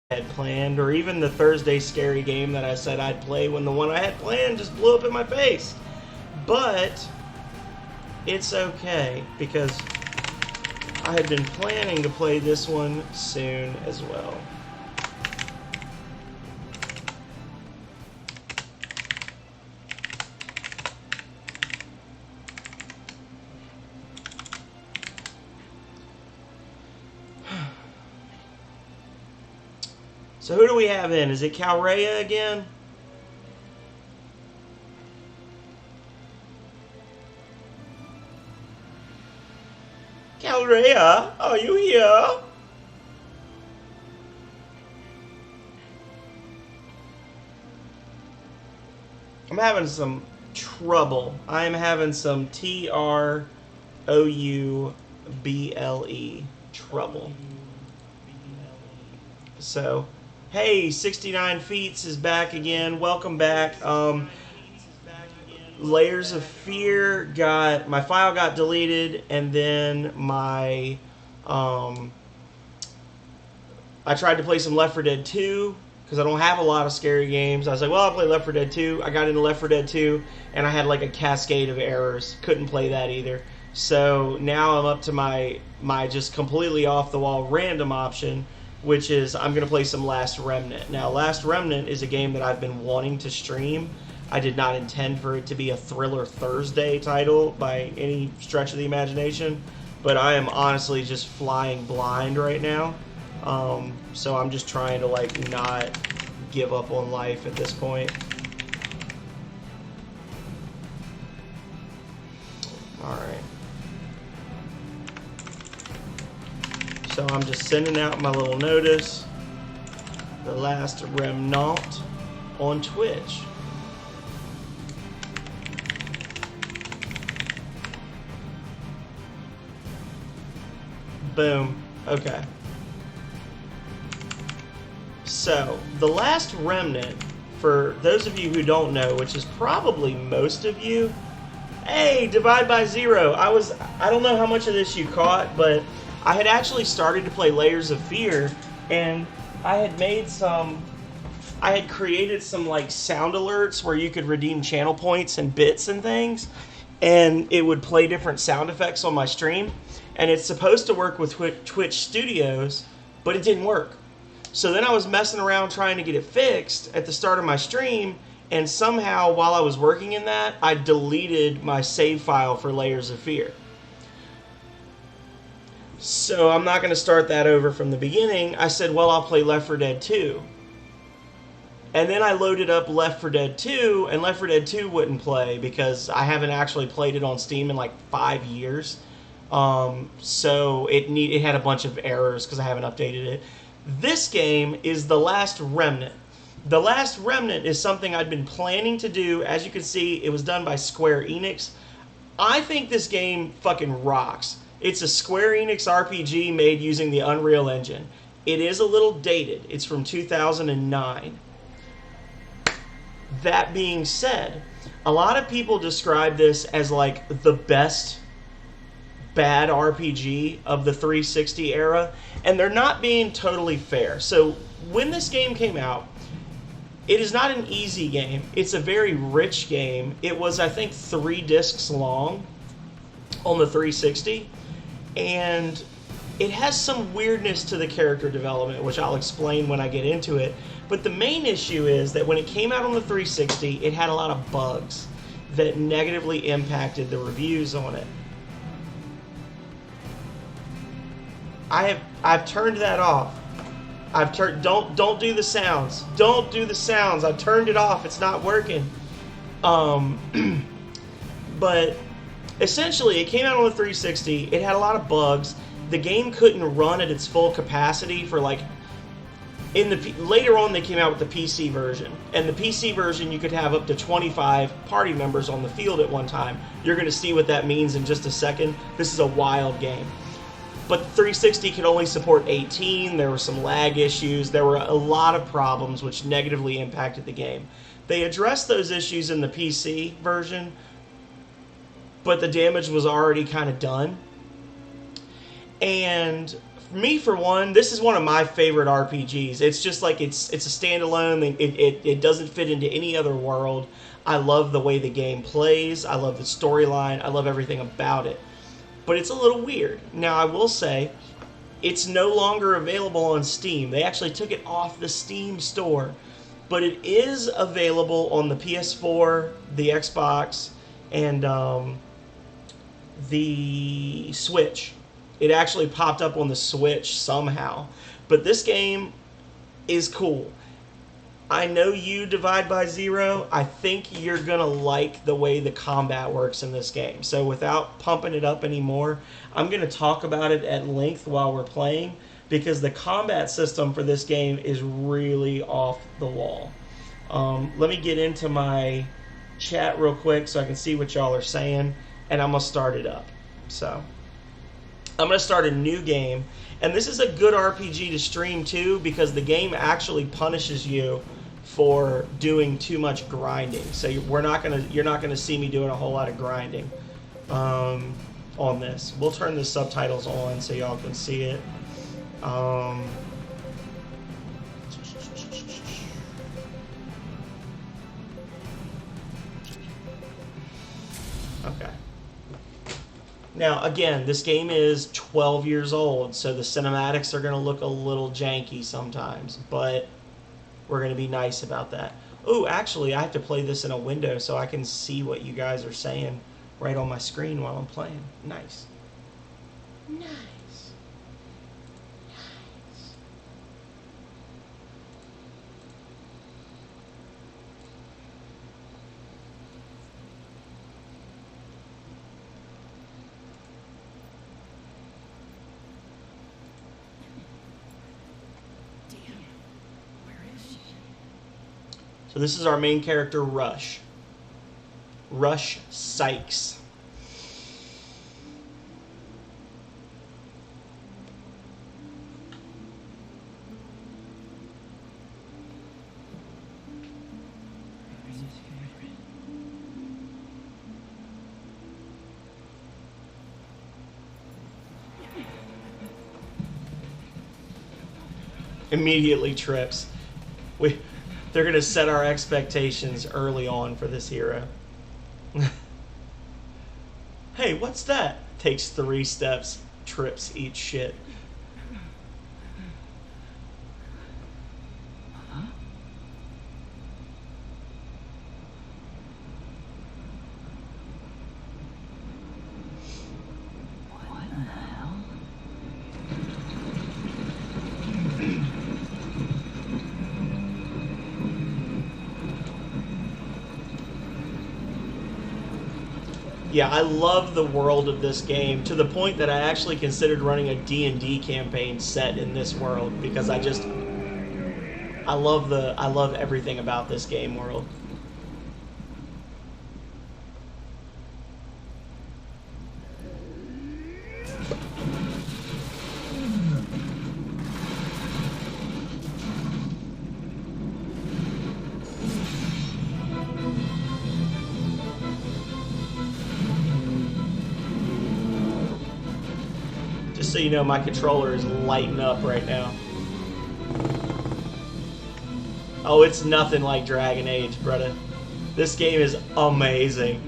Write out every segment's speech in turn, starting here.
had planned, or even the Thursday scary game that I said I'd play when the one I had planned just blew up in my face. But it's okay, because I had been planning to play this one soon as well. So who do we have in? Is it Calrea again? Calrea, are you here? I'm having some trouble. I'm having some Trouble trouble. So, hey, 69 Feats is back again. Welcome back. Layers of Fear my file got deleted, and then I tried to play some Left 4 Dead 2 because I don't have a lot of scary games. I was like, well, I'll play Left 4 Dead 2. I got into Left 4 Dead 2, and I had like a cascade of errors. Couldn't play that either. So now I'm up to my just completely off the wall random option, which is I'm going to play some Last Remnant. Now, Last Remnant is a game that I've been wanting to stream. I did not intend for it to be a Thriller Thursday title by any stretch of the imagination, but I am honestly just flying blind right now. So I'm just trying to like not give up on life at this point. Alright. So I'm just sending out my little notice. The Last Remnant on Twitch. Boom. Okay. So, The Last Remnant, for those of you who don't know, which is probably most of you, hey, divide by zero. I don't know how much of this you caught, but I had actually started to play Layers of Fear, and I had created some like sound alerts where you could redeem channel points and bits and things, and it would play different sound effects on my stream, and it's supposed to work with Twitch Studios, but it didn't work. So then I was messing around trying to get it fixed at the start of my stream, and somehow while I was working in that, I deleted my save file for Layers of Fear. So I'm not going to start that over from the beginning. I said, well, I'll play Left 4 Dead 2. And then I loaded up Left 4 Dead 2, and Left 4 Dead 2 wouldn't play because I haven't actually played it on Steam in like 5 years. So it had a bunch of errors because I haven't updated it. This game is The Last Remnant. The Last Remnant is something I'd been planning to do. As you can see, it was done by Square Enix. I think this game fucking rocks. It's a Square Enix RPG made using the Unreal Engine. It is a little dated. It's from 2009. That being said, a lot of people describe this as like the best bad RPG of the 360 era, and they're not being totally fair. So when this game came out, it is not an easy game. It's a very rich game. It was, I think, 3 discs long on the 360, and it has some weirdness to the character development, which I'll explain when I get into it. But the main issue is that when it came out on the 360, it had a lot of bugs that negatively impacted the reviews on it. I've turned that off. Don't do the sounds. Don't do the sounds. I've turned it off. It's not working. But essentially, it came out on the 360. It had a lot of bugs. The game couldn't run at its full capacity for like later on they came out with the PC version. And the PC version you could have up to 25 party members on the field at one time. You're going to see what that means in just a second. This is a wild game. But the 360 could only support 18. There were some lag issues. There were a lot of problems which negatively impacted the game. They addressed those issues in the PC version, but the damage was already kind of done. And Me for one, this is one of my favorite RPGs. It's just like it's a standalone. It doesn't fit into any other world. I love the way the game plays. I love the storyline. I love everything about it. But it's a little weird. Now I will say, it's no longer available on Steam. They actually took it off the Steam store, but it is available on the PS4, the Xbox, and the Switch. It actually popped up on the Switch somehow. But this game is cool. I know you Divide by Zero. I think you're going to like the way the combat works in this game. So without pumping it up anymore, I'm going to talk about it at length while we're playing, because the combat system for this game is really off the wall. Let me get into my chat real quick so I can see what y'all are saying, and I'm going to start it up. So I'm going to start a new game, and this is a good RPG to stream too, because the game actually punishes you for doing too much grinding. So you're not gonna see me doing a whole lot of grinding on this. We'll turn the subtitles on so y'all can see it. Okay. Now, again, this game is 12 years old, so the cinematics are going to look a little janky sometimes, but we're going to be nice about that. Oh, actually, I have to play this in a window so I can see what you guys are saying right on my screen while I'm playing. Nice. Nice. Nice. So this is our main character, Rush. Rush Sykes. Immediately trips. They're going to set our expectations early on for this hero. Hey, what's that? Takes 3 steps, trips, eats shit. Yeah, I love the world of this game to the point that I actually considered running a D&D campaign set in this world, because I love everything about this game world. So you know, my controller is lighting up right now. Oh, it's nothing like Dragon Age, brother. This game is amazing.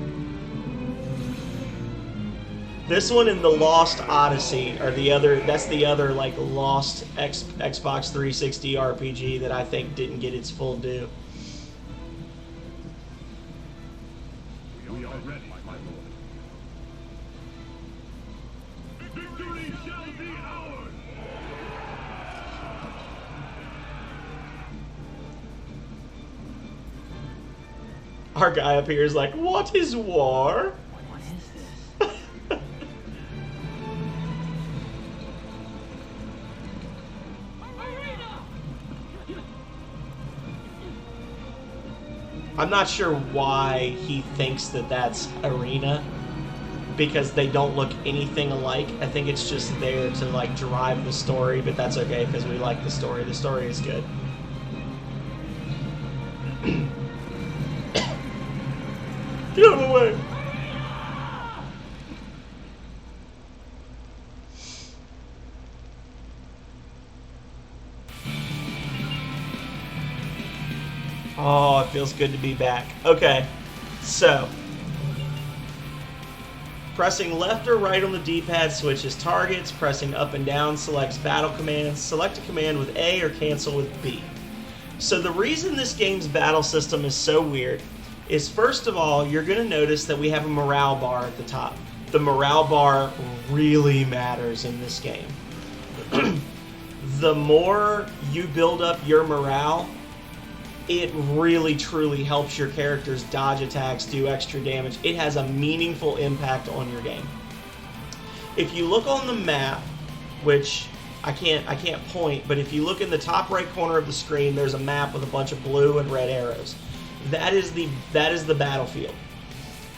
This one and the Lost Odyssey are the other. That's the other like Lost Xbox 360 RPG that I think didn't get its full due. We are ready, my lord. Victory shall be ours! Our guy up here is like, what is war? What is this? I'm not sure why he thinks that that's Arena, because they don't look anything alike. I think it's just there to like drive the story, but that's okay because we like the story. The story is good. Get out of the way! Oh, it feels good to be back. Okay, so pressing left or right on the D-pad switches targets. Pressing up and down selects battle commands. Select a command with A or cancel with B. So the reason this game's battle system is so weird is, first of all, you're going to notice that we have a morale bar at the top. The morale bar really matters in this game. The more you build up your morale, it really truly helps your characters dodge attacks, do extra damage. It has a meaningful impact on your game. If you look on the map, which I can't point, but if you look in the top right corner of the screen, there's a map with a bunch of blue and red arrows. That is the battlefield.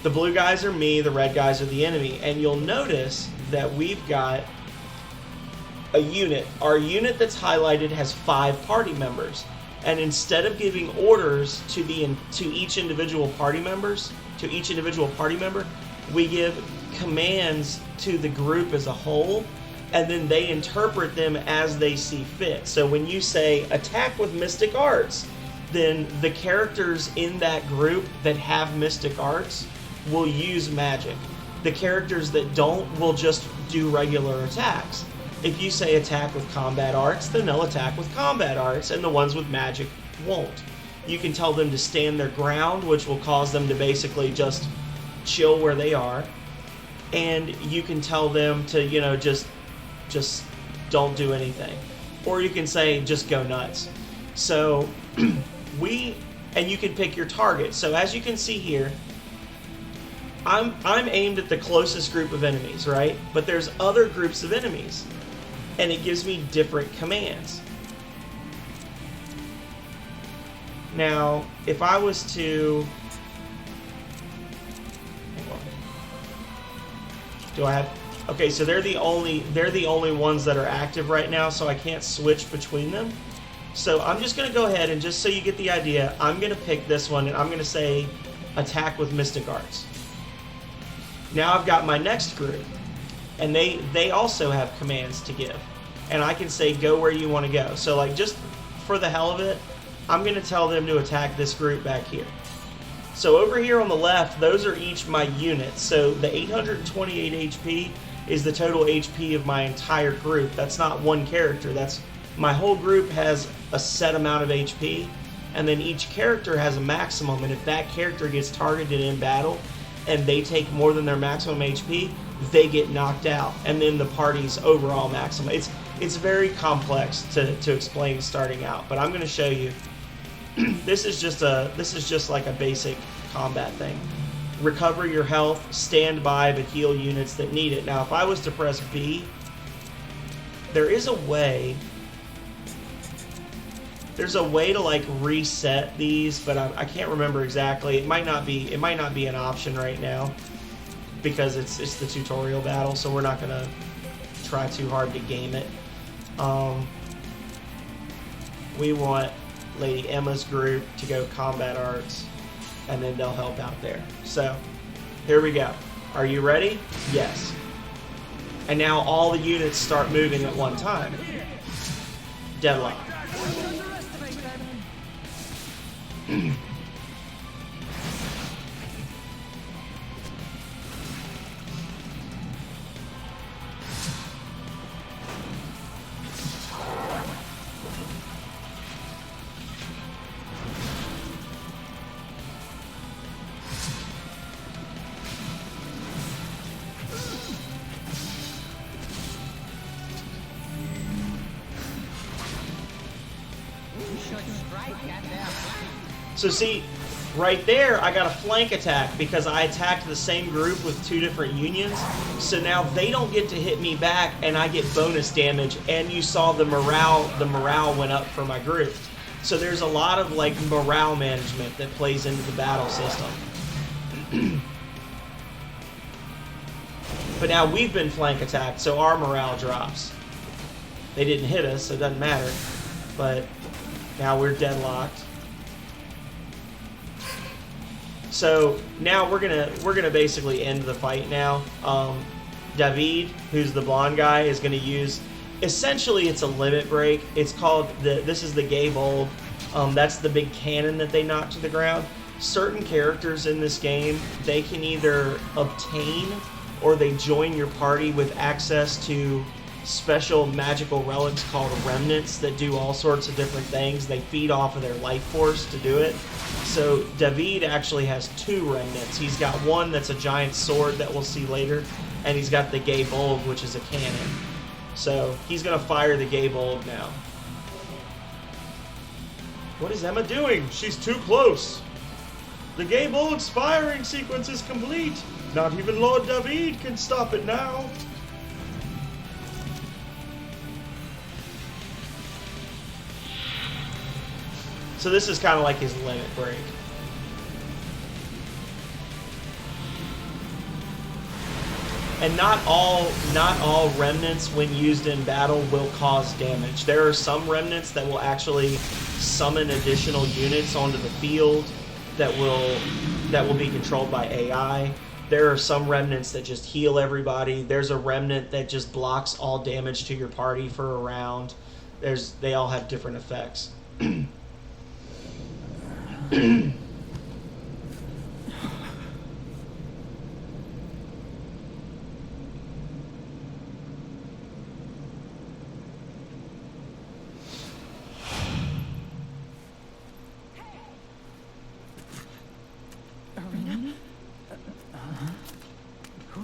The blue guys are me, the red guys are the enemy, and you'll notice that we've got a unit. Our unit that's highlighted has 5 party members. And instead of giving orders to each individual party member, we give commands to the group as a whole, and then they interpret them as they see fit. So when you say attack with mystic arts, then the characters in that group that have mystic arts will use magic. The characters that don't will just do regular attacks. If you say attack with combat arts, then they'll attack with combat arts, and the ones with magic won't. You can tell them to stand their ground, which will cause them to basically just chill where they are. And you can tell them to, just don't do anything. Or you can say, just go nuts. So, and you can pick your target. So as you can see here, I'm aimed at the closest group of enemies, right? But there's other groups of enemies. And it gives me different commands. Now, if I was to... Hang on. Do I have... Okay, so they're the only ones that are active right now, so I can't switch between them. So I'm just going to go ahead and, just so you get the idea, I'm going to pick this one, and I'm going to say attack with mystic arts. Now I've got my next group. And they also have commands to give. And I can say, go where you want to go. So, like, just for the hell of it, I'm going to tell them to attack this group back here. So over here on the left, those are each my units. So the 828 HP is the total HP of my entire group. That's not one character. That's my whole group has a set amount of HP. And then each character has a maximum. And if that character gets targeted in battle and they take more than their maximum HP, they get knocked out, and then the party's overall maximum. It's very complex to explain starting out, but I'm going to show you. This is just like a basic combat thing. Recover your health, stand by, but heal units that need it. Now, if I was to press B, there is a way. There's a way to like reset these, but I can't remember exactly. It might not be an option right now, because it's the tutorial battle, so we're not going to try too hard to game it. We want Lady Emma's group to go combat arts, and then they'll help out there. So, here we go. Are you ready? Yes. And now all the units start moving at one time. Deadlock. So see, right there, I got a flank attack because I attacked the same group with 2 different unions. So now they don't get to hit me back, and I get bonus damage. And you saw the morale went up for my group. So there's a lot of like morale management that plays into the battle system. But now we've been flank attacked, so our morale drops. They didn't hit us, so it doesn't matter. But now we're deadlocked. So now we're gonna basically end the fight now. David, who's the blonde guy, is gonna use, essentially it's a limit break. It's called this is the Gay Bold. That's the big cannon that they knock to the ground. Certain characters in this game, they can either obtain or they join your party with access to special magical relics called remnants that do all sorts of different things. They feed off of their life force to do it. So David actually has 2 remnants. He's got one that's a giant sword that we'll see later, and he's got the gay bulb, which is a cannon. So he's going to fire the gay bulb now. What is Emma doing? She's too close. The gay bulb's firing sequence is complete. Not even Lord David can stop it now. So this is kind of like his limit break. And not all remnants when used in battle will cause damage. There are some remnants that will actually summon additional units onto the field that will be controlled by AI. There are some remnants that just heal everybody. There's a remnant that just blocks all damage to your party for a round. They all have different effects. Who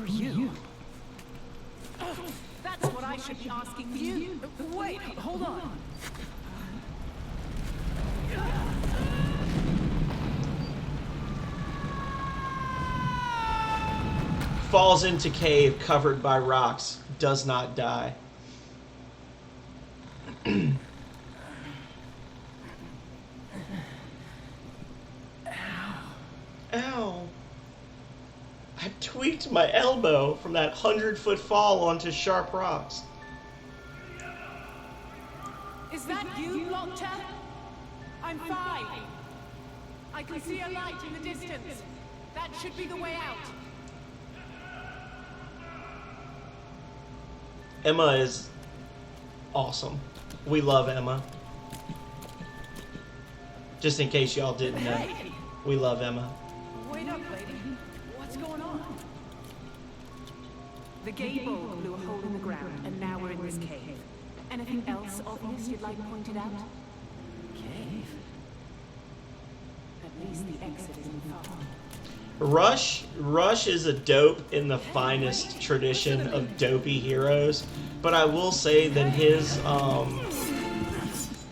are you? That's what I should be asking you. Wait, hold on. Falls into cave covered by rocks. Does not die. Ow. I tweaked my elbow from that 100-foot fall onto sharp rocks. Is that you, Doctor? I'm fine. I can see a light in the distance. That should be the way out. Emma is awesome. We love Emma. Just in case y'all didn't know. Hey! We love Emma. Wait up, lady. What's going on? The gay bulb blew a hole in the ground, and now we're in this cave. Anything else obvious you'd like pointed out? Cave? At least the exit isn't far. Rush is a dope in the finest tradition of dopey heroes, but I will say that his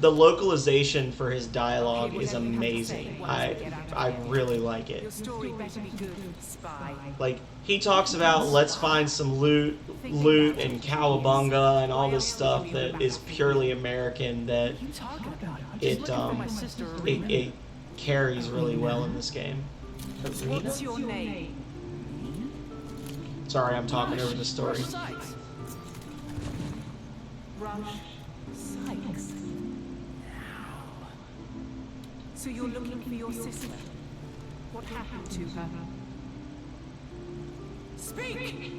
the localization for his dialogue is amazing. I really like it. Your story better be good, spy. Like, he talks about let's find some loot and cowabunga and all this stuff that is purely American that What are you talking about? it carries really well in this game. What's your name? Sorry, I'm talking over the story. Rush Sykes. So you're looking for your sister? What happened to her? Speak!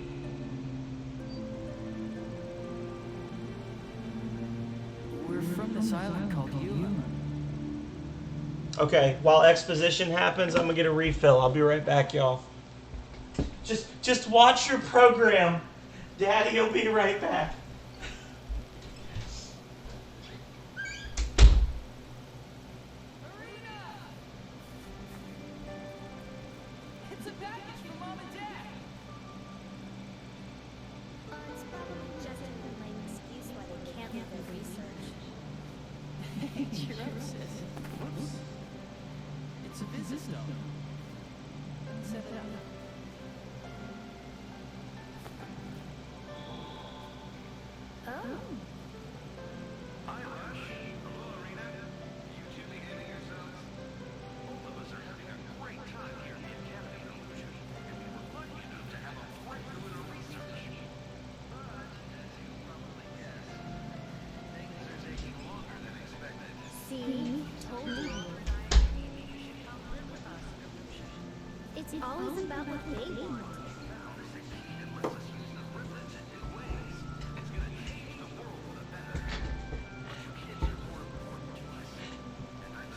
We're from this island called Yuma. Okay, while exposition happens, I'm gonna get a refill. I'll be right back, y'all. Just watch your program. Daddy will be right back. It's a package from Mom and Dad. It's probably just a lame excuse why they can't have their research. Cheer up, sis. Whoops. It's a visit stone. Set it up. Oh. Hi, Rush. Hello, Arena. You two behaving yourselves? Both of us are having a great time here at the Academy of Illusion, and we were lucky enough to have a breakthrough in our research. But, as you probably guessed, things are taking longer than expected. See? Told you. It's always about what they want. Kids are more important to us, and I'm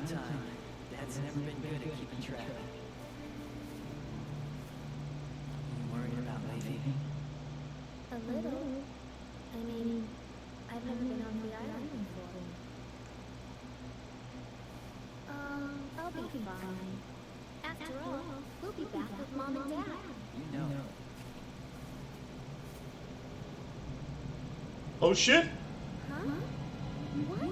the time. Dad's never been good at keeping track. You worried about leaving? A little. I mean, I've never been on the island before. I'll be fine. After all, we'll be back with Mom and Dad. You know. Oh shit! Huh? What?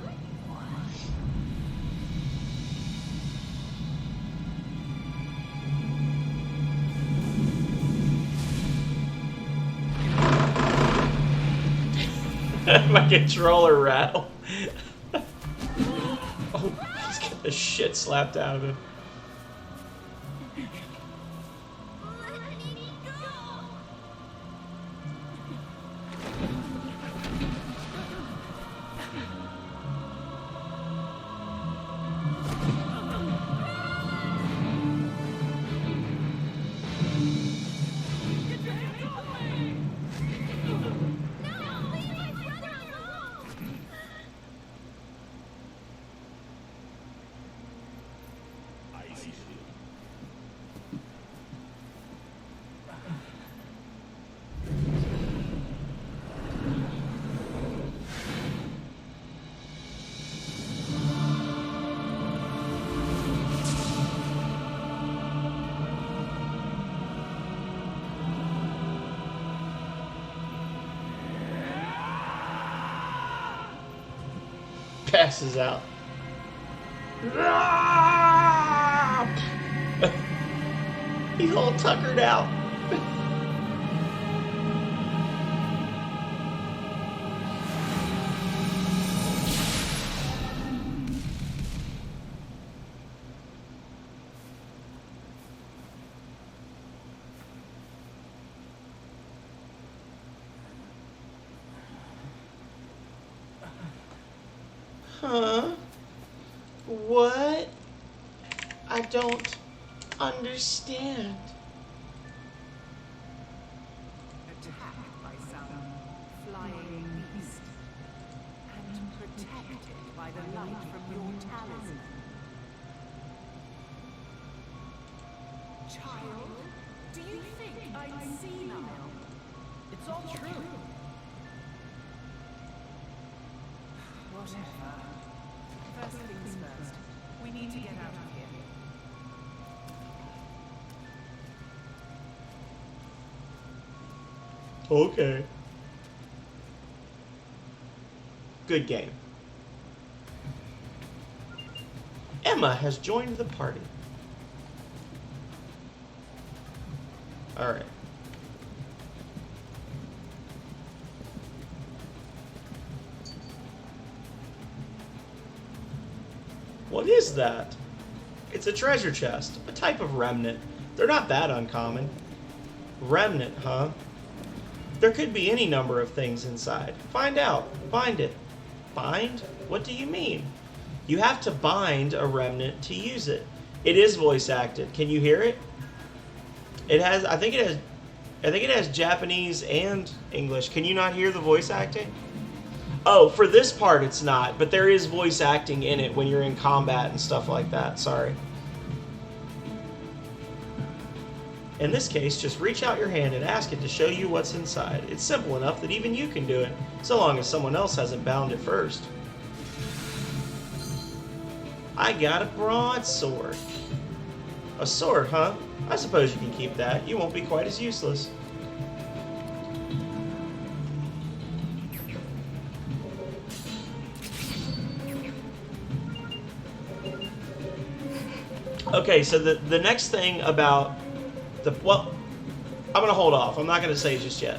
My controller rattle. Oh, he's getting the shit slapped out of him. Let me go! Passes out. He's all tuckered out. Huh? What? I don't understand. Attacked by some flying beast and protected by the light from your talisman. Child, do you think I'm senile? It's all true. Whatever. First things first. We need to get out of here. Okay. Good game. Emma has joined the party. Alright. What is that? It's a treasure chest, a type of remnant. They're not that uncommon. Remnant, huh? There could be any number of things inside. Find out. Find it. Bind? What do you mean? You have to bind a remnant to use it. It is voice acted. Can you hear it? It has, I think it has Japanese and English. Can you not hear the voice acting? Oh, for this part it's not, but there is voice acting in it when you're in combat and stuff like that. Sorry. In this case, just reach out your hand and ask it to show you what's inside. It's simple enough that even you can do it, so long as someone else hasn't bound it first. I got a broadsword. A sword, huh? I suppose you can keep that. You won't be quite as useless. Okay, so the next thing about well, I'm going to hold off. I'm not going to say just yet.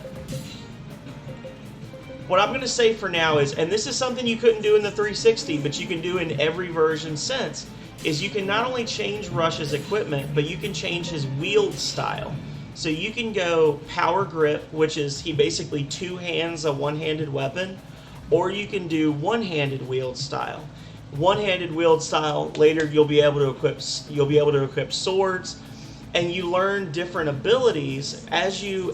What I'm going to say for now is, and this is something you couldn't do in the 360, but you can do in every version since, is you can not only change Rush's equipment, but you can change his wield style. So you can go power grip, which is he basically two hands a one-handed weapon, or you can do one-handed wield style. One-handed wield style, later you'll be able to equip swords. and you learn different abilities as you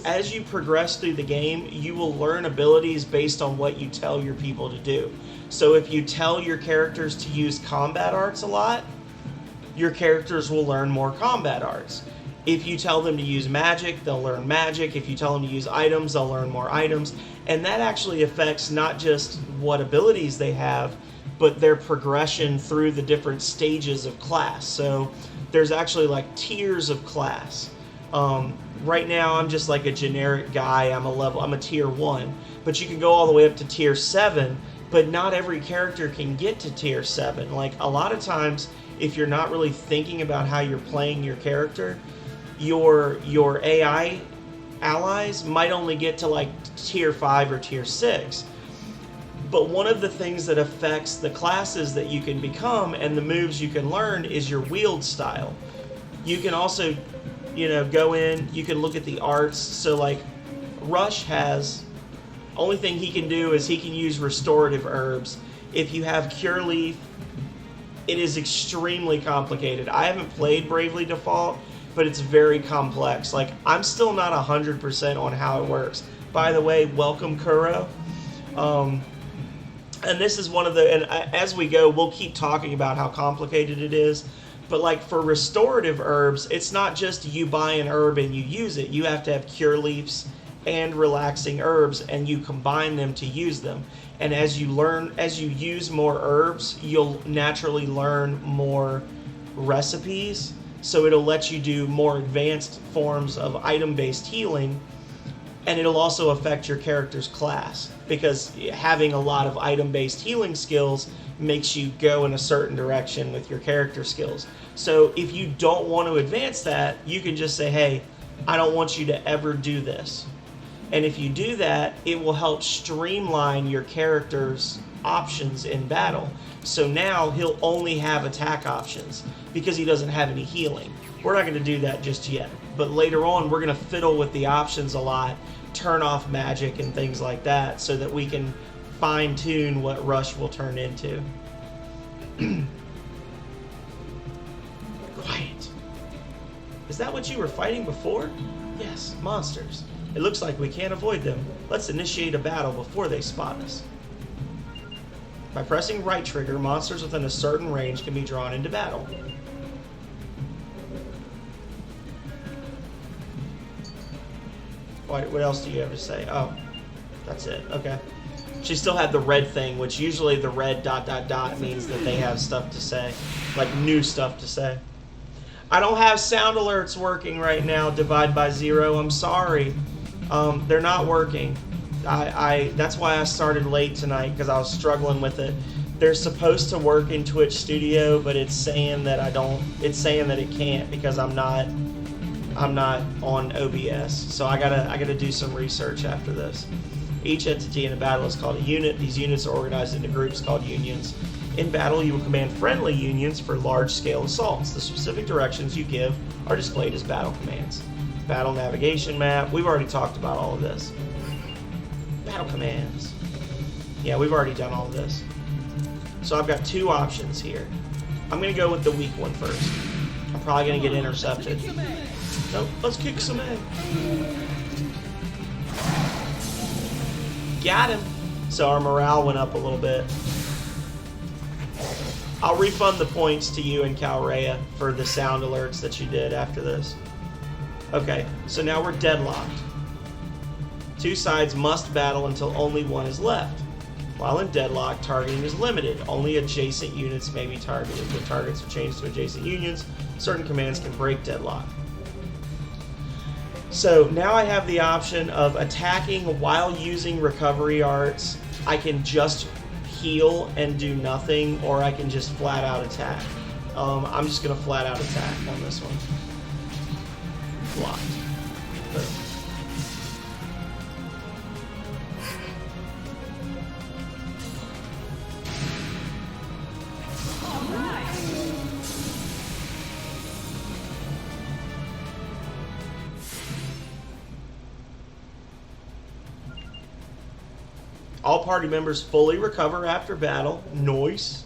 progress through the game. You will learn abilities based on what you tell your people to do. So if you tell your characters to use combat arts a lot, your characters will learn more combat arts. If you tell them to use magic, they'll learn magic. If you tell them to use items, they'll learn more items. And that actually affects not just what abilities they have, but their progression through the different stages of class. So there's actually like tiers of class. Right now I'm just like a generic guy. I'm a tier 1, but you can go all the way up to tier 7, but not every character can get to tier 7. Like a lot of times, if you're not really thinking about how you're playing your character, your AI allies might only get to like tier 5 or tier 6. But one of the things that affects the classes that you can become and the moves you can learn is your wield style. You can also, go in, you can look at the arts. So like Rush has, only thing he can do is he can use restorative herbs. If you have Cure Leaf, it is extremely complicated. I haven't played Bravely Default, but it's very complex. Like, I'm still not 100% on how it works. By the way, welcome, Kuro. And this is one of the, and as we go, we'll keep talking about how complicated it is. But like for restorative herbs, it's not just you buy an herb and you use it. You have to have cure leaves and relaxing herbs, and you combine them to use them. And as you use more herbs, you'll naturally learn more recipes. So it'll let you do more advanced forms of item-based healing. And it'll also affect your character's class, because having a lot of item-based healing skills makes you go in a certain direction with your character skills. So if you don't want to advance that, you can just say, hey, I don't want you to ever do this. And if you do that, it will help streamline your character's options in battle. So now he'll only have attack options because he doesn't have any healing. We're not going to do that just yet. But later on, we're going to fiddle with the options a lot, turn off magic and things like that, so that we can fine-tune what Rush will turn into. Quiet. Is that what you were fighting before? Yes, monsters. It looks like we can't avoid them. Let's initiate a battle before they spot us. By pressing right trigger, monsters within a certain range can be drawn into battle. What else do you have to say? Oh, that's it. Okay. She still had the red thing, which usually the red ... means that they have stuff to say. Like new stuff to say. I don't have sound alerts working right now, Divide by Zero. I'm sorry. They're not working. That's why I started late tonight, because I was struggling with it. They're supposed to work in Twitch Studio, but it's saying that it's saying that it can't, because I'm not on OBS. So I gotta do some research after this. Each entity in a battle is called a unit. These units are organized into groups called unions. In battle, you will command friendly unions for large-scale assaults. The specific directions you give are displayed as battle commands. Battle navigation map. We've already talked about all of this. Battle commands. Yeah, we've already done all of this. So I've got two options here. I'm going to go with the weak one first. I'm probably going to get intercepted. Nope, let's kick some egg. Got him. So our morale went up a little bit. I'll refund the points to you and Calrea for the sound alerts that you did after this. Okay, so now we're deadlocked. Two sides must battle until only one is left. While in deadlock, targeting is limited. Only adjacent units may be targeted. When targets are changed to adjacent unions, certain commands can break deadlock. So now I have the option of attacking while using recovery arts. I can just heal and do nothing, or I can just flat out attack. I'm just going to flat out attack on this one. Blocked. Boom. All party members fully recover after battle. Nice.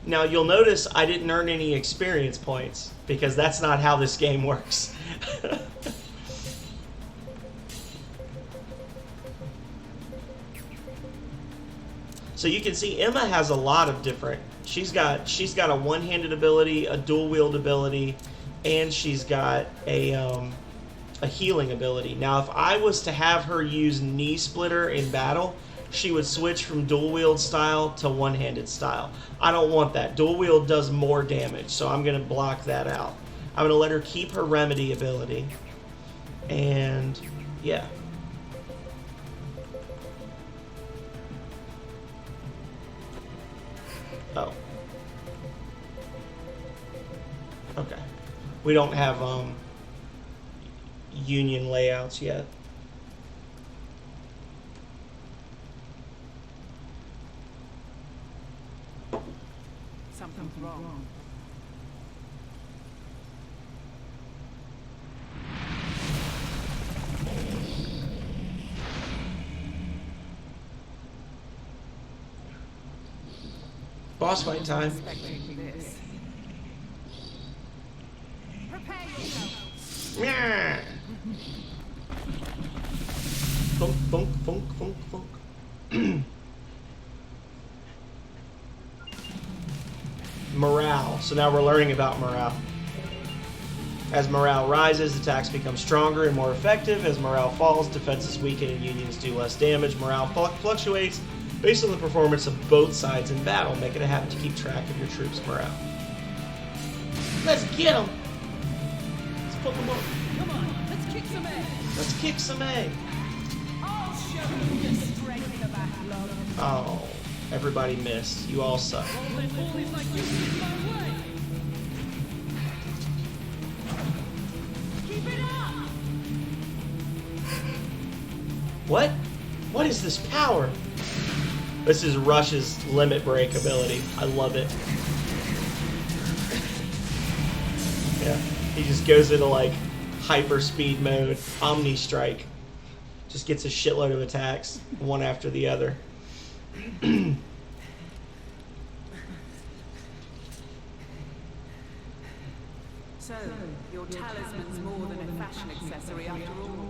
Now you'll notice I didn't earn any experience points because that's not how this game works. So you can see Emma has a lot of different. She's got a one-handed ability, a dual-wield ability, and she's got a healing ability. Now, if I was to have her use Knee Splitter in battle, she would switch from dual-wield style to one-handed style. I don't want that. Dual-wield does more damage, so I'm going to block that out. I'm going to let her keep her remedy ability. And, yeah. Oh. Okay. We don't have union layouts yet. Something's wrong. Boss fight time. Prepare yourself. Yeah. Funk, funk, funk, funk, funk. Morale. So now we're learning about morale. As morale rises, attacks become stronger and more effective. As morale falls, defenses weaken and unions do less damage. Morale fluctuates based on the performance of both sides in battle. Make it a habit to keep track of your troops' morale. Let's get them! Let's put them up. Come on, let's kick some ass. Let's kick some A. I'll show you the strength of backlog. Oh, everybody missed. You all suck. Always like you in my way. Keep it up. What? What is this power? This is Rush's limit break ability. I love it. Yeah, he just goes into like hyper speed mode, Omni Strike. Just gets a shitload of attacks, one after the other. So, your talisman's more than a fashion accessory after all.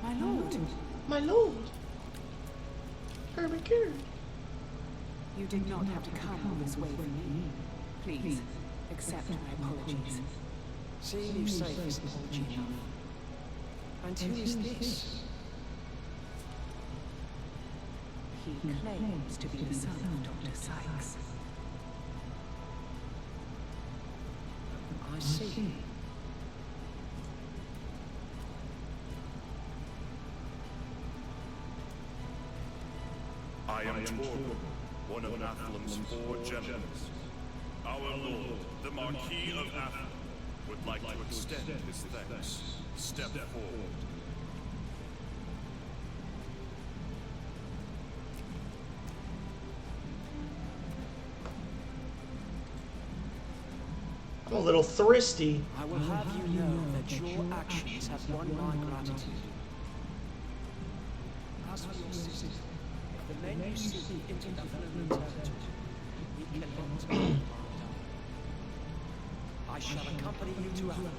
My lord, My lord. Herbie Kern. you did not have to come all this way for me. Please, accept my apologies. Seeing you safe is apology enough. And who is this? He claims to be the son of Dr. Sykes. I see. I am Torvald, one of Athlum's 4 generals. Our lord, the Marquis of Athlum, would like to extend his thanks. Step forward. I'm a little thirsty. I will have you know that your actions have won my gratitude. As for your sister, the men you seek into the Athlum territory, you cannot be harmed. I shall accompany you to Athlum.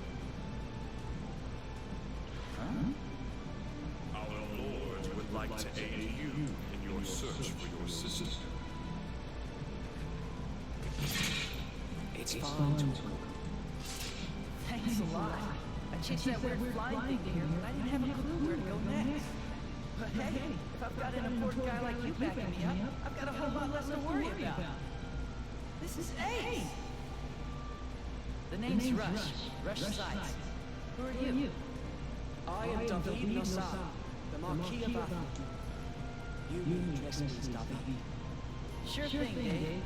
Our lord would like to aid you in your search for your sister. It's fine to talk. Thanks a lot. I chased that weird flying thing here, but I didn't have a clue where to go next. But hey, if I've got an important guy like you backing me up, I've got a whole lot less to worry about. This is Ace! The name's Rush Sykes. Who are you? I am David Nassar, the Marquis of Athlum. You may address me as David. Sure thing, Dave.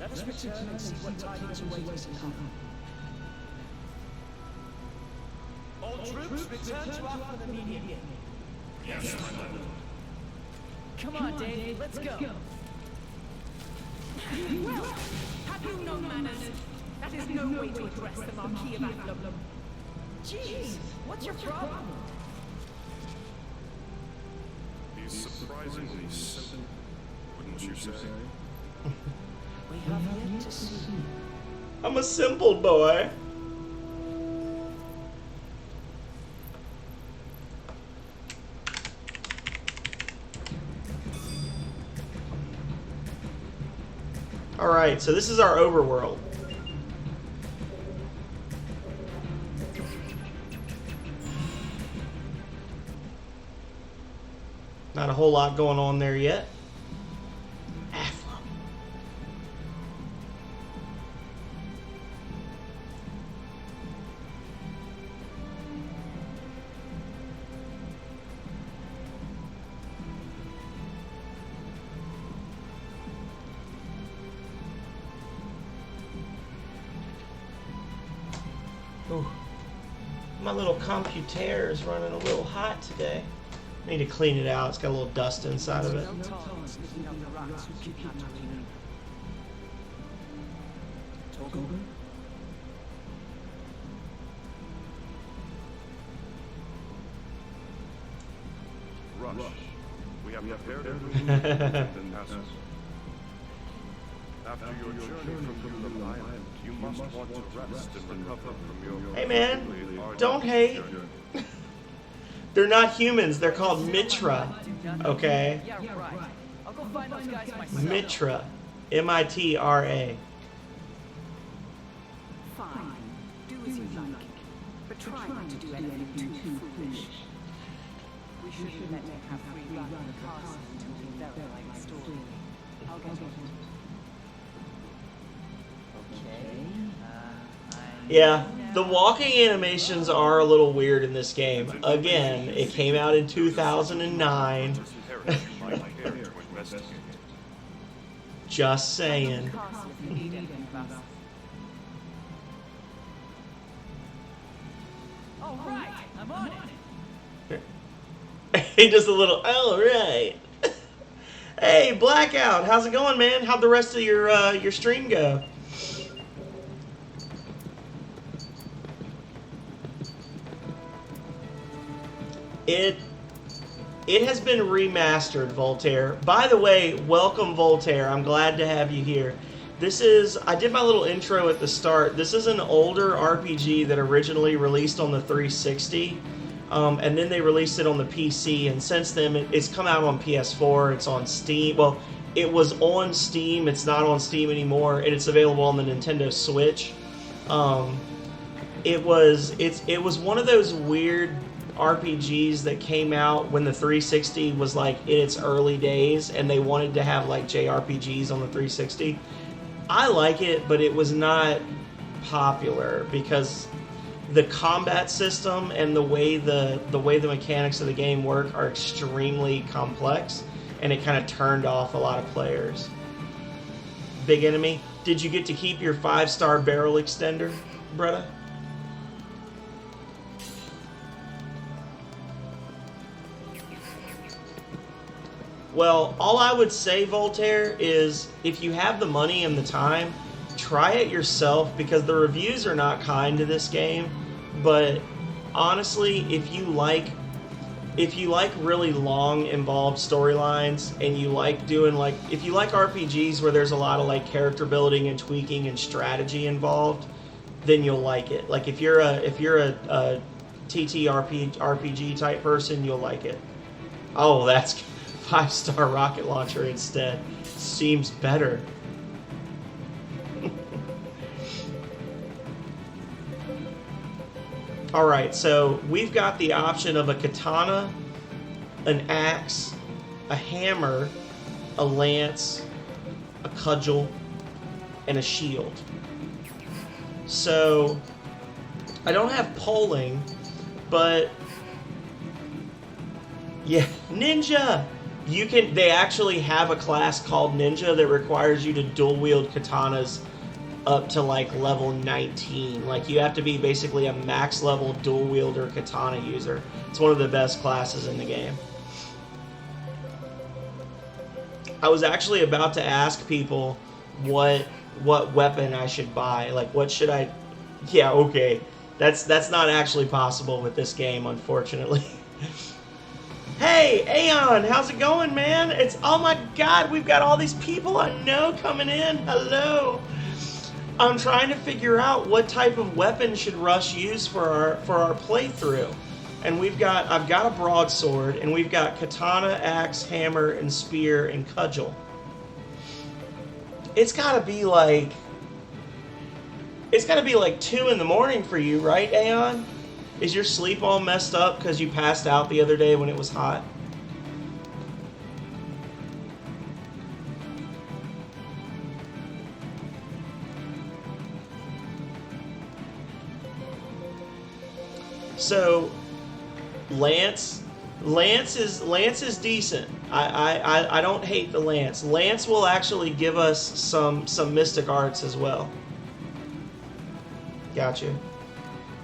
Let us return and see what tidings await us in Athlum. All troops return to Athlum immediately. Yes, my lord. Come on, Dave, let's go. Well, have you no manners? That is no way to address the Marquis of Athlum. Jeez, what's your problem? He's surprisingly simple, wouldn't you say? We have yet to see. I'm a simple boy. Alright, so this is our overworld. Not a whole lot going on there yet. Athlum. Ooh. My little computer is running a little hot today. I need to clean it out. It's got a little dust inside of it. Sniffing out the rats who kidnapped Arena. Togo? Rush. We have prepared everything and passes. After your journey from the island, you must want to rest and recover from your... Hey man, don't hate. They're not humans. They're called Mitra. Okay? Yeah, right. I'll go find those guys myself. Mitra. M-I-T-R-A. Fine. Do as you like. But try not to do anything too foolish. We shouldn't let him have free run of the castle until we verify the story. I'll get it. Yeah, the walking animations are a little weird in this game. Again, it came out in 2009. Just saying. Castle if you need anything from us. All right, I'm on it. He does a little, all right. Hey, Blackout, how's it going, man? How'd the rest of your stream go? It has been remastered, Voltaire. By the way, welcome, Voltaire. I'm glad to have you here. I did my little intro at the start. This is an older RPG that originally released on the 360, and then they released it on the PC, and since then it's come out on PS4, it's on Steam. Well, it was on Steam, it's not on Steam anymore, and it's available on the Nintendo Switch. It was one of those weird RPGs that came out when the 360 was like in its early days and they wanted to have like JRPGs on the 360. I like it, but it was not popular because the combat system and the way the mechanics of the game work are extremely complex, and it kind of turned off a lot of players. Big Enemy, did you get to keep your 5-star barrel extender, Bretta? Well, all I would say, Voltaire, is if you have the money and the time, try it yourself, because the reviews are not kind to this game. But honestly, if you like really long, involved storylines, and you like doing if you like RPGs where there's a lot of like character building and tweaking and strategy involved, then you'll like it. Like if you're a TTRPG type person, you'll like it. Oh, that's 5-star rocket launcher instead. Seems better. Alright, so we've got the option of a katana, an axe, a hammer, a lance, a cudgel, and a shield. So, I don't have polling, but yeah, ninja! They actually have a class called Ninja that requires you to dual wield katanas up to like level 19. Like you have to be basically a max level dual wielder katana user. It's one of the best classes in the game. I was actually about to ask people what what weapon I should buy. Like, what should I... Yeah, okay. That's not actually possible with this game, unfortunately. Hey, Aeon, how's it going, man? It's... Oh my god, we've got all these people I know coming in. Hello. I'm trying to figure out what type of weapon should Rush use for our playthrough. And I've got a broadsword, and we've got katana, axe, hammer, and spear, and cudgel. It's gotta be like 2 in the morning for you, right, Aeon? Is your sleep all messed up because you passed out the other day when it was hot? So, Lance is decent. I don't hate the Lance. Lance will actually give us some mystic arts as well. Gotcha.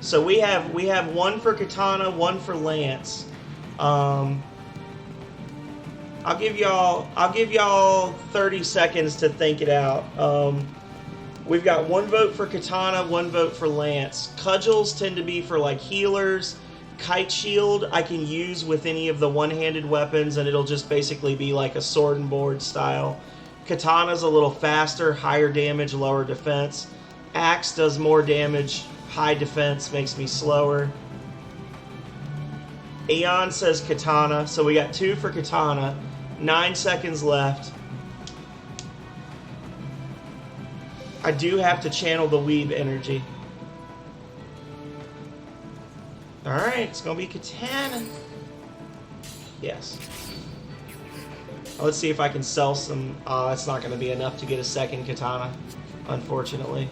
So we have one for katana, one for Lance. I'll give y'all 30 seconds to think it out. We've got 1 vote for katana, 1 vote for Lance. Cudgels tend to be for like healers. Kite shield I can use with any of the one-handed weapons, and it'll just basically be like a sword and board style. Katana's a little faster, higher damage, lower defense. Axe does more damage, high defense, makes me slower. Aeon says katana, so we got 2 for katana. 9 seconds left. I do have to channel the weeb energy. Alright, it's gonna be katana. Yes. Let's see if I can sell some. That's not gonna be enough to get a second katana, unfortunately.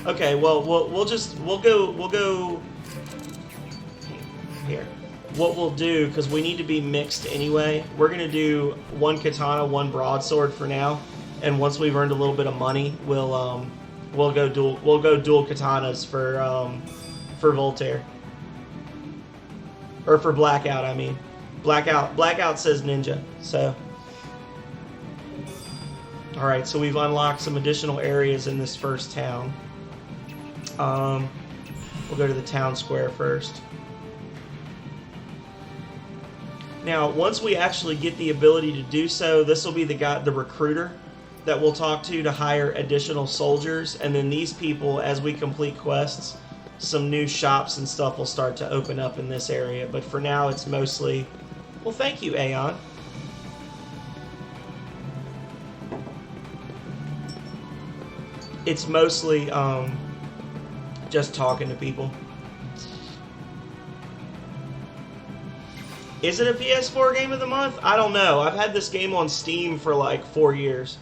Okay, well we'll go here. What we'll do, because we need to be mixed anyway, we're gonna do 1 katana, 1 broadsword for now, and once we've earned a little bit of money, we'll go dual katanas for Voltaire, or for Blackout. I mean, Blackout says ninja. So, all right. So we've unlocked some additional areas in this first town. We'll go to the town square first. Now, once we actually get the ability to do so, this will be the recruiter that we'll talk to hire additional soldiers, and then these people, as we complete quests, some new shops and stuff will start to open up in this area. But for now, it's mostly... Well, thank you, Aeon. It's mostly just talking to people. Is it a PS4 game of the month? I don't know. I've had this game on Steam for like 4 years.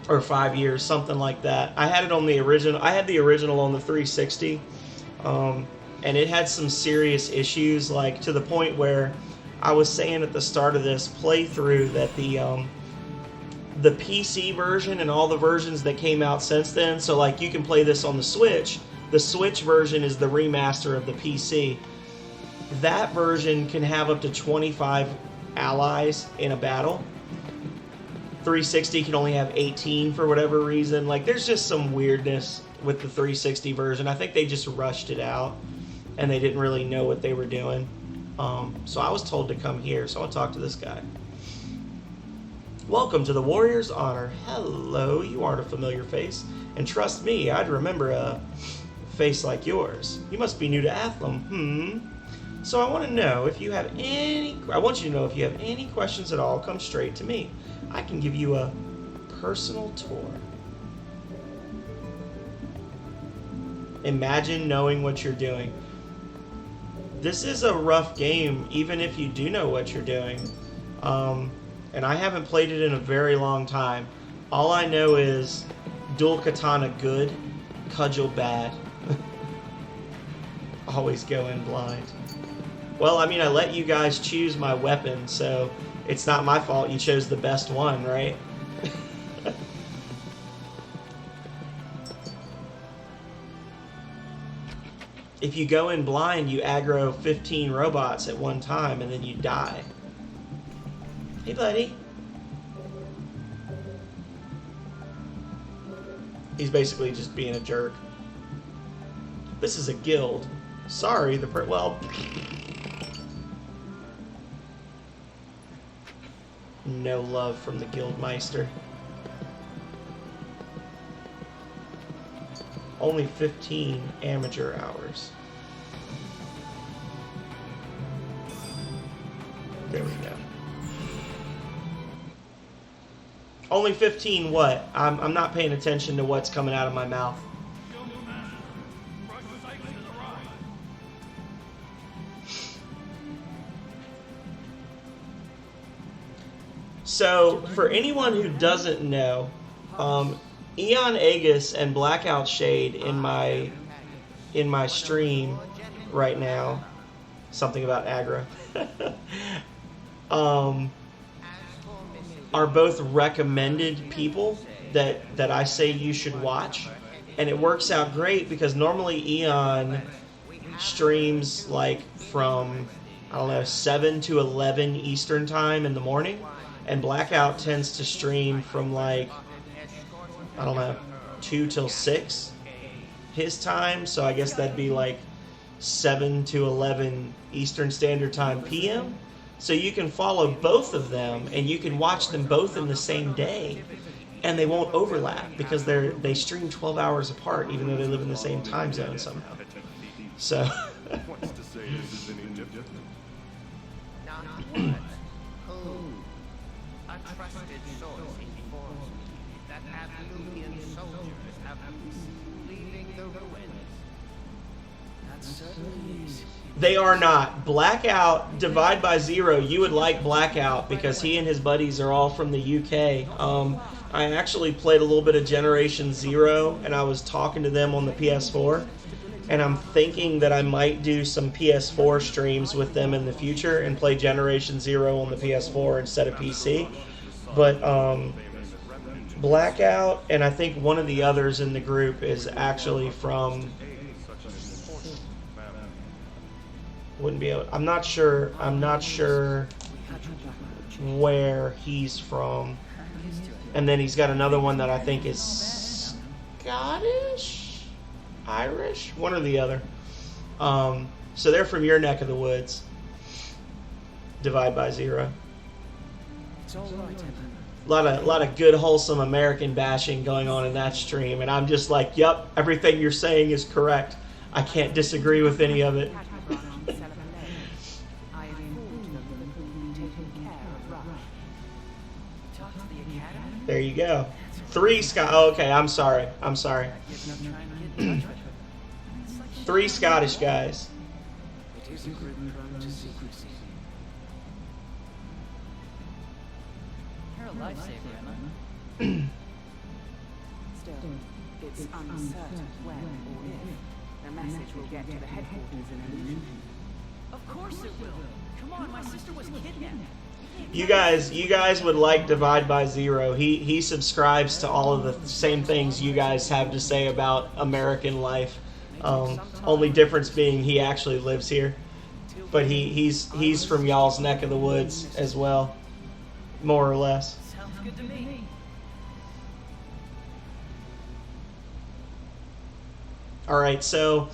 Or 5 years, something like that. I had it on the original. I had the original on the 360. And it had some serious issues, like to the point where I was saying at the start of this playthrough that the PC version and all the versions that came out since then, so like you can play this on the Switch. The Switch version is the remaster of the PC. That version can have up to 25 allies in a battle. 360 can only have 18 for whatever reason. Like, there's just some weirdness with the 360 version. I think they just rushed it out, and they didn't really know what they were doing. So I was told to come here, so I'll talk to this guy. Welcome to the Warrior's Honor. Hello, you aren't a familiar face. And trust me, I'd remember a face like yours. You must be new to Athlum. So I want to know if you have any... I want you to know if you have any questions at all, come straight to me. I can give you a personal tour. Imagine knowing what you're doing. This is a rough game, even if you do know what you're doing. And I haven't played it in a very long time. All I know is dual katana good, cudgel bad. Always go in blind. Well, I mean, I let you guys choose my weapon, so it's not my fault you chose the best one, right? If you go in blind, you aggro 15 robots at one time, and then you die. Hey, buddy. He's basically just being a jerk. This is a guild. Sorry, well... No love from the Guildmeister. Only 15 amateur hours. There we go. Only 15 what? I'm not paying attention to what's coming out of my mouth. So, for anyone who doesn't know, Eon Aegis and Blackout Shade in my stream right now, something about Agra, are both recommended people that I say you should watch, and it works out great because normally Eon streams like from, I don't know, 7 to 11 Eastern time in the morning, and Blackout tends to stream from like, I don't know, 2 till 6 his time, so I guess that'd be like 7 to 11 Eastern Standard Time PM. So you can follow both of them, and you can watch them both in the same day, and they won't overlap because they stream 12 hours apart, even though they live in the same time zone somehow. So. What's to say this is any different? Not what? Who? A trusted source informs me that Abluvian soldiers have been seen leaving the ruins. That certainly is. They are not. Blackout, Divide by Zero, you would like Blackout because he and his buddies are all from the UK. I actually played a little bit of Generation Zero, and I was talking to them on the PS4, and I'm thinking that I might do some PS4 streams with them in the future and play Generation Zero on the PS4 instead of PC. But Blackout, and I think one of the others in the group is actually from... Wouldn't be able. I'm not sure where he's from. And then he's got another one that I think is Scottish, Irish, one or the other. So they're from your neck of the woods. Divide by Zero. It's all right, A lot of good, wholesome American bashing going on in that stream, and I'm just like, yep, everything you're saying is correct. I can't disagree with any of it. There you go. 3 Scott. Oh, okay, I'm sorry. 3 Scottish guys. It is a group prone to secrecy. You're a lifesaver, Emma. Still, it's uncertain when or if the message will get to the headquarters in Illusion. Of course it will. Come on, my sister was kidnapped. You guys would like Divide by Zero. He subscribes to all of the same things you guys have to say about American life. Only difference being he actually lives here, but he's from y'all's neck of the woods as well, more or less. Sounds good to me. All right, so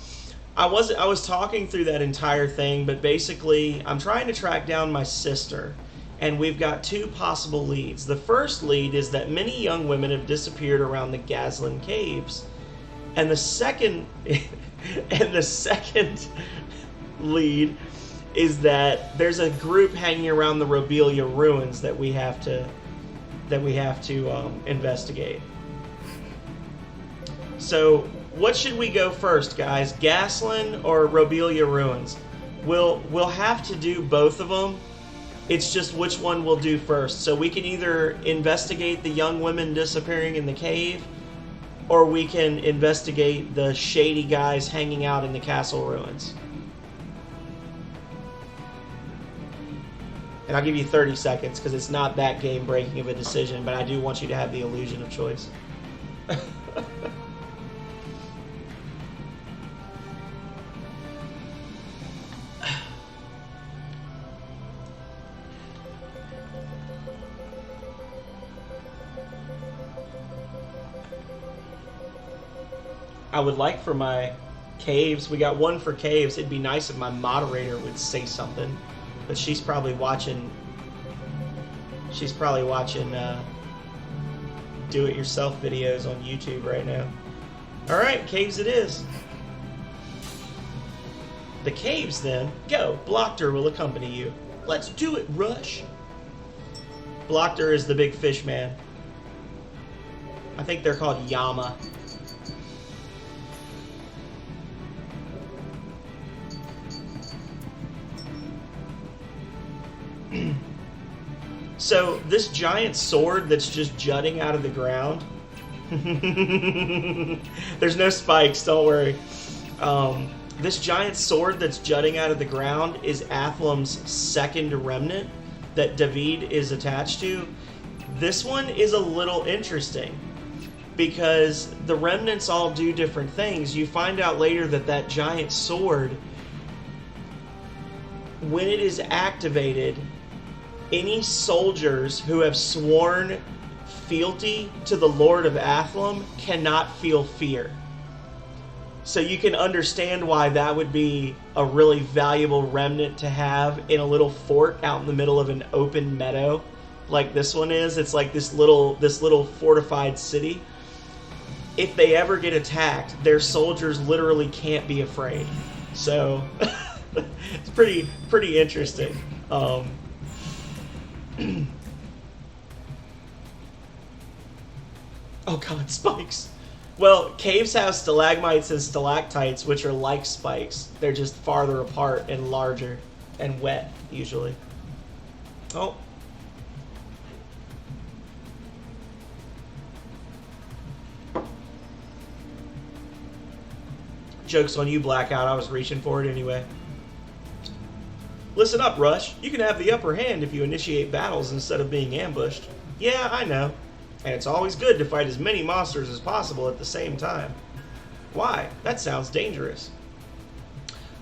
I was talking through that entire thing, but basically I'm trying to track down my sister. And we've got 2 possible leads. The first lead is that many young women have disappeared around the Gazlan caves. And the second lead is that there's a group hanging around the Robelia Ruins that we have to investigate. So, what should we go first, guys? Gazlan or Robelia Ruins? We'll have to do both of them. It's just which one we'll do first. So we can either investigate the young women disappearing in the cave, or we can investigate the shady guys hanging out in the castle ruins. And I'll give you 30 seconds because it's not that game-breaking of a decision, but I do want you to have the illusion of choice. I would like for my caves. We got one for caves. It'd be nice if my moderator would say something, but she's probably watching. She's probably watching do-it-yourself videos on YouTube right now. All right, caves it is. The caves, then. Go. Blockter will accompany you. Let's do it, Rush. Blockter is the big fish man. I think they're called Yama. So, this giant sword that's just jutting out of the ground... There's no spikes, don't worry. This giant sword that's jutting out of the ground is Athlum's second remnant that David is attached to. This one is a little interesting because the remnants all do different things. You find out later that that giant sword, when it is activated, any soldiers who have sworn fealty to the Lord of Athlum cannot feel fear. So you can understand why that would be a really valuable remnant to have in a little fort out in the middle of an open meadow like this one is. It's like this little fortified city. If they ever get attacked, their soldiers literally can't be afraid. So it's pretty interesting. Oh god, spikes. Well, caves have stalagmites and stalactites, which are like spikes. They're just farther apart and larger and wet, usually. Oh. Joke's on you, Blackout. I was reaching for it anyway. Listen up, Rush. You can have the upper hand if you initiate battles instead of being ambushed. Yeah, I know. And it's always good to fight as many monsters as possible at the same time. Why? That sounds dangerous.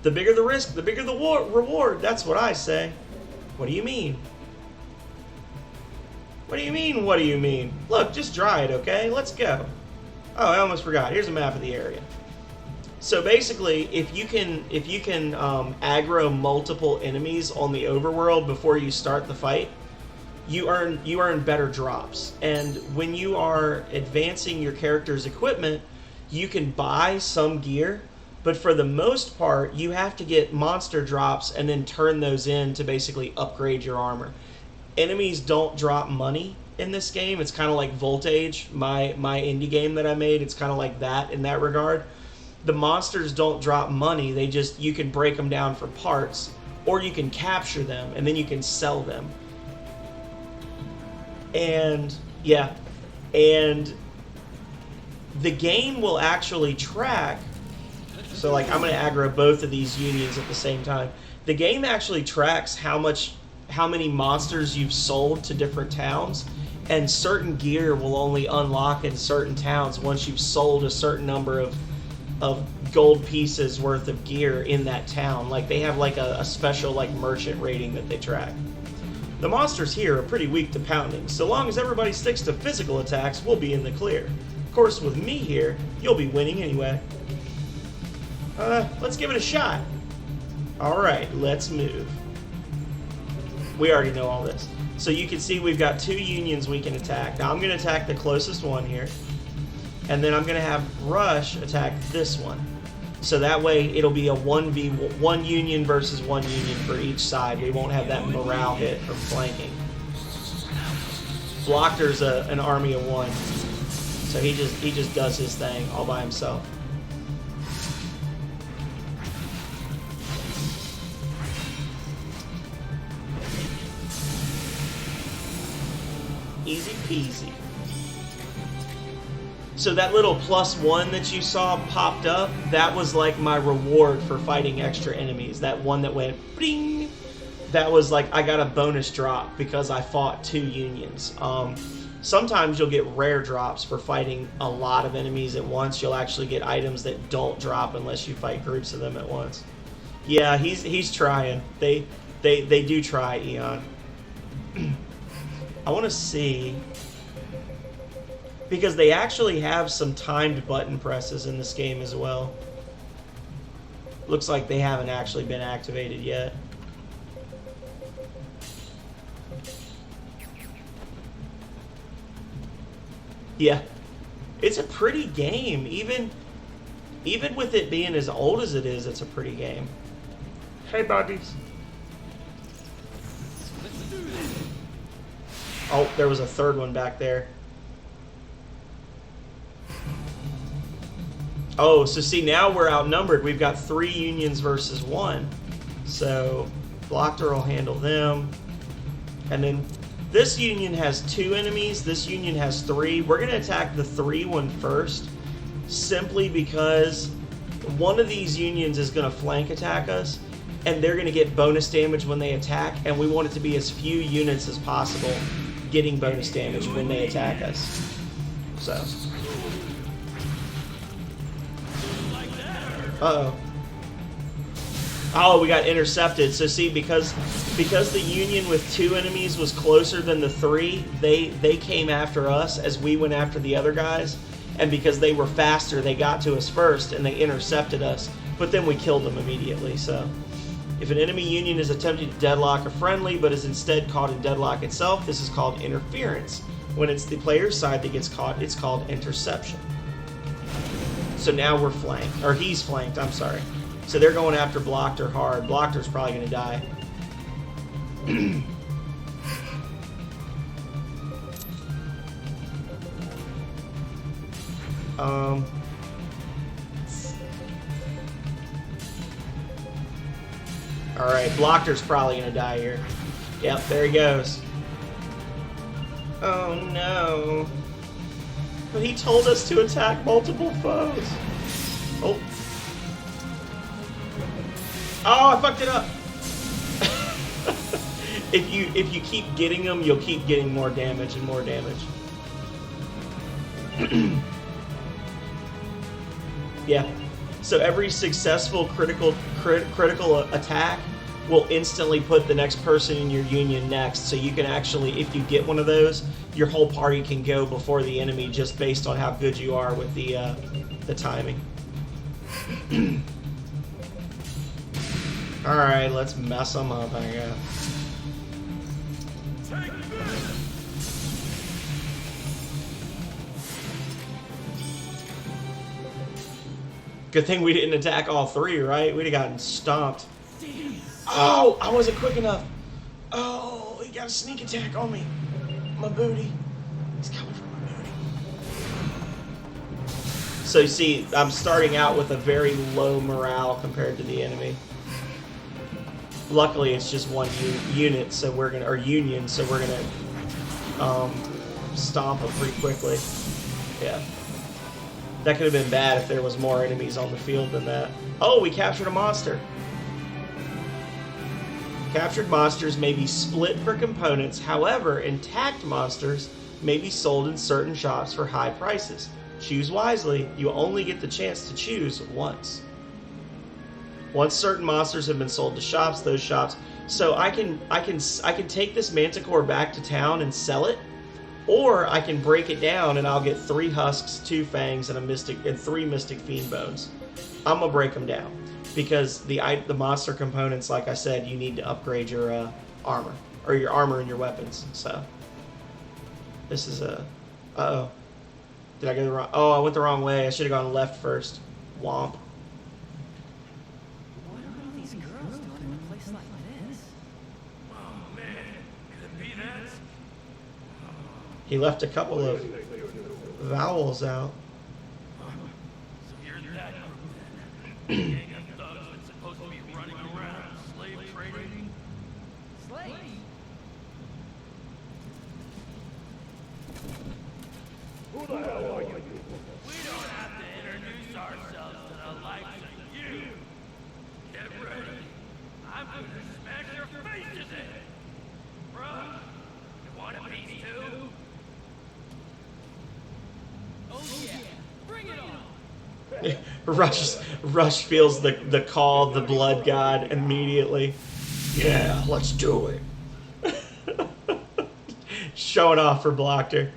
The bigger the risk, the bigger the reward. That's what I say. What do you mean? What do you mean, what do you mean? Look, just dry it, okay? Let's go. Oh, I almost forgot. Here's a map of the area. So basically, if you can aggro multiple enemies on the overworld before you start the fight, you earn better drops. And when you are advancing your character's equipment, you can buy some gear, but for the most part, you have to get monster drops and then turn those in to basically upgrade your armor. Enemies don't drop money in this game. It's kind of like Voltage, my indie game that I made. It's kind of like that in that regard. The monsters don't drop money. They just, you can break them down for parts, or you can capture them and then you can sell them. And yeah, and the game will actually track. So like, I'm going to aggro both of these unions at the same time. The game actually tracks how many monsters you've sold to different towns, and certain gear will only unlock in certain towns once you've sold a certain number of gold pieces worth of gear in that town. Like, they have like a special like merchant rating that they track. The monsters here are pretty weak to pounding. So long as everybody sticks to physical attacks, we'll be in the clear. Of course, with me here, you'll be winning anyway. Let's give it a shot. Alright, let's move. We already know all this. So you can see we've got two unions we can attack. Now I'm going to attack the closest one here. And then I'm going to have Rush attack this one. So that way it'll be a 1v1 union versus one union for each side. We won't have that morale hit from flanking. Blockter's an army of one. So he just does his thing all by himself. Easy peasy. So that little +1 that you saw popped up, that was like my reward for fighting extra enemies. That one that went bing, that was like I got a bonus drop because I fought two unions. Sometimes you'll get rare drops for fighting a lot of enemies at once. You'll actually get items that don't drop unless you fight groups of them at once. Yeah, he's trying. They do try, Eon. I want to see. Because they actually have some timed button presses in this game as well. Looks like they haven't actually been activated yet. Yeah. It's a pretty game. Even with it being as old as it is, it's a pretty game. Hey, buddies. Oh, there was a third one back there. Oh, so see, now we're outnumbered. We've got 3 unions versus 1. So, Blocker will handle them. And then this union has 2 enemies. This union has 3. We're going to attack the 3 one first, simply because one of these unions is going to flank attack us, and they're going to get bonus damage when they attack, and we want it to be as few units as possible getting bonus damage when they attack us. So. Uh-oh. Oh, we got intercepted. So see, because the union with 2 enemies was closer than the 3, they came after us as we went after the other guys. And because they were faster, they got to us first and they intercepted us. But then we killed them immediately. So if an enemy union is attempting to deadlock a friendly but is instead caught in deadlock itself, this is called interference. When it's the player's side that gets caught, it's called interception. So now we're flanked, or he's flanked, I'm sorry. So they're going after Blocker hard. Blocker's probably going to die. Alright, Blocker's probably going to die here. Yep, there he goes. Oh no. But he told us to attack multiple foes. Oh. Oh, I fucked it up. If you keep getting them, you'll keep getting more damage and more damage. Yeah. So every successful critical attack will instantly put the next person in your union next. So you can actually, if you get one of those, your whole party can go before the enemy just based on how good you are with the timing. Alright, let's mess them up, I guess. Good thing we didn't attack all 3, right? We'd have gotten stomped. Oh, I wasn't quick enough. Oh, he got a sneak attack on me. My booty. He's coming for my booty. So you see, I'm starting out with a very low morale compared to the enemy. Luckily, it's just one unit, so we're gonna, or union, so we're gonna stomp them pretty quickly. Yeah. That could have been bad if there was more enemies on the field than that. Oh, we captured a monster. Captured monsters may be split for components. However, intact monsters may be sold in certain shops for high prices. Choose wisely. You only get the chance to choose once. Once certain monsters have been sold to shops, those shops. So I can take this Manticore back to town and sell it. Or I can break it down and I'll get 3 husks, 2 fangs, and 3 mystic fiend bones. I'm gonna break them down because the monster components, like I said, you need to upgrade your armor or your armor and your weapons. So this is a uh-oh. Did I go the wrong? Oh, I went the wrong way. I should have gone left first. Womp. What are all these girls doing in a place like this? Oh man, could it be that? He left a couple of vowels out. So you're that group then. Gang of thugs that's supposed to be running around slave trading? Slaves? Who the hell are you? We don't have to introduce ourselves to the likes of you. Get ready. I'm gonna smash your faces in. Bruh, you want a piece too? Oh yeah, bring it on! Rush feels the call of the blood god immediately. Yeah, let's do it. Showing off for Blocker.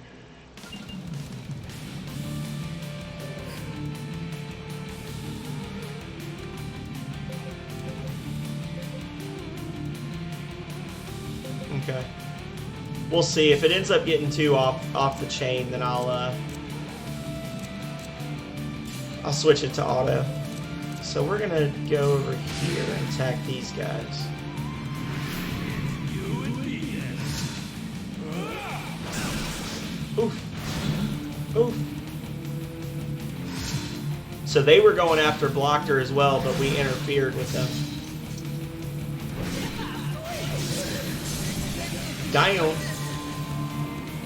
We'll see. If it ends up getting too off the chain, then I'll switch it to auto. So we're gonna go over here and attack these guys. Oof. Oof. So they were going after Blocker as well, but we interfered with them. Damn.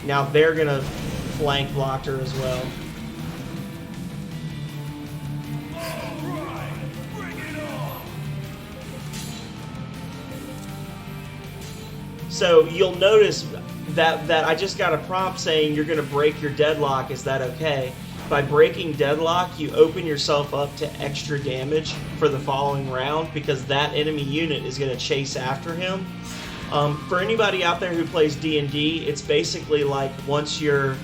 Now they're gonna flank Blocker as well. So you'll notice that I just got a prompt saying you're going to break your deadlock. Is that okay? By breaking deadlock, you open yourself up to extra damage for the following round because that enemy unit is going to chase after him. For anybody out there who plays D&D, it's basically like once you're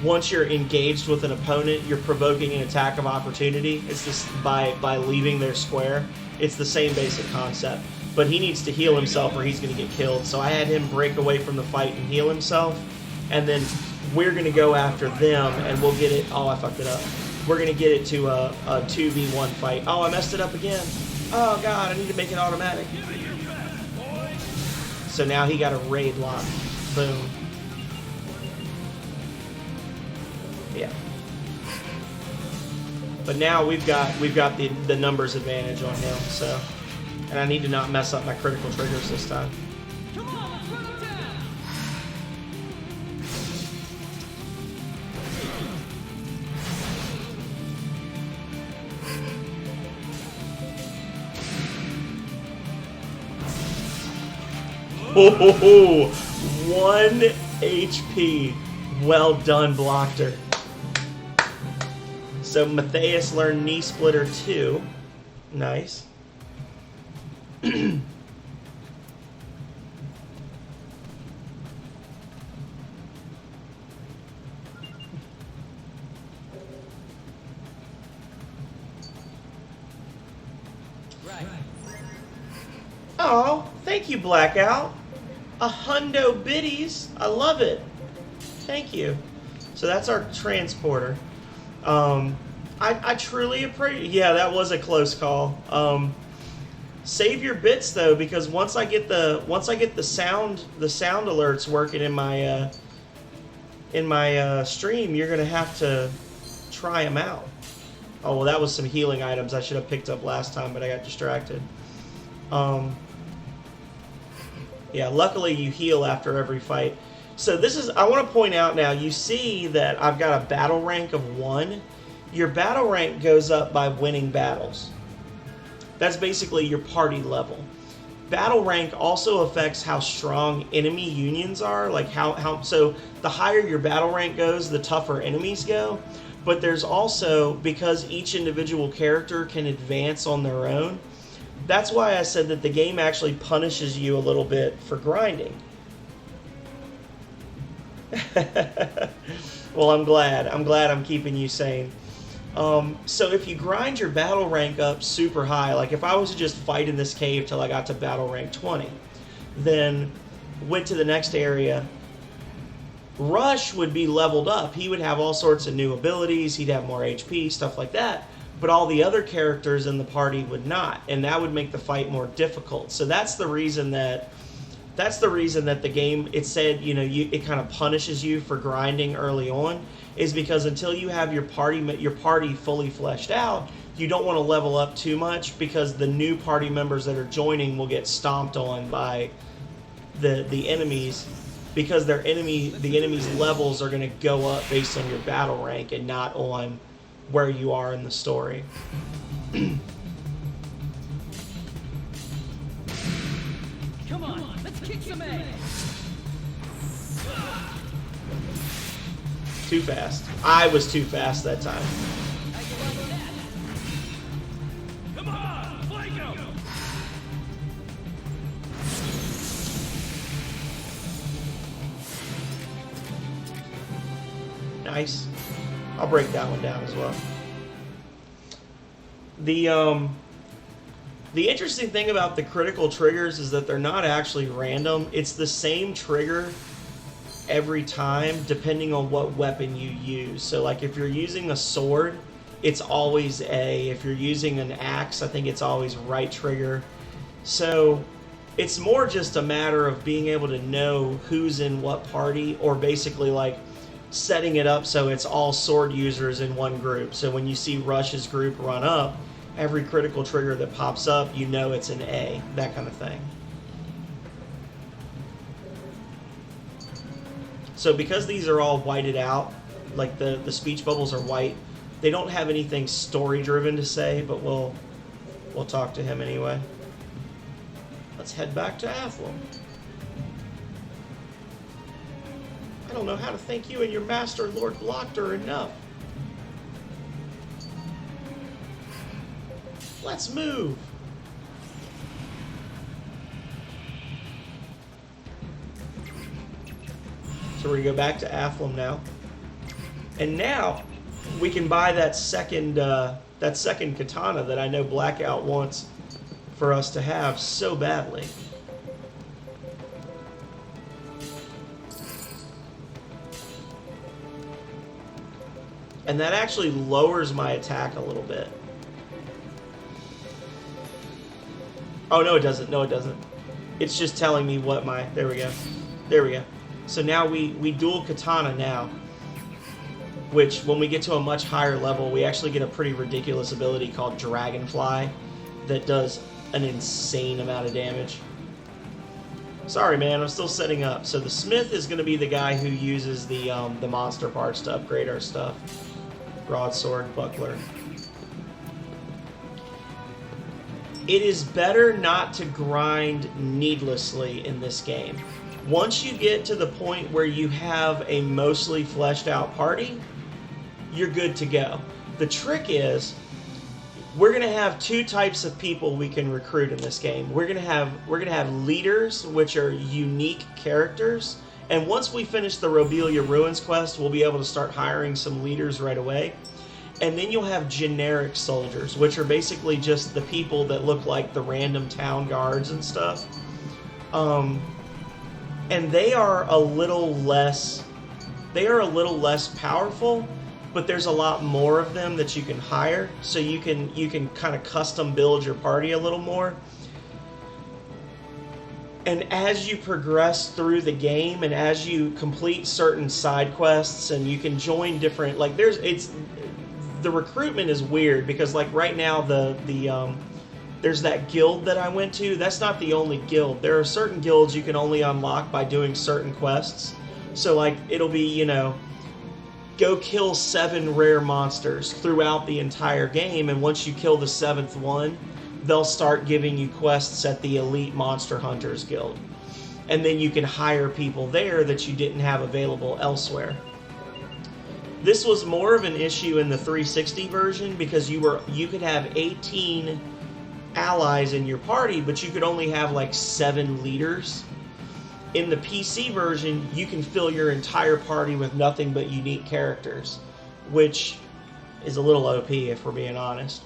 engaged with an opponent, you're provoking an attack of opportunity. It's this by leaving their square. It's the same basic concept. But he needs to heal himself or he's going to get killed. So I had him break away from the fight and heal himself. And then we're going to go after them and we'll get it. Oh, I fucked it up. We're going to get it to a 2v1 fight. Oh, I messed it up again. Oh, God, I need to make it automatic. So now he got a raid lock. Boom. Yeah. But now we've got the numbers advantage on him, so... And I need to not mess up my critical triggers this time. Come on, let's run him down! Ho ho ho! 1 HP. Well done, Blocker. So Matthias learned Knee Splitter 2. Nice. Oh, thank you, Blackout. A hundo biddies. I love it. Thank you. So that's our transporter. I truly appreciate. Yeah, that was a close call. Save your bits though, because once I get the sound alerts working in my stream, you're gonna have to try them out. Oh well, that was some healing items I should have picked up last time, but I got distracted. Yeah, luckily you heal after every fight. So this is, I want to point out now, you see that I've got a battle rank of 1. Your battle rank goes up by winning battles. That's basically your party level. Battle rank also affects how strong enemy unions are, like so the higher your battle rank goes, the tougher enemies go. But there's also, because each individual character can advance on their own, that's why I said that the game actually punishes you a little bit for grinding. Well, I'm glad I'm keeping you sane. So if you grind your battle rank up super high, like if I was to just fight in this cave till I got to battle rank 20, then went to the next area, Rush would be leveled up. He would have all sorts of new abilities, he'd have more HP, stuff like that, but all the other characters in the party would not, and that would make the fight more difficult. So that's the reason that the game, it said, you know, it kind of punishes you for grinding early on, is because until you have your party fully fleshed out, you don't want to level up too much, because the new party members that are joining will get stomped on by the enemies, because the enemies' levels are going to go up based on your battle rank and not on where you are in the story. Come on, let's kick some ass! Too fast. I was too fast that time. How you like that? Come on, flank him! Nice. I'll break that one down as well. The interesting thing about the critical triggers is that they're not actually random. It's the same trigger every time depending on what weapon you use. So like if you're using a sword, it's always A. If you're using an axe, I think it's always right trigger. So it's more just a matter of being able to know who's in what party, or basically like setting it up so it's all sword users in one group. So when you see Rush's group run up, every critical trigger that pops up, you know it's an A, that kind of thing. So because these are all whited out, like the speech bubbles are white, they don't have anything story driven to say, but we'll talk to him anyway. Let's head back to Athlum. I don't know how to thank you and your master, Lord Blochter, enough. Let's move. So we're gonna go back to Athlum now, and now we can buy that second katana that I know Blackout wants for us to have so badly. And that actually lowers my attack a little bit. Oh, no, it doesn't. No, it doesn't. It's just telling me what my... There we go. There we go. So now we dual katana now, which when we get to a much higher level, we actually get a pretty ridiculous ability called Dragonfly that does an insane amount of damage. Sorry, man, I'm still setting up. So the Smith is going to be the guy who uses the monster parts to upgrade our stuff. Broadsword, buckler. It is better not to grind needlessly in this game. Once you get to the point where you have a mostly fleshed out party, you're good to go. The trick is, we're gonna have two types of people we can recruit in this game. We're gonna have leaders, which are unique characters, and once we finish the Robelia Ruins quest, we'll be able to start hiring some leaders right away. And then you'll have generic soldiers, which are basically just the people that look like the random town guards and stuff. And they are a little less powerful, but there's a lot more of them that you can hire, so you can kind of custom build your party a little more. And as you progress through the game, and as you complete certain side quests, and you can join different, like the recruitment is weird, because like right now there's that guild that I went to. That's not the only guild. There are certain guilds you can only unlock by doing certain quests. So like it'll be, you know, go kill 7 rare monsters throughout the entire game, and once you kill the 7th one, they'll start giving you quests at the Elite Monster Hunters Guild. And then you can hire people there that you didn't have available elsewhere. This was more of an issue in the 360 version, because you could have 18 allies in your party, but you could only have like 7 leaders. In the PC version, you can fill your entire party with nothing but unique characters, which is a little OP if we're being honest.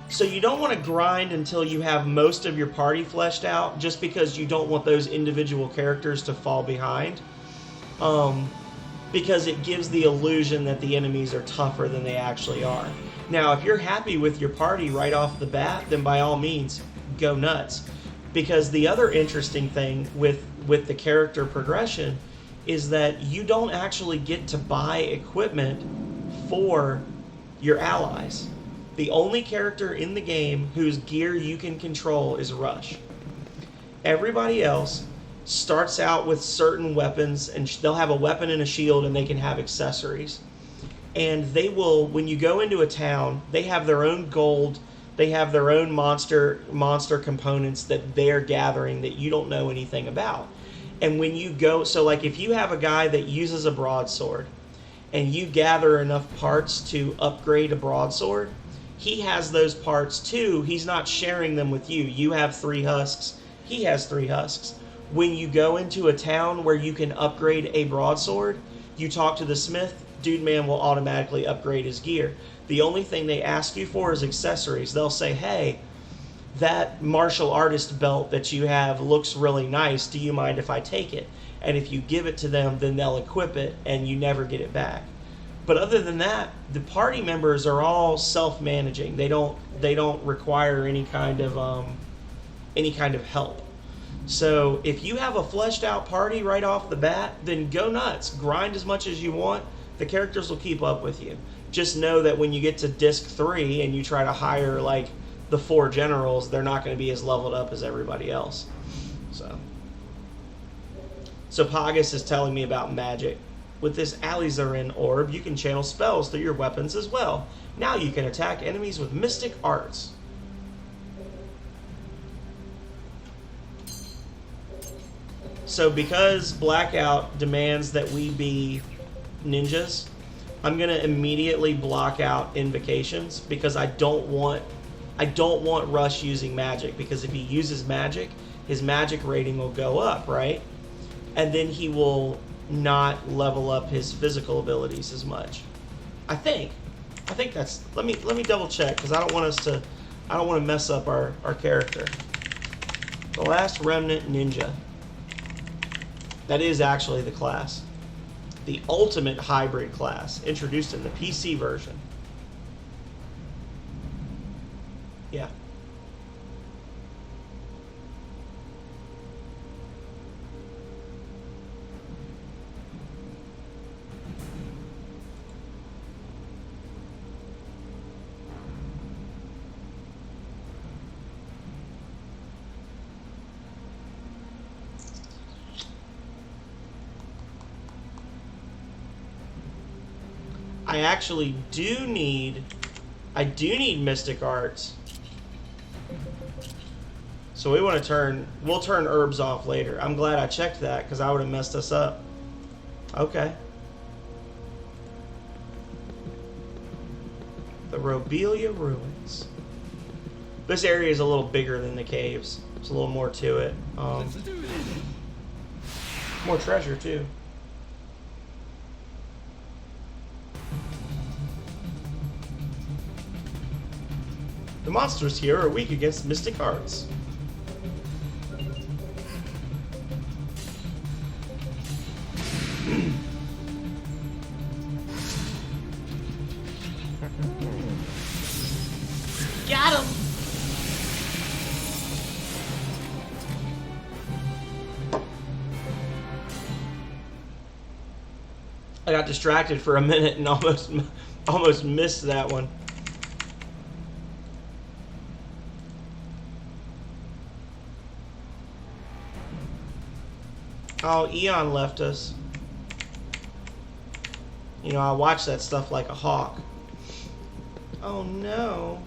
So you don't want to grind until you have most of your party fleshed out, just because you don't want those individual characters to fall behind. Because it gives the illusion that the enemies are tougher than they actually are. Now, if you're happy with your party right off the bat, then by all means, go nuts. Because the other interesting thing with the character progression is that you don't actually get to buy equipment for your allies. The only character in the game whose gear you can control is Rush. Everybody else starts out with certain weapons, and they'll have a weapon and a shield, and they can have accessories. And they will, when you go into a town, they have their own gold, they have their own monster components that they're gathering that you don't know anything about. And when you go, so like if you have a guy that uses a broadsword, and you gather enough parts to upgrade a broadsword, he has those parts too. He's not sharing them with you. You have 3 husks, he has 3 husks. When you go into a town where you can upgrade a broadsword, you talk to the smith, Dude Man will automatically upgrade his gear. The only thing they ask you for is accessories. They'll say, hey, that martial artist belt that you have looks really nice. Do you mind if I take it? And if you give it to them, then they'll equip it and you never get it back. But other than that, the party members are all self-managing. They don't require any kind of help. So if you have a fleshed out party right off the bat, then go nuts. Grind as much as you want. The characters will keep up with you. Just know that when you get to disc 3 and you try to hire like the 4 generals, they're not going to be as leveled up as everybody else. So Pagus is telling me about magic. With this Alizarin orb, you can channel spells through your weapons as well. Now you can attack enemies with mystic arts. So because Blackout demands that we be ninjas, I'm going to immediately block out invocations because I don't want Rush using magic, because if he uses magic, his magic rating will go up, right? And then he will not level up his physical abilities as much. I think that's, let me double check, because I don't want to mess up our character. The Last Remnant Ninja. That is actually the class. The ultimate hybrid class, introduced in the PC version. Yeah. I actually do need mystic arts. So we'll turn herbs off later. I'm glad I checked that, because I would have messed us up. Okay. The Robelia Ruins. This area is a little bigger than the caves. There's a little more to it. More treasure too. The monsters here are weak against mystic arts. Got him! I got distracted for a minute and almost missed that one. Oh, Eon left us. You know, I watch that stuff like a hawk. Oh no.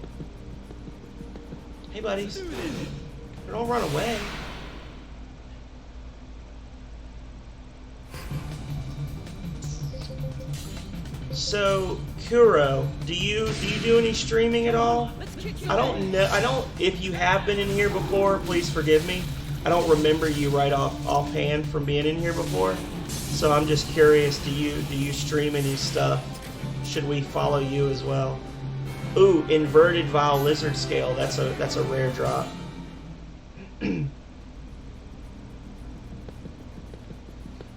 Hey buddies. Don't run away. So, Kuro, do you do any streaming at all? I don't know. If you have been in here before, please forgive me. I don't remember you right offhand from being in here before. So I'm just curious, do you stream any stuff? Should we follow you as well? Ooh, inverted vile lizard scale. That's a rare drop.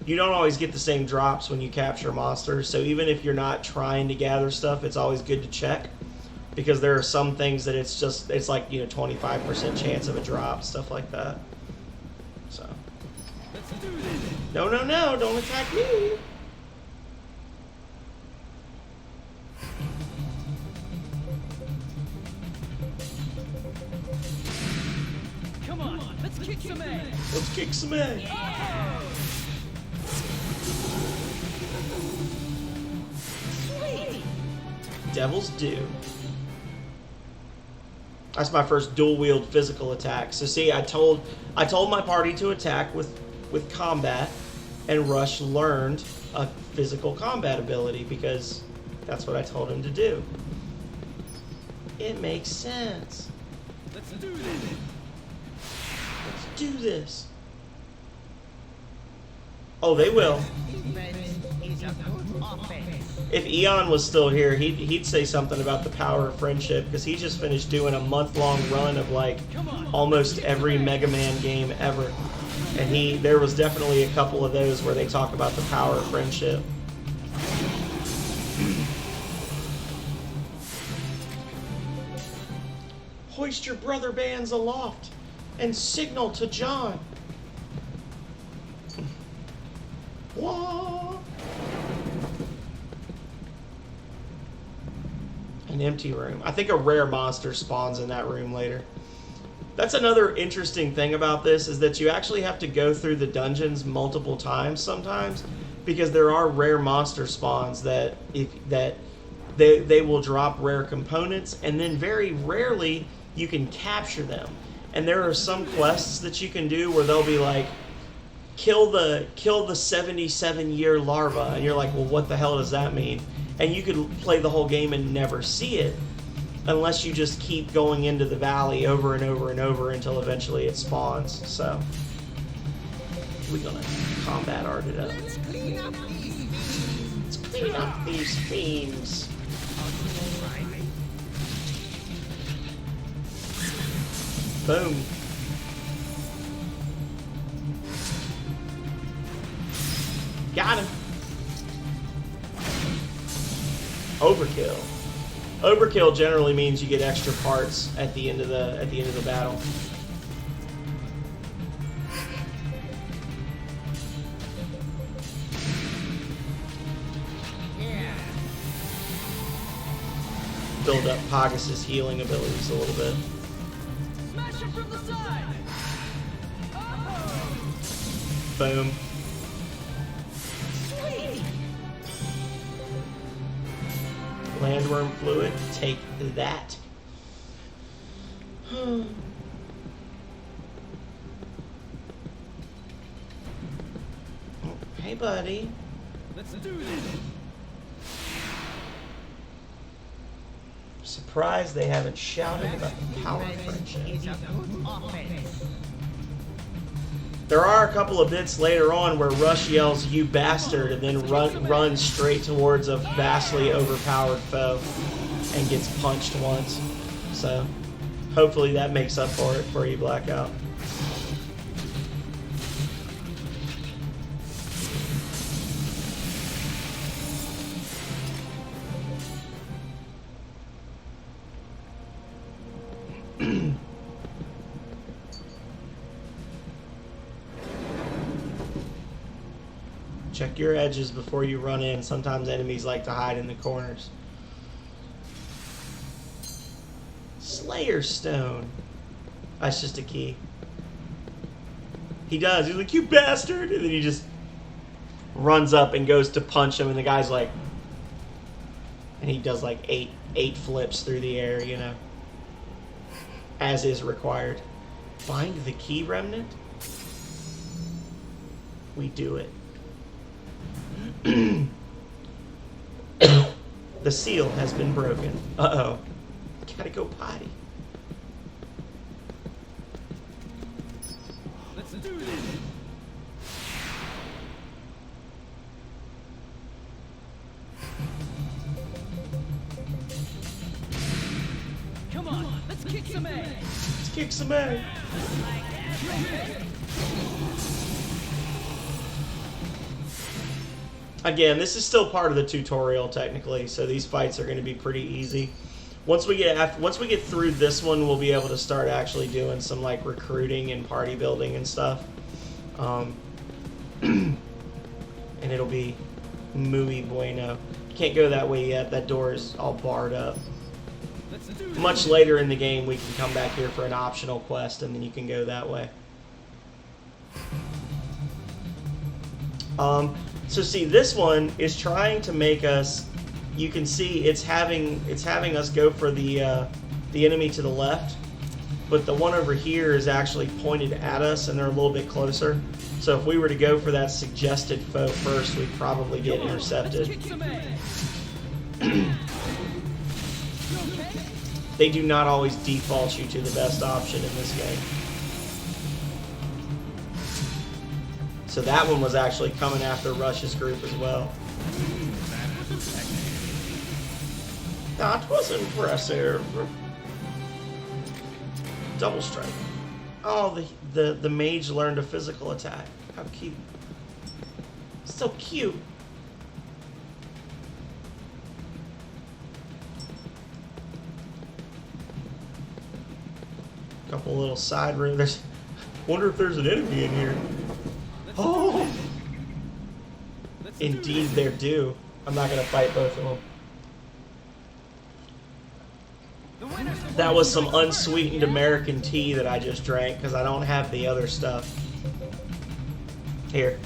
You don't always get the same drops when you capture monsters, so even if you're not trying to gather stuff, it's always good to check, because there are some things that it's like, you know, 25% chance of a drop, stuff like that. So no, don't attack me. Come on, let's kick some ass. Let's kick some ass. Yeah. Sweet. Devil's Due. That's my first dual wield physical attack. So see, I told my party to attack with combat, and Rush learned a physical combat ability because that's what I told him to do. It makes sense. Let's do this. Let's do this. Oh, they will. He's a If Eon was still here, he'd say something about the power of friendship, because he just finished doing a month-long run of like almost every Mega Man game ever, and there was definitely a couple of those where they talk about the power of friendship. Hoist your brother bands aloft and signal to John. Whoa. An empty room. I think a rare monster spawns in that room later. That's another interesting thing about this, is that you actually have to go through the dungeons multiple times sometimes, because there are rare monster spawns that they will drop rare components, and then very rarely you can capture them. And there are some quests that you can do where they'll be like, kill the 77-year larva, and you're like, well, what the hell does that mean? And you could play the whole game and never see it, unless you just keep going into the valley over and over and over until eventually it spawns. So we're gonna combat art it up. Let's clean up these fiends. Boom. Got him. Overkill. Overkill generally means you get extra parts at the end of the battle. Yeah. Build up Pogus' healing abilities a little bit. Smash him from the side! Oh! Boom. Landworm fluid, take that. Oh, hey, buddy. Let's do this! Surprised they haven't shouted about the power of friendship. There are a couple of bits later on where Rush yells, "You bastard," and then runs straight towards a vastly overpowered foe and gets punched once. So hopefully that makes up for it for you, Blackout. Check your edges before you run in. Sometimes enemies like to hide in the corners. Slayer Stone. That's just a key. He does. He's like, "You bastard!" And then he just runs up and goes to punch him, and the guy's like... And he does like eight flips through the air, you know. As is required. Find the key remnant? We do it. The seal has been broken. Uh-oh. Gotta go potty. Let's do this! Come on, let's kick some ass! Let's kick some ass. Again, this is still part of the tutorial technically, so these fights are going to be pretty easy. Once we get through this one, we'll be able to start actually doing some like recruiting and party building and stuff, and it'll be muy bueno. Can't go that way yet. That door is all barred up. Much later in the game, we can come back here for an optional quest, and then you can go that way. So see, this one is trying to make us. You can see it's having us go for the enemy to the left, but the one over here is actually pointed at us, and they're a little bit closer. So if we were to go for that suggested foe first, we'd probably get intercepted. They do not always default you to the best option in this game. So that one was actually coming after Rush's group as well. That was impressive. Double strike. Oh, the mage learned a physical attack. How cute. So cute. Couple little side rooms. Wonder if there's an enemy in here. Oh! Indeed there do. I'm not gonna fight both of them. That was some unsweetened American tea that I just drank because I don't have the other stuff. Here.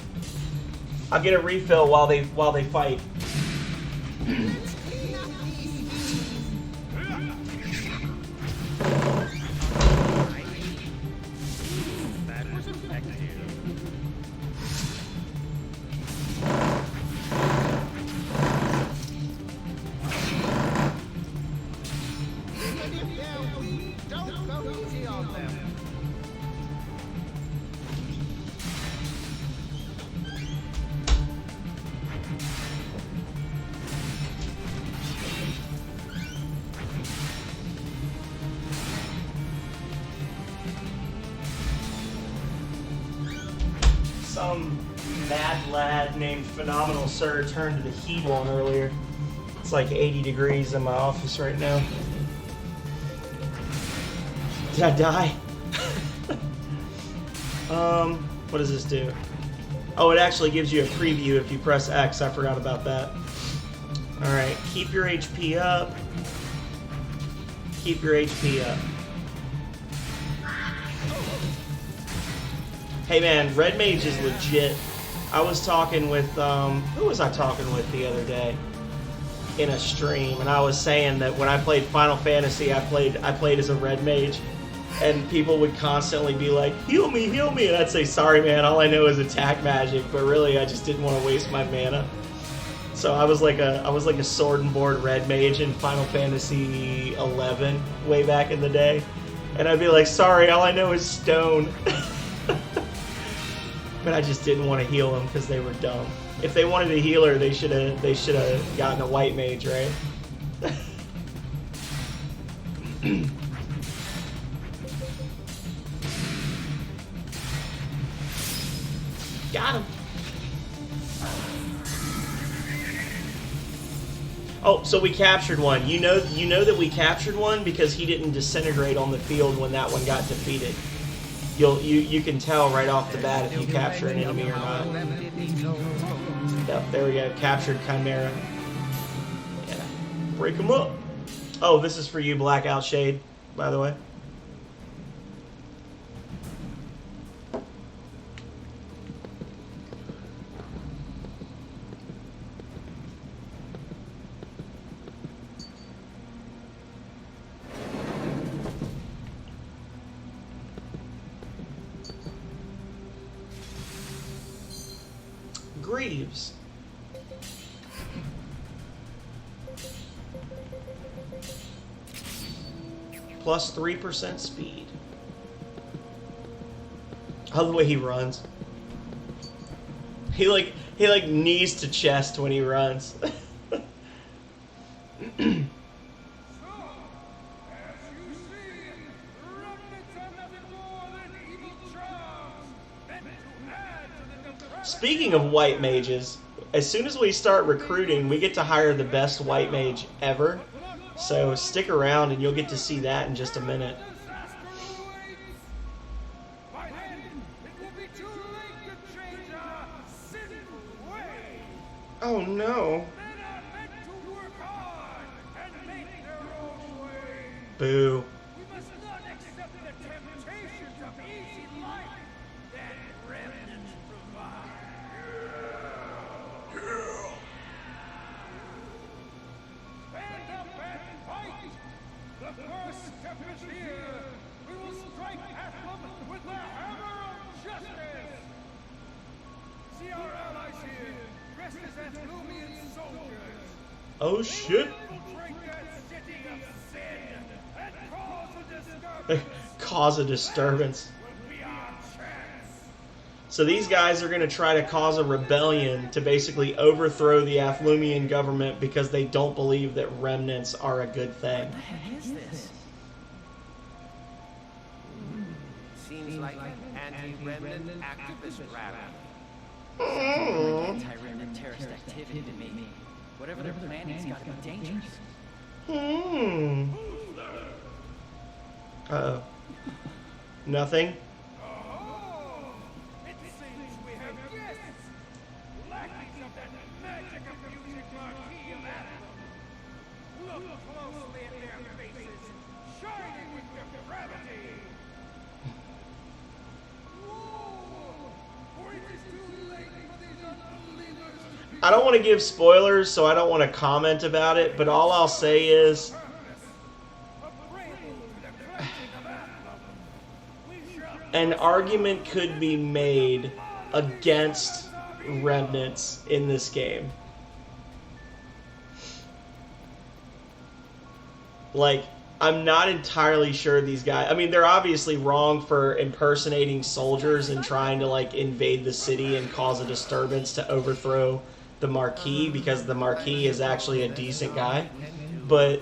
I'll get a refill while they fight. Some mad lad named Phenomenal Sir turned the heat on earlier. It's like 80 degrees in my office right now. Did I die? What does this do? Oh, it actually gives you a preview if you press X. I forgot about that. Alright, keep your HP up. Keep your HP up. Hey man, Red Mage is legit. I was talking with, who was I talking with the other day? In a stream, and I was saying that when I played Final Fantasy, I played as a Red Mage, and people would constantly be like, heal me, and I'd say, sorry man, all I know is attack magic, but really I just didn't want to waste my mana. So I was like a sword and board Red Mage in Final Fantasy 11 way back in the day, and I'd be like, sorry, all I know is stone. But I just didn't want to heal them because they were dumb. If they wanted a healer, they should have gotten a white mage, right? Got him. Oh, so we captured one. You know that we captured one because he didn't disintegrate on the field when that one got defeated. You can tell right off the bat if you capture an enemy or not. Yep, there we go. Captured Chimera. Yeah. Break them up. Oh, this is for you, Blackout Shade, by the way. Greaves. Plus 3% speed. I love the way he runs. He like knees to chest when he runs. Speaking of white mages, as soon as we start recruiting, we get to hire the best white mage ever. So stick around and you'll get to see that in just a minute. Oh no. Boo. Oh shit! Cause a disturbance. So these guys are going to try to cause a rebellion to basically overthrow the Athlumian government because they don't believe that remnants are a good thing. What the heck is this? Seems like anti-remnant activist rally. Anti-remnant terrorist activity to me. Whatever they're planning's got to be dangerous. Uh-oh. Nothing? Oh, it seems we have guests. Lackeys of that magic of music marquee of Athens. Look closely at their faces, shining with depravity. Whoa! For it is too late for these unbelievers to be I don't want to give spoilers, so I don't want to comment about it, but all I'll say is a prelude to the cleansing of Athens. We shall an argument could be made against remnants in this game. Like, I'm not entirely sure these guys... I mean, they're obviously wrong for impersonating soldiers and trying to, like, invade the city and cause a disturbance to overthrow the Marquis, because the Marquis is actually a decent guy. But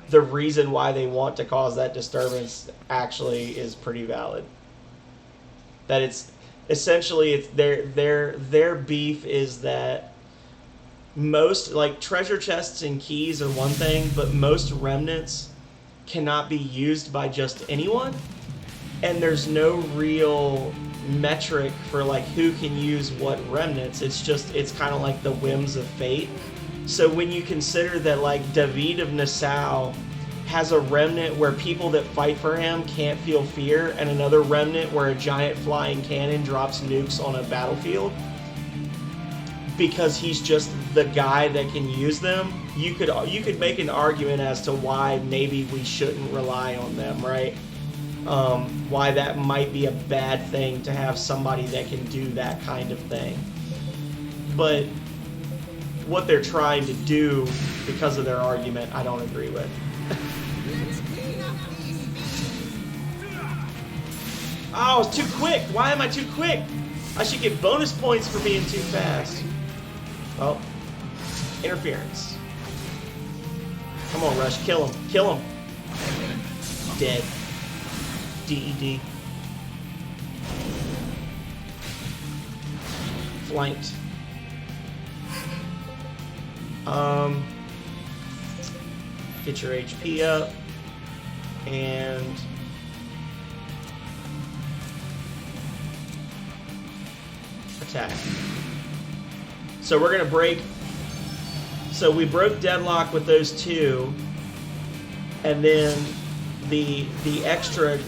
the reason why they want to cause that disturbance actually is pretty valid. That it's... Essentially, it's their beef is that most, like, treasure chests and keys are one thing, but most remnants cannot be used by just anyone, and there's no real metric for, like, who can use what remnants. It's kind of like the whims of fate. So when you consider that, like, David of Nassau has a remnant where people that fight for him can't feel fear, and another remnant where a giant flying cannon drops nukes on a battlefield, because he's just the guy that can use them, you could make an argument as to why maybe we shouldn't rely on them, right? Why that might be a bad thing to have somebody that can do that kind of thing. But what they're trying to do because of their argument, I don't agree with. Oh, it's too quick! Why am I too quick? I should get bonus points for being too fast. Oh. Interference. Come on, Rush. Kill him. Kill him. Dead. DED. Flanked. Get your HP up. And... attack. So we're gonna break. So we broke deadlock with those two, and then the extra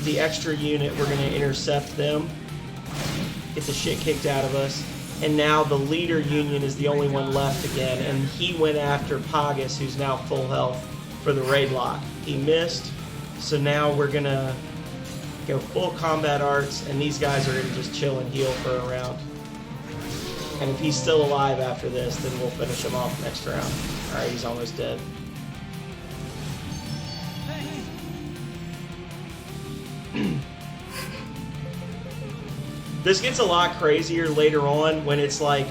unit, we're gonna intercept them, get the shit kicked out of us, and now the leader union is the only one left again, and he went after Pagus, who's now full health, for the raid lock. He missed, so now we're gonna go full combat arts, and these guys are gonna just chill and heal for a round. And if he's still alive after this, then we'll finish him off next round. Alright, he's almost dead. This gets a lot crazier later on when it's like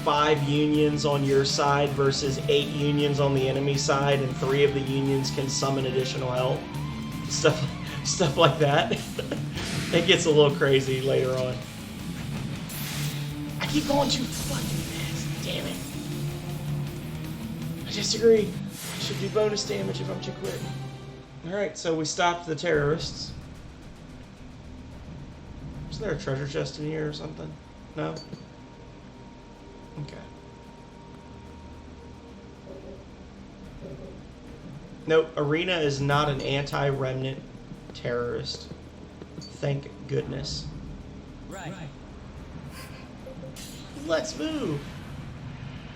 5 unions on your side versus 8 unions on the enemy side, and 3 of the unions can summon additional help. Stuff like that. It gets a little crazy later on. I keep going too fucking fast. Damn it. I disagree. I should do bonus damage if I'm too quick. Alright, so we stopped the terrorists. Is there a treasure chest in here or something? No? Okay. Nope, Arena is not an anti-remnant terrorist. Thank goodness. Right. Let's move.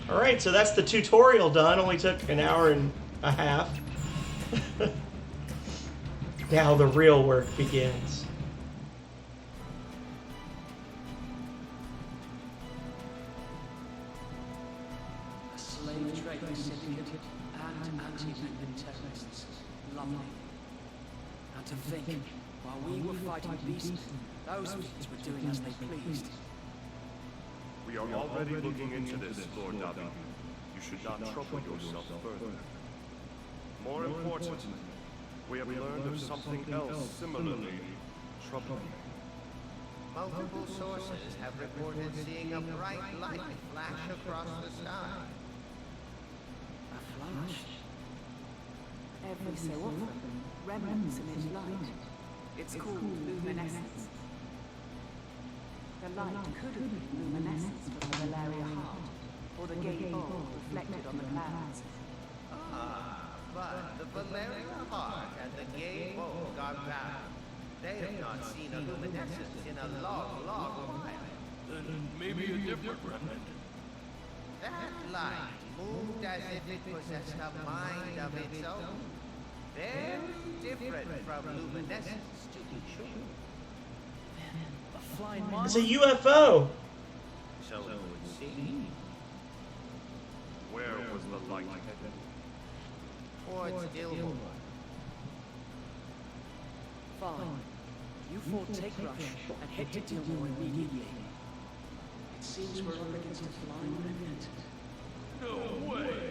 Alright, so that's the tutorial done. Only took an hour and a half. Now the real work begins. A slave trading syndicate and anti-remnant terrorists. Lovely. And to think, while we were fighting beasts, those beasts were doing as they pleased. We are already looking into this, Lord Davi. You should not trouble yourself further. More important, we have learned of something else similarly troubling. Multiple sources have reported seeing a bright light flash across the sky. A flash? Every so often, remnants emit light. It's called luminescence. The light could have been luminescence from the Robelia heart, or the gay ball reflected on the clouds. But the Valeria heart and the gay bowl are bound. They have not seen a luminescence in a long while. Then maybe a different remnant. That light moved as if it possessed a mind of its own. Very different from luminescence, to be sure. A flying It's a monster. UFO. So it would seem. Where was the light headed? Towards Gilmore. Fine. You four take Rush and head to Gilmore immediately. It seems we're up against a flying remnant. No way!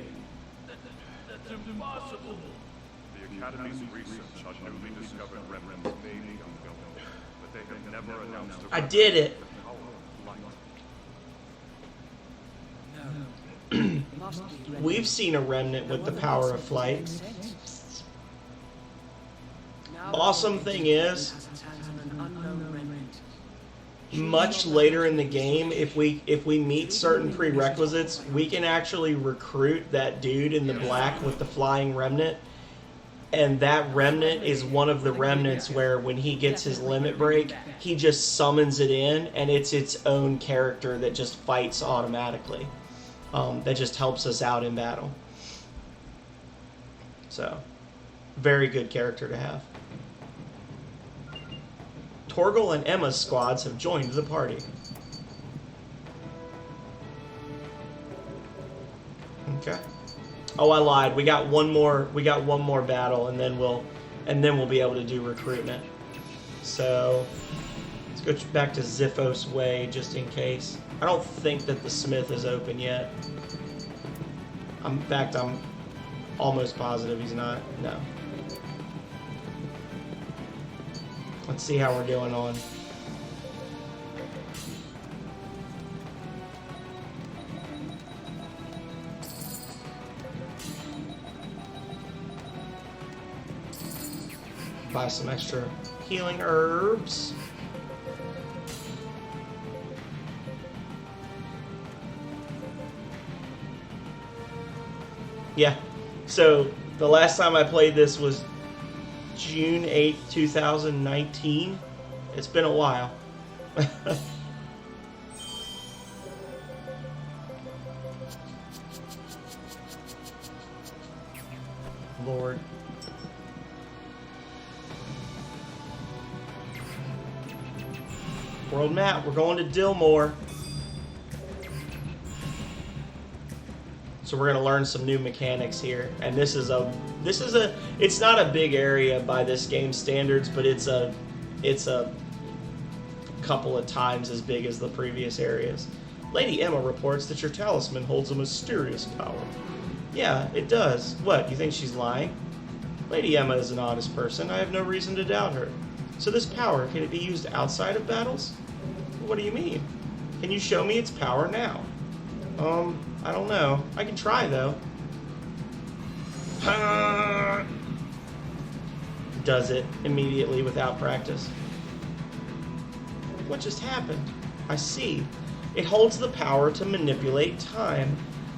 That's impossible! The Academy's research on newly discovered remnants may be ongoing, but they have never announced a I did it. the power of light. No. Must be remnant. We've seen a remnant with the power of flight. Now Awesome the thing is, has its hands on an unknown remnant. much later in the game, if we meet certain prerequisites, we can actually recruit that dude in the black with the flying remnant. And that remnant is one of the remnants where when he gets his limit break, he just summons it in, and it's its own character that just fights automatically. That just helps us out in battle. So, very good character to have. Torgal and Emma's squads have joined the party. Okay. Oh, I lied. We got one more battle, and then we'll be able to do recruitment. So let's go back to Ziphos Way just in case. I don't think that the Smith is open yet. In fact, I'm almost positive he's not. No. Let's see how we're doing on. Buy some extra healing herbs. Yeah. So the last time I played this was June 8th, 2019. It's been a while. Lord. World map, we're going to Dillmore. So we're going to learn some new mechanics here. And this is a it's not a big area by this game's standards, but it's a couple of times as big as the previous areas. Lady Emma reports that your talisman holds a mysterious power. Yeah, it does. What, you think she's lying? Lady Emma is an honest person. I have no reason to doubt her. So this power, can it be used outside of battles? What do you mean? Can you show me its power now? I don't know. I can try, though. Does it immediately without practice. What just happened? I see. It holds the power to manipulate time.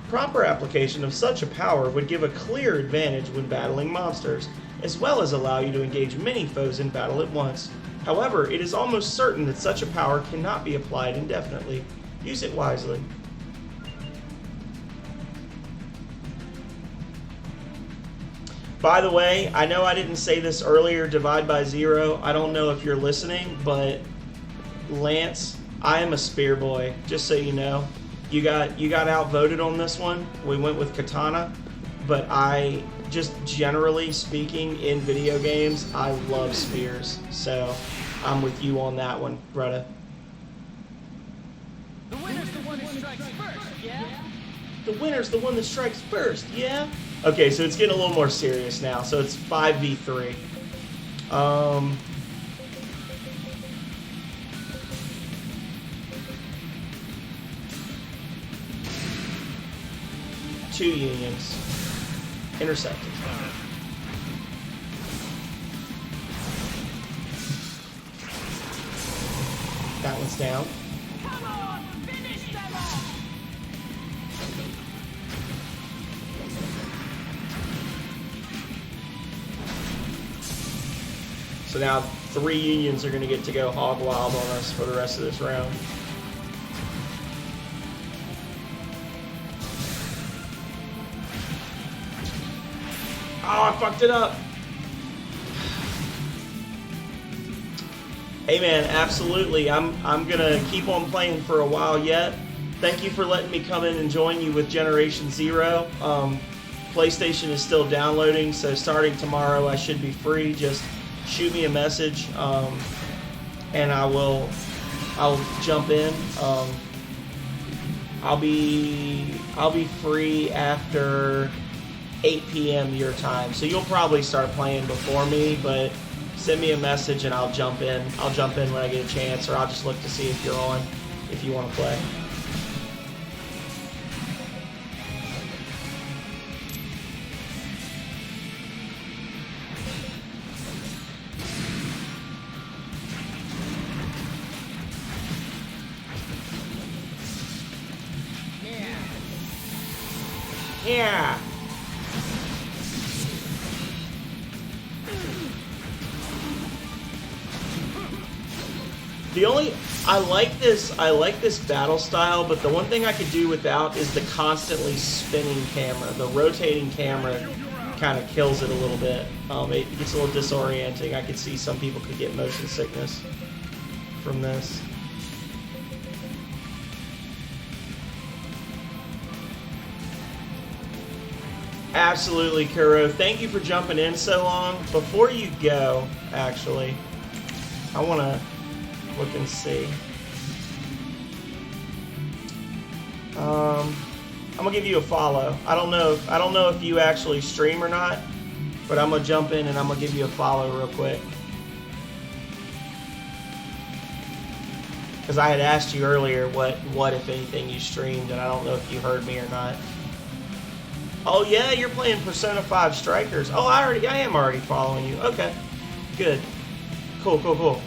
Proper application of such a power would give a clear advantage when battling monsters, as well as allow you to engage many foes in battle at once. However, it is almost certain that such a power cannot be applied indefinitely. Use it wisely. By the way, I know I didn't say this earlier, divide by zero. I don't know if you're listening, but Lance, I am a spear boy, just so you know. You got outvoted on this one. We went with Katana, but I just generally speaking in video games, I love spears. So I'm with you on that one, brother. The winner's the one who The winner's the one that strikes first, yeah? Okay, so it's getting a little more serious now. So it's 5v3. 2 unions. Intercepted. That one's down. Come on, finish them off! So now 3 unions are going to get to go hog wild on us for the rest of this round. Oh, I fucked it up. Hey man, absolutely. I'm gonna keep on playing for a while yet. Thank you for letting me come in and join you with Generation Zero. PlayStation is still downloading, so starting tomorrow I should be free. Just shoot me a message, and I'll jump in. I'll be free after 8 p.m. your time, so you'll probably start playing before me, but send me a message and I'll jump in. I'll jump in when I get a chance, or I'll just look to see if you're on, if you want to play. Yeah. I like this battle style, but the one thing I could do without is the constantly spinning camera. The rotating camera kind of kills it a little bit. It gets a little disorienting. I could see some people could get motion sickness from this. Absolutely, Kuro. Thank you for jumping in so long. Before you go, actually, I want to look and see. I'm gonna give you a follow. I don't know if you actually stream or not, but I'm gonna jump in and I'm gonna give you a follow real quick. Because I had asked you earlier what if anything you streamed, and I don't know if you heard me or not. Oh yeah, you're playing Persona 5 Strikers. Oh, I am already following you. Okay, good, cool.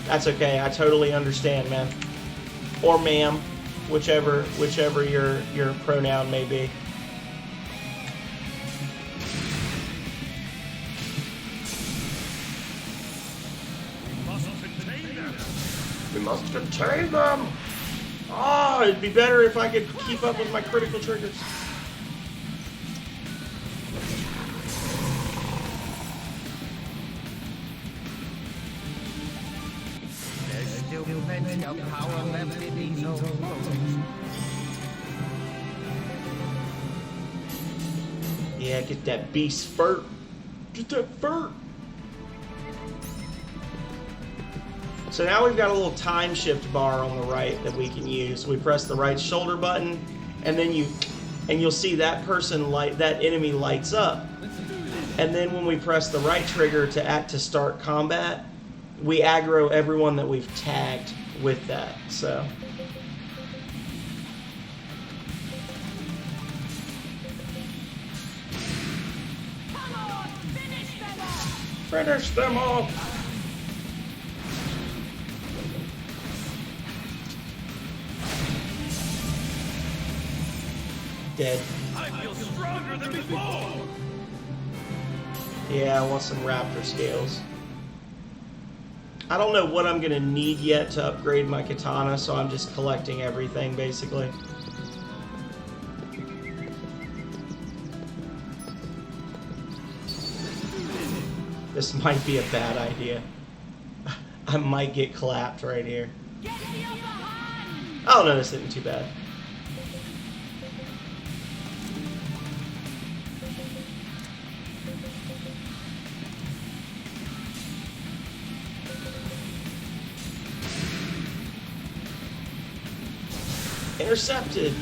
That's okay. I totally understand, man. Or ma'am, whichever your pronoun may be. We must contain them. Oh, it'd be better if I could keep up with my critical triggers. Power left in these old bones. Yeah, get that beast fur. Get that fur. So now we've got a little time shift bar on the right that we can use. We press the right shoulder button, and then you'll see that that enemy lights up. And then when we press the right trigger to start combat, we aggro everyone that we've tagged with that. So Come on, finish them off! finish them off. Dead. I feel stronger than before! Yeah, I want some raptor scales. I don't know what I'm going to need yet to upgrade my katana, so I'm just collecting everything, basically. This might be a bad idea. I might get clapped right here. Get the upper hand! Oh no, this isn't too bad. Intercepted.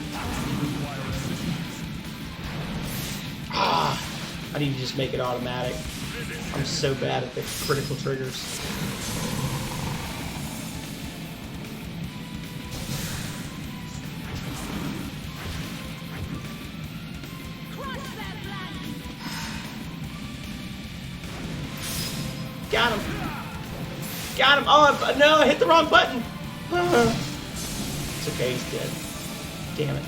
Ah, I need to just make it automatic. I'm so bad at the critical triggers. Got him. Got him. Oh, no, I hit the wrong button. It's okay, he's dead. Damn it.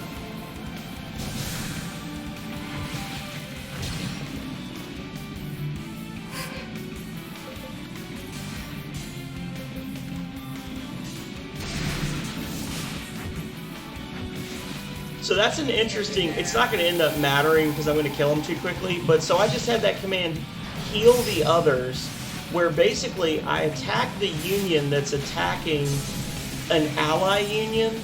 So that's an interesting, it's not going to end up mattering because I'm going to kill him too quickly, but so I just had that command, heal the others, where basically I attack the union that's attacking an ally union,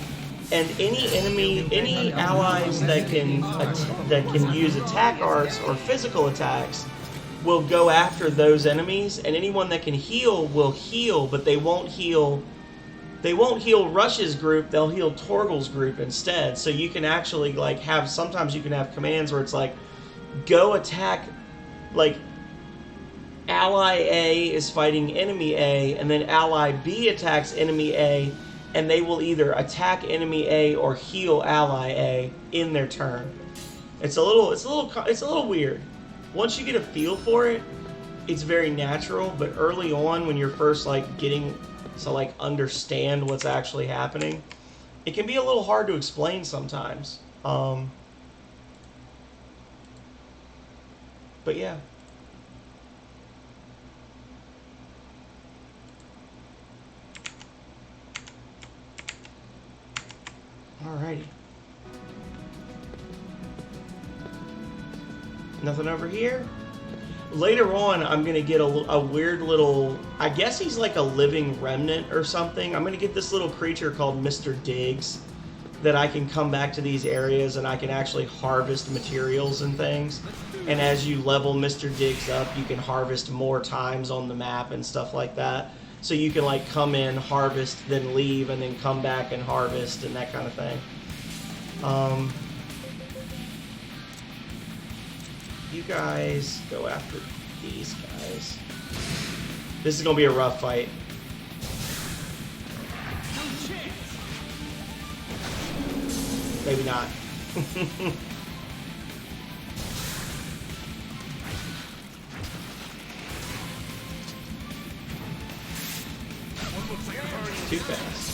and any enemy, any allies that can use attack arts or physical attacks will go after those enemies, and anyone that can heal will heal, but they won't heal Rush's group, they'll heal Torgal's group instead. So you can actually like have, sometimes you can have commands where it's like, go attack, like ally A is fighting enemy A, and then ally B attacks enemy A, and they will either attack enemy A or heal ally A in their turn. It's a little weird. Once you get a feel for it, it's very natural, but early on when you're first like getting to like understand what's actually happening, it can be a little hard to explain sometimes. But yeah. Alrighty. Nothing over here. Later on, I'm going to get a weird little... I guess he's like a living remnant or something. I'm going to get this little creature called Mr. Diggs that I can come back to these areas and I can actually harvest materials and things. And as you level Mr. Diggs up, you can harvest more times on the map and stuff like that. So you can like come in, harvest, then leave, and then come back and harvest and that kind of thing. You guys go after these guys. This is going to be a rough fight. Maybe not. Too fast.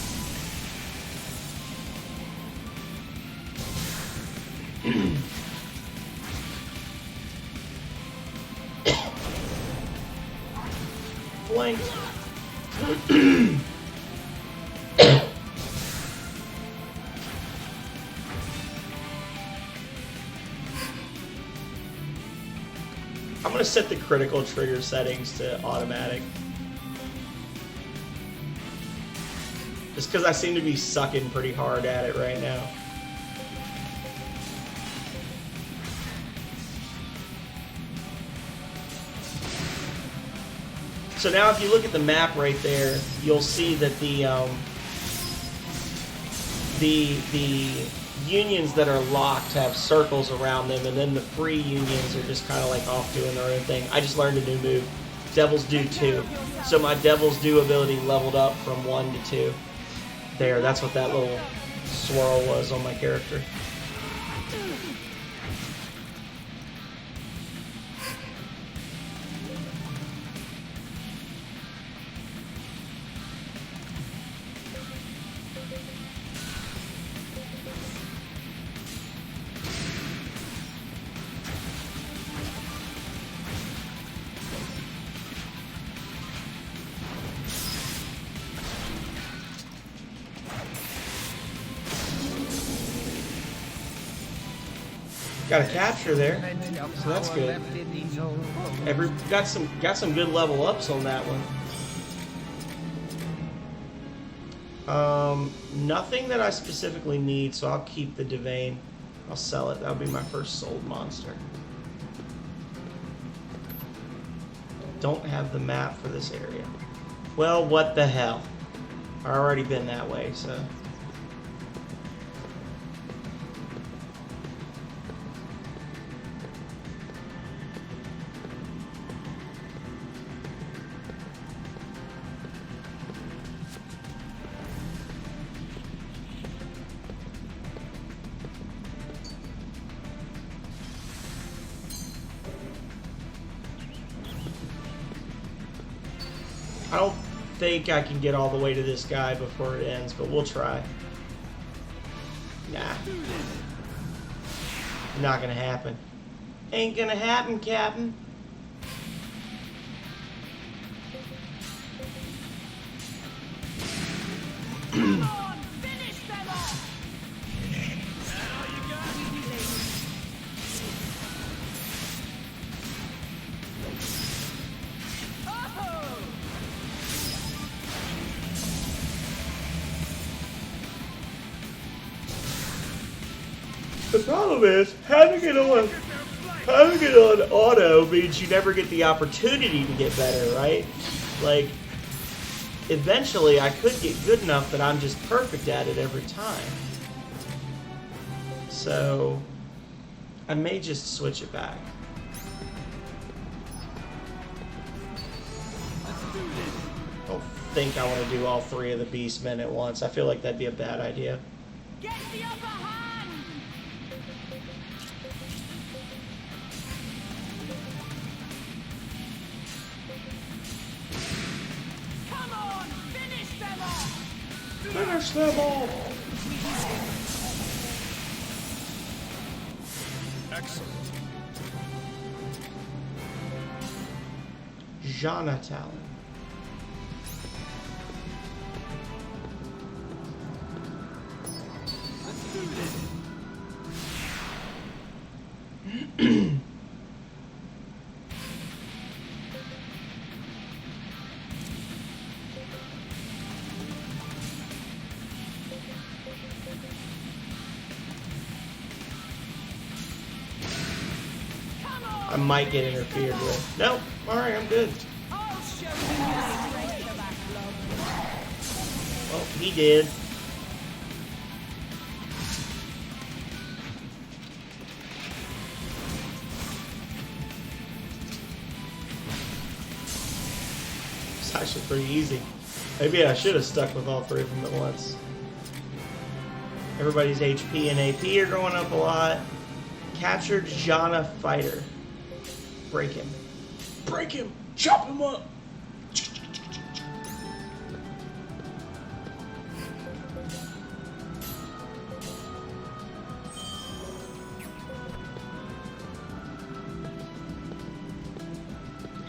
Flank. I'm going to set the critical trigger settings to automatic. Just because I seem to be sucking pretty hard at it right now. So now if you look at the map right there, you'll see that the unions that are locked have circles around them, and then the free unions are just kind of like off doing their own thing. I just learned a new move, Devil's Due 2. So my Devil's Due ability leveled up from 1 to 2. There, that's what that little swirl was on my character. Got a capture there, so that's good. Got some good level ups on that one. Nothing that I specifically need, so I'll keep the Devane. I'll sell it. That'll be my first sold monster. Don't have the map for this area. Well, what the hell? I've already been that way, so. I don't think I can get all the way to this guy before it ends, but we'll try. Nah. Not gonna happen. Ain't gonna happen, Captain. Come on, finish them off! The problem is, having it on auto means you never get the opportunity to get better, right? Like, eventually I could get good enough that I'm just perfect at it every time. So, I may just switch it back. I don't think I want to do all 3 of the Beastmen at once. I feel like that'd be a bad idea. Get the upper hand! Come on, finish them off! Finish them all! Excellent. Jana Talon. I might get interfered with. Nope. Alright, I'm good. I'll show you how to break the back, love. Well, he did. It's actually pretty easy. Maybe I should have stuck with all 3 of them at once. Everybody's HP and AP are going up a lot. Captured Jana Fighter. Break him. Break him! Chop him up!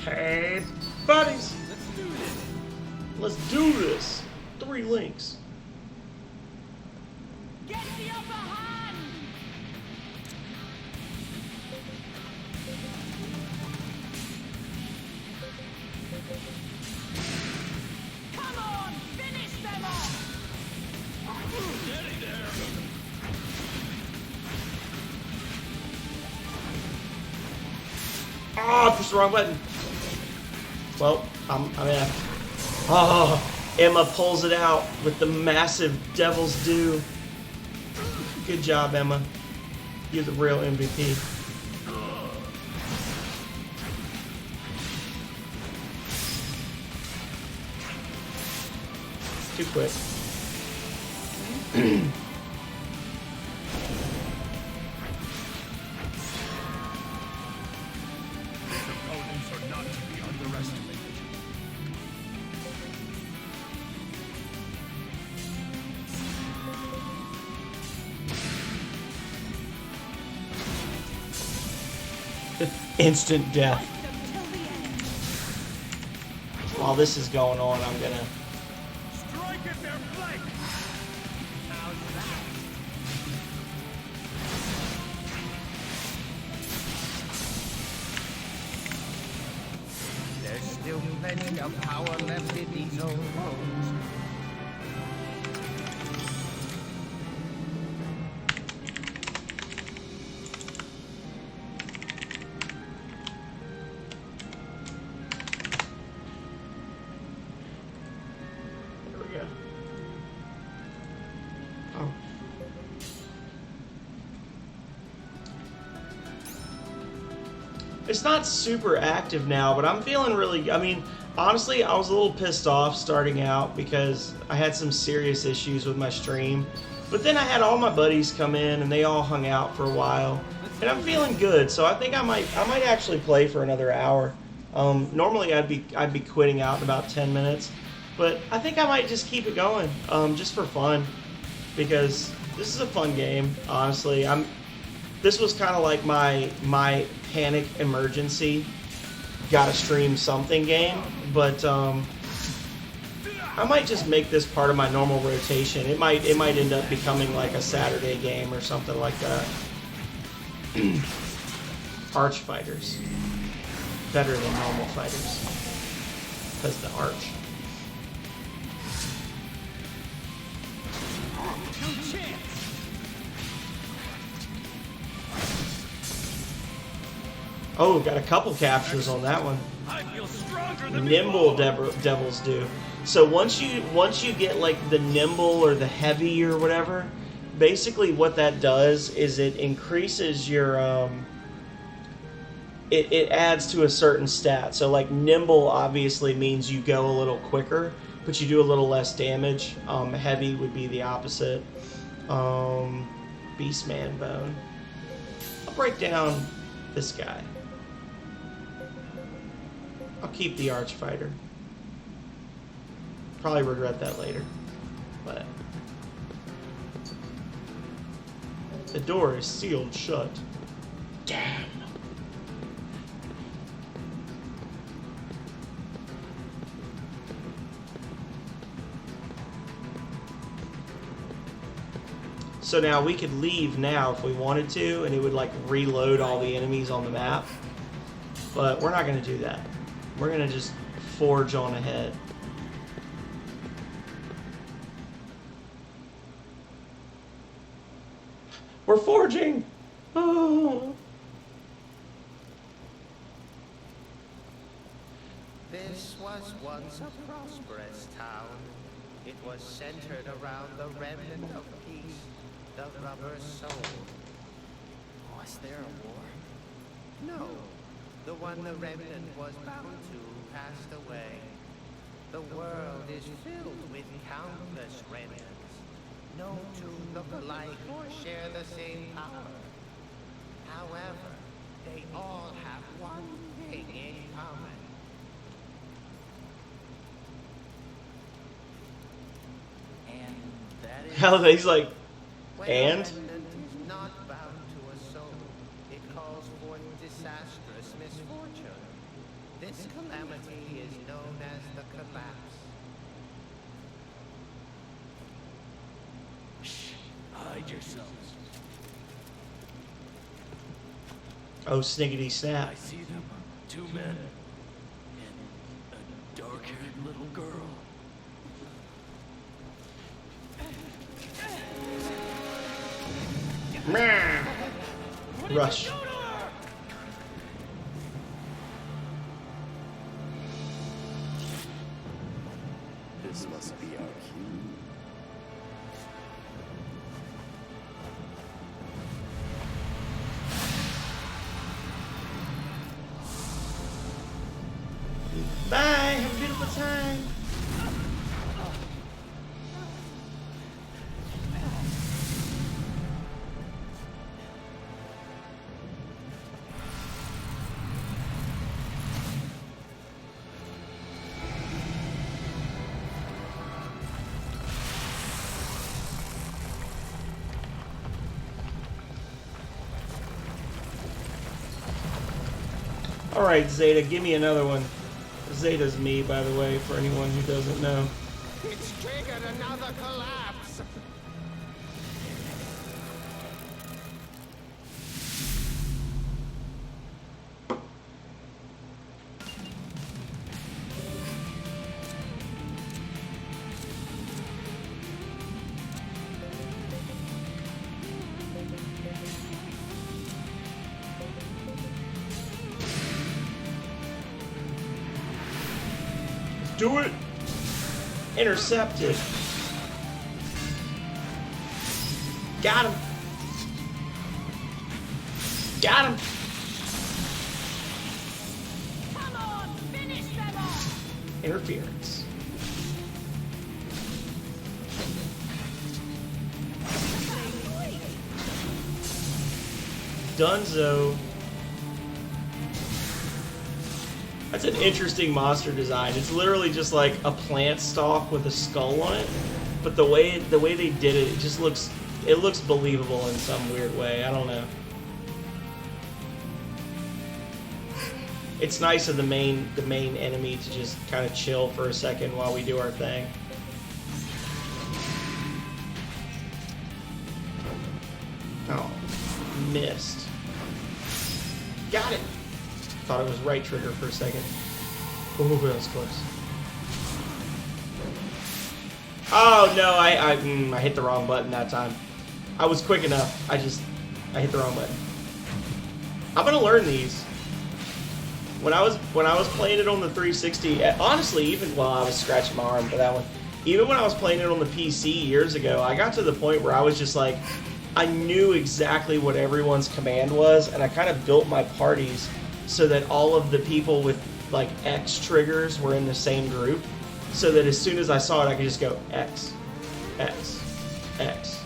Hey, buddies! Let's do this! 3 links. Get the upper hand! Come on, finish them off! Ah, I pushed the wrong button. Well, I'm in. Oh, Emma pulls it out with the massive Devil's Due. Good job, Emma. You're the real MVP. Too quick. Opponents are not to be underestimated. Instant death. While this is going on, I'm gonna... Strike at their flank! How's that? There's still plenty of power left in these old bones. There we go. Oh. It's not super active now, but I'm feeling really... I mean, honestly, I was a little pissed off starting out because I had some serious issues with my stream. But then I had all my buddies come in and they all hung out for a while. And I'm feeling good, so I think I might actually play for another hour. Normally I'd be quitting out in about 10 minutes, but I think I might just keep it going, just for fun, because this is a fun game. Honestly, this was kind of like my panic emergency, gotta stream something game, but I might just make this part of my normal rotation. It might end up becoming like a Saturday game or something like that. Arch fighters. Better than normal fighters. Because the arch. Oh, got a couple captures on that one. I feel stronger than Nimble before. devils do. So once you get like the nimble or the heavy or whatever, basically what that does is it increases your it adds to a certain stat. So like nimble obviously means you go a little quicker, but you do a little less damage. Heavy would be the opposite. Beastman bone. I'll break down this guy. I'll keep the Archfighter. Probably regret that later. But the door is sealed shut. Damn. So now we could leave now if we wanted to, and it would like reload all the enemies on the map. But we're not going to do that. We're going to just forge on ahead. We're forging! Oh. This was once a prosperous town. It was centered around the remnant of peace, the rubber soul. Was there a war? No, the one the remnant was bound to passed away. The world is filled with countless remnants, known to look alike or share the same power. However, they all have one thing in common. And that is... Hell, he's like, When and? a remnant is not bound to a soul, it calls forth disastrous misfortune. This calamity is known as the collapse. Shh, hide yourselves. Oh, sniggity snap. I see them. 2 men. And a dark-haired little girl. Rush. This must be our cue. Bye. Have a beautiful time. Alright, Zeta, give me another one. Zeta's me, by the way, for anyone who doesn't know. It's triggered another collapse! Do it! Intercepted. Got him. Got him. Come on, finish them off! Interference. Dunzo. That's an interesting monster design. It's literally just like a plant stalk with a skull on it, but the way they did it, it just looks believable in some weird way. I don't know. It's nice of the main enemy to just kind of chill for a second while we do our thing. Oh, missed. Got it. Thought it was right trigger for a second. Ooh, that was close. Oh no, I hit the wrong button that time. I was quick enough. I hit the wrong button. I'm gonna learn these. When I was playing it on the 360, honestly, even while I was scratching my arm for that one, even when I was playing it on the PC years ago, I got to the point where I was just like, I knew exactly what everyone's command was, and I kind of built my parties so that all of the people with like X triggers were in the same group, so that as soon as I saw it, I could just go X, X, X,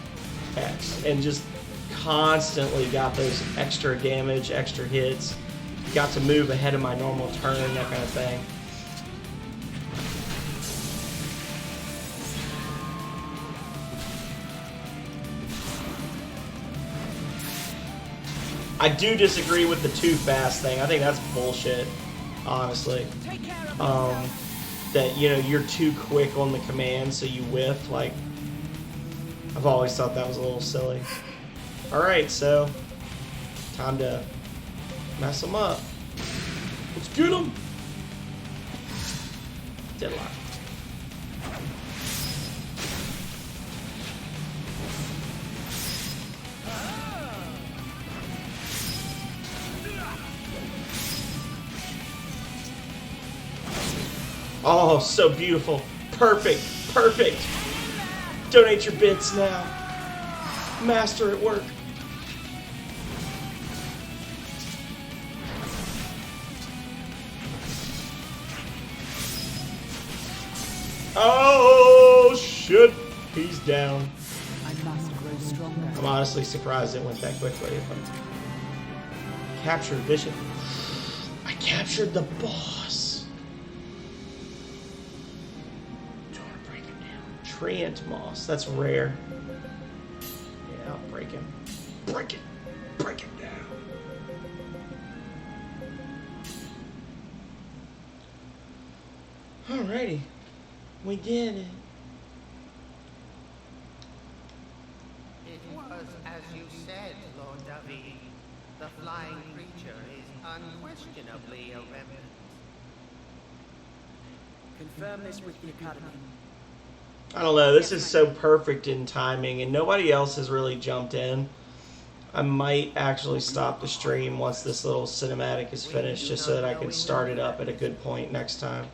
X, and just constantly got those extra damage, extra hits. Got to move ahead of my normal turn, that kind of thing. I do disagree with the too fast thing. I think that's bullshit, honestly. That, you know, you're too quick on the command, so you whiff. Like, I've always thought that was a little silly. Alright, so time to mess them up. Let's get them! Deadlock. Oh, so beautiful. Perfect. Perfect. Donate your bits now. Master at work. Oh, shit. He's down. I must grow stronger. I'm honestly surprised it went that quickly. Captured Bishop. I captured the boss. Do I want to break him down? Treant Moss. That's rare. Yeah, I'll break him. Break it. Break him down. Alrighty. We did it. It was as you said, Lord David. The flying creature is unquestionably a remnant. Confirm this with the Academy. I don't know. This is so perfect in timing, and nobody else has really jumped in. I might actually stop the stream once this little cinematic is finished, just so that I can start it up at a good point next time.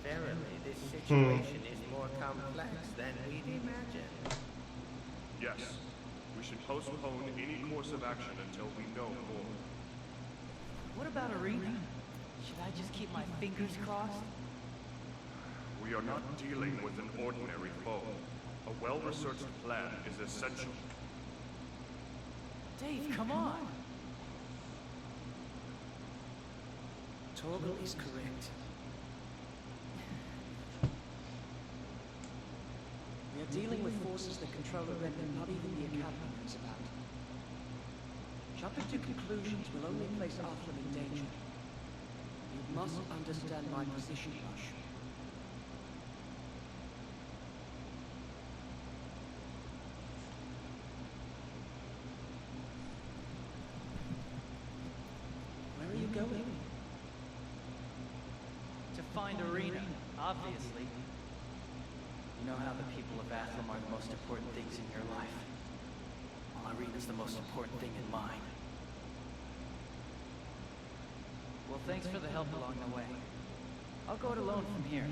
Verily, this situation is more complex than we'd imagined. Yes, we should postpone any course of action until we know more. What about Arena? Should I just keep my fingers crossed? We are not dealing with an ordinary foe. A well-researched plan is essential. Dave, come on! Torgal is correct. We are dealing with forces that control a remnant not even the Academy knows about. Jumping to conclusions will only place Arthur in danger. You must understand my position, Rush. Where are you going? To find Arena, obviously. You know how the people of Athram are the most important things in your life. Well, Arena's the most important thing in mine. Well, thanks for the help along the way. I'll go it alone from here.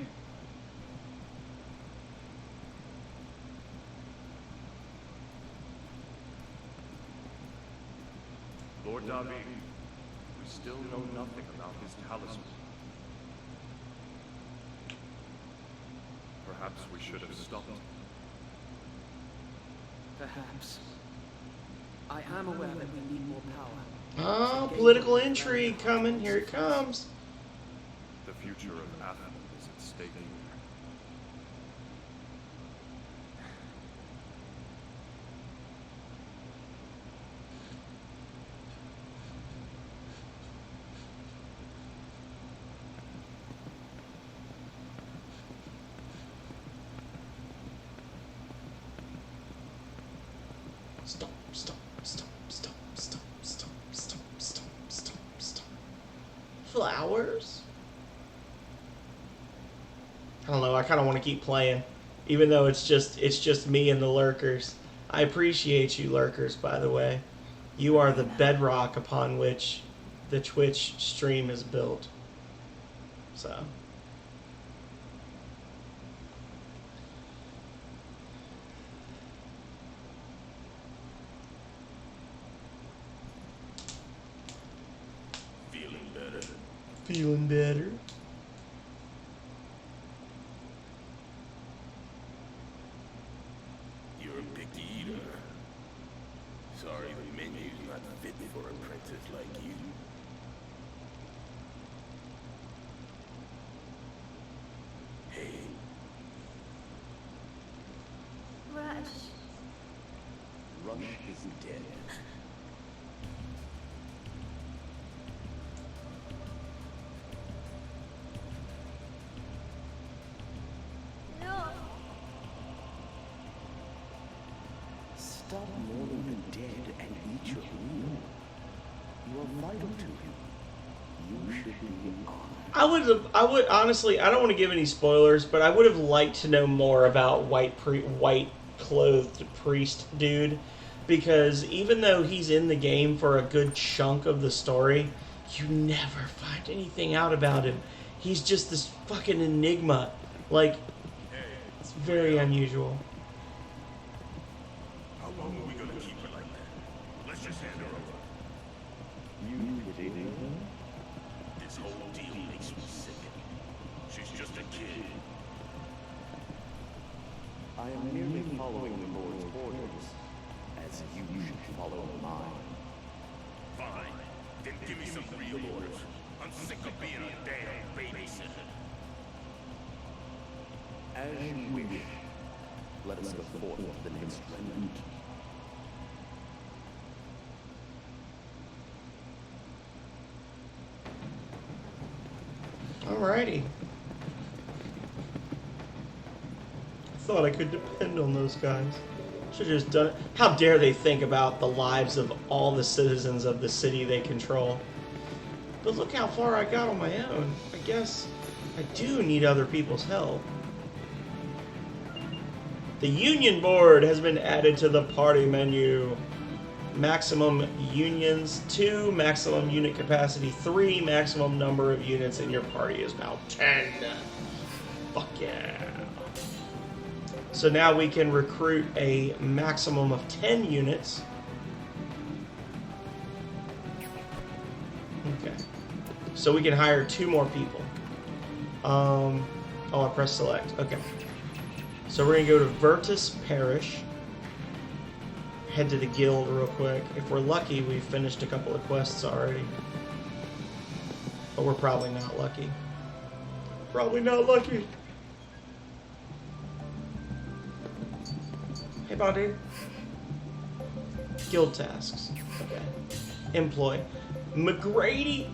Lord David, we still know nothing about his talisman. Perhaps we should have stopped. Perhaps. I am aware that we need more power. Oh, political intrigue coming. Here it comes. The future of Athens is at stake here. Stop, stop, stop, stop, stop, stop, stop, stop, stop, stop. Flowers? I don't know, I kind of want to keep playing. Even though it's just me and the lurkers. I appreciate you lurkers, by the way. You are the bedrock upon which the Twitch stream is built. So... Feeling better. You're a picky eater. Sorry, the menu's not fit for a princess like you. Hey. Rush. Rush is dead. No. Stop mourning the dead and eat your meal. You are vital to him. You should be honored. I would honestly, I don't want to give any spoilers, but I would have liked to know more about white clothed priest dude, because even though he's in the game for a good chunk of the story, you never find anything out about him. He's just this fucking enigma. Like, it's very unusual. How long are we gonna keep her like that? Let's just hand her over. You pity her? This whole deal makes me sick. She's just a kid. I am merely following the Lord's orders, as you should follow mine. Fine. Then give me some real orders. I'm sick of being a damn babysitter. As you wish. Let us go forth to the next remnant. Alrighty. Thought I could depend on those guys. Should have just done it. How dare they think about the lives of all the citizens of the city they control. But look how far I got on my own. I guess I do need other people's help. The Union Board has been added to the party menu. Maximum unions 2, maximum unit capacity 3, maximum number of units in your party is now 10. Fuck yeah. So now we can recruit a maximum of 10 units. Okay. So we can hire 2 more people. Oh, I pressed select. Okay. So we're going to go to Virtus Parish. Head to the guild real quick. If we're lucky, we've finished a couple of quests already. But we're probably not lucky. Probably not lucky. Hey, Bondi. Guild tasks. Okay. Employ. McGrady.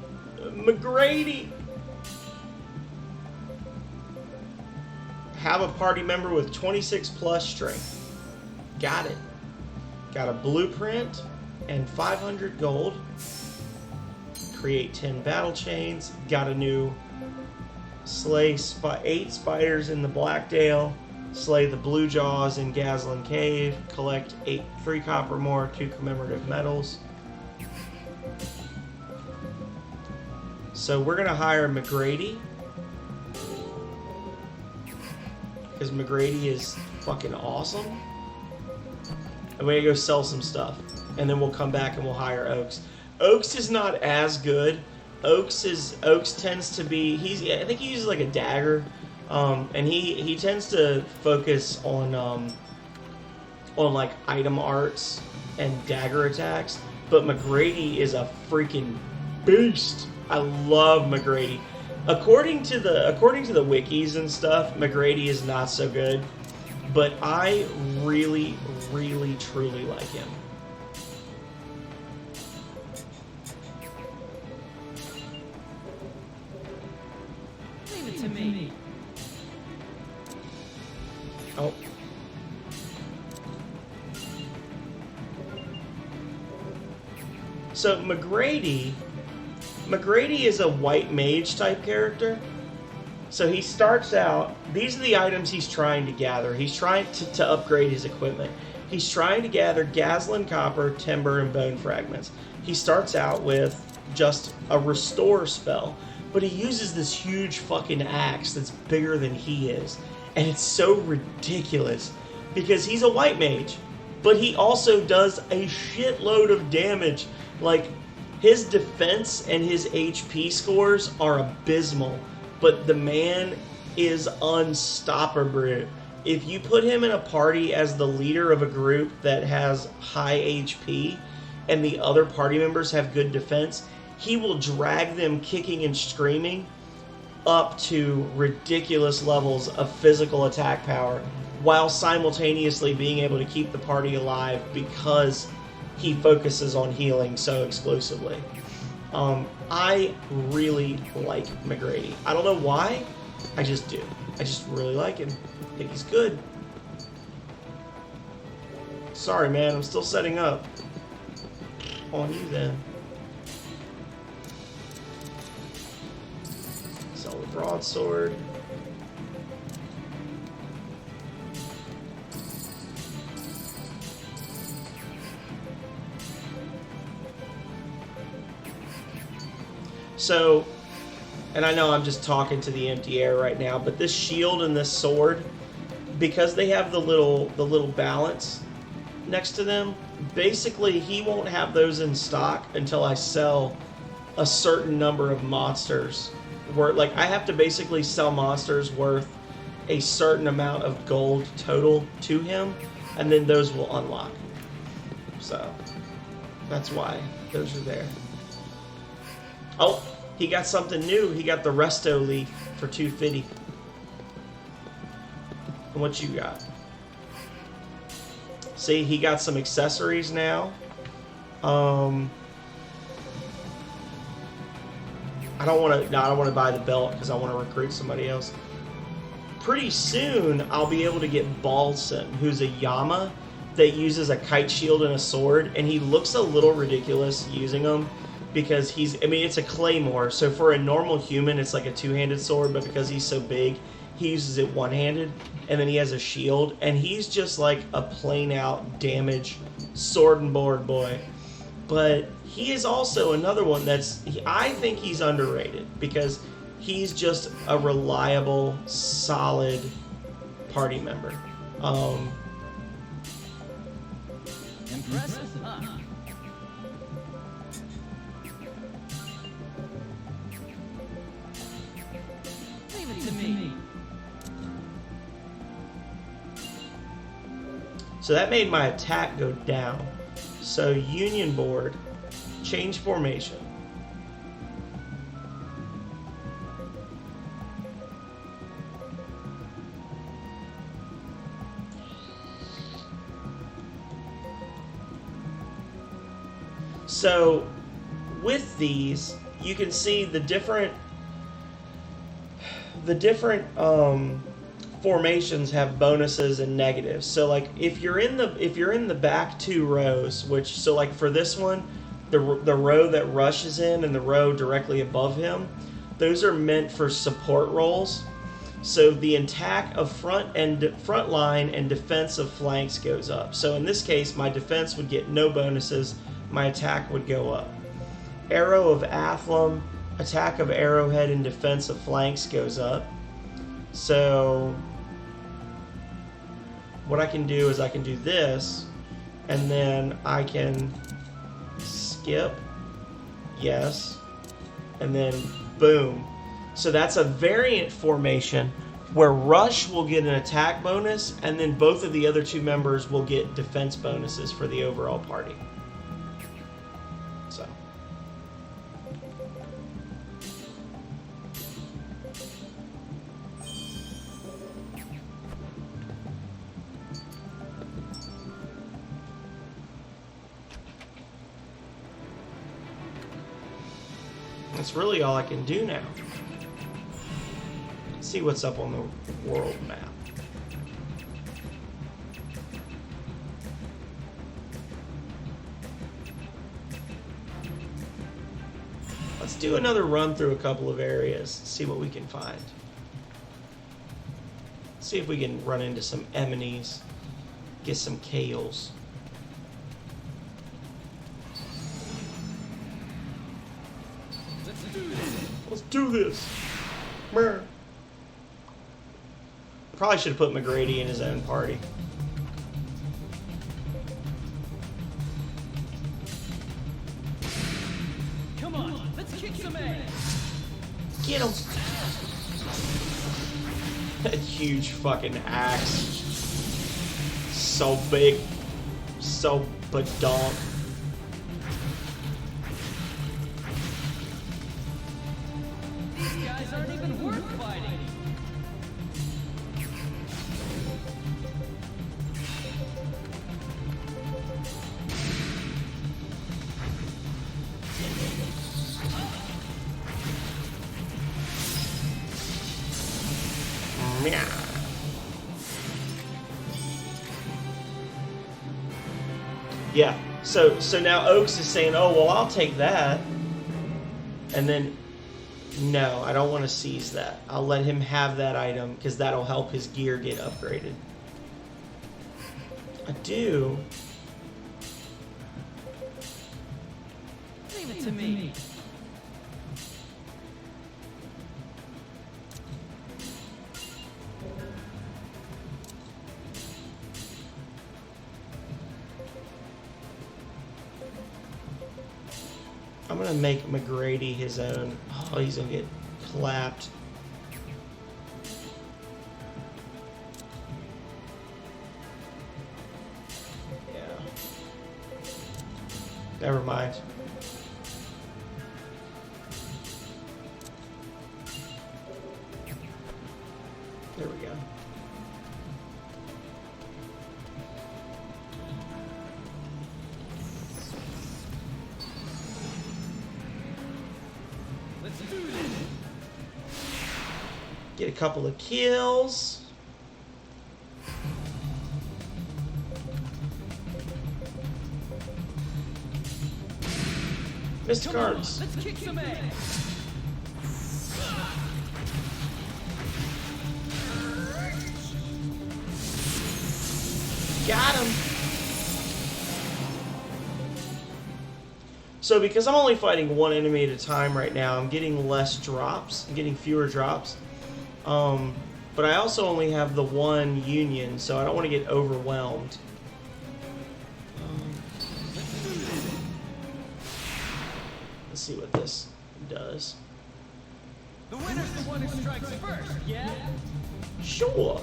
Have a party member with 26 plus strength. Got it. Got a blueprint and 500 gold. Create 10 battle chains. Got a new slay 8 spiders in the Blackdale. Slay the Blue Jaws in Gazlan Cave. Collect 3 copper more, 2 commemorative medals. So we're going to hire McGrady. Because McGrady is fucking awesome. And we're going to go sell some stuff. And then we'll come back and we'll hire Oaks. Oaks is not as good. Oaks tends to be... I think he uses like a dagger. And he tends to focus on like item arts and dagger attacks. But McGrady is a freaking beast. I love McGrady. According to the wikis and stuff, McGrady is not so good, but I really, really, truly like him. Leave it to me. Oh. So McGrady is a white mage type character. So he starts out, these are the items he's trying to gather. He's trying to upgrade his equipment. He's trying to gather Gazlan copper, timber, and bone fragments. He starts out with just a restore spell, but he uses this huge fucking axe that's bigger than he is. And it's so ridiculous because he's a white mage, but he also does a shitload of damage. Like, his defense and his HP scores are abysmal, but the man is unstoppable. If you put him in a party as the leader of a group that has high HP and the other party members have good defense, he will drag them kicking and screaming up to ridiculous levels of physical attack power while simultaneously being able to keep the party alive because he focuses on healing so exclusively. I really like McGrady. I don't know why, I just do. I just really like him. I think he's good. Sorry, man, I'm still setting up. On you then. Sell the broadsword. So, and I know I'm just talking to the empty air right now, but this shield and this sword, because they have the little balance next to them, basically he won't have those in stock until I sell a certain number of monsters. Where, like, I have to basically sell monsters worth a certain amount of gold total to him, and then those will unlock. So, that's why those are there. Oh, he got something new. He got the Resto Leaf for $250. And what you got? See, he got some accessories now. I don't want to buy the belt because I want to recruit somebody else. Pretty soon, I'll be able to get Balson, who's a Yama that uses a kite shield and a sword, and he looks a little ridiculous using them. Because it's a claymore, so for a normal human, it's like a two-handed sword, but because he's so big, he uses it one-handed, and then he has a shield, and he's just like a plain-out damage sword and board boy. But he is also another one I think he's underrated, because he's just a reliable, solid party member. Impressive, huh? To me. So that made my attack go down. So Union Board, change formation. So with these, you can see the different formations have bonuses and negatives. So like if you're in the back two rows, so like for this one, the row that Rush is in and the row directly above him, those are meant for support roles. So the attack of front line and defense of flanks goes up. So in this case, my defense would get no bonuses, my attack would go up. Arrow of Athlum, attack of Arrowhead and defense of flanks goes up. So what I can do is I can do this, and then I can skip, yes, and then boom. So that's a variant formation where Rush will get an attack bonus, and then both of the other two members will get defense bonuses for the overall party. So. That's really all I can do now. Let's see what's up on the world map. Let's do another run through a couple of areas, see what we can find. See if we can run into some enemies, get some kales. Let's do this. Brr. Probably should have put McGrady in his own party. Come on, let's kick some ass. Get him. That huge fucking axe. So big. So badonk. These guys aren't even worth fighting. Yeah, so now Oaks is saying, oh, well, I'll take that. And then, no, I don't want to seize that. I'll let him have that item, because that'll help his gear get upgraded. I do. Leave it to me. I'm going to make McGrady his own. Oh, he's going to get clapped. Yeah. Never mind. There we go. Get a couple of kills. Missed cards. Let's kick some ass. Got him. So because I'm only fighting one enemy at a time right now, I'm getting less drops. I'm getting fewer drops. But I also only have the one union, so I don't want to get overwhelmed. Let's see what this does. The winner's the one who strikes first, yeah? Sure.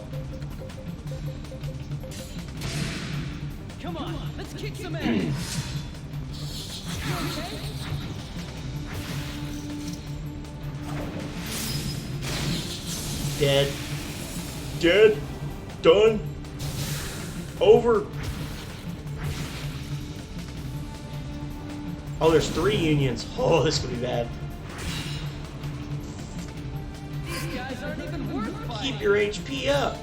Come on, let's kick some ass. Dead. Dead. Done. Over. Oh, there's 3 unions. Oh, this could be bad. These guys aren't even worth fighting. Keep your HP up.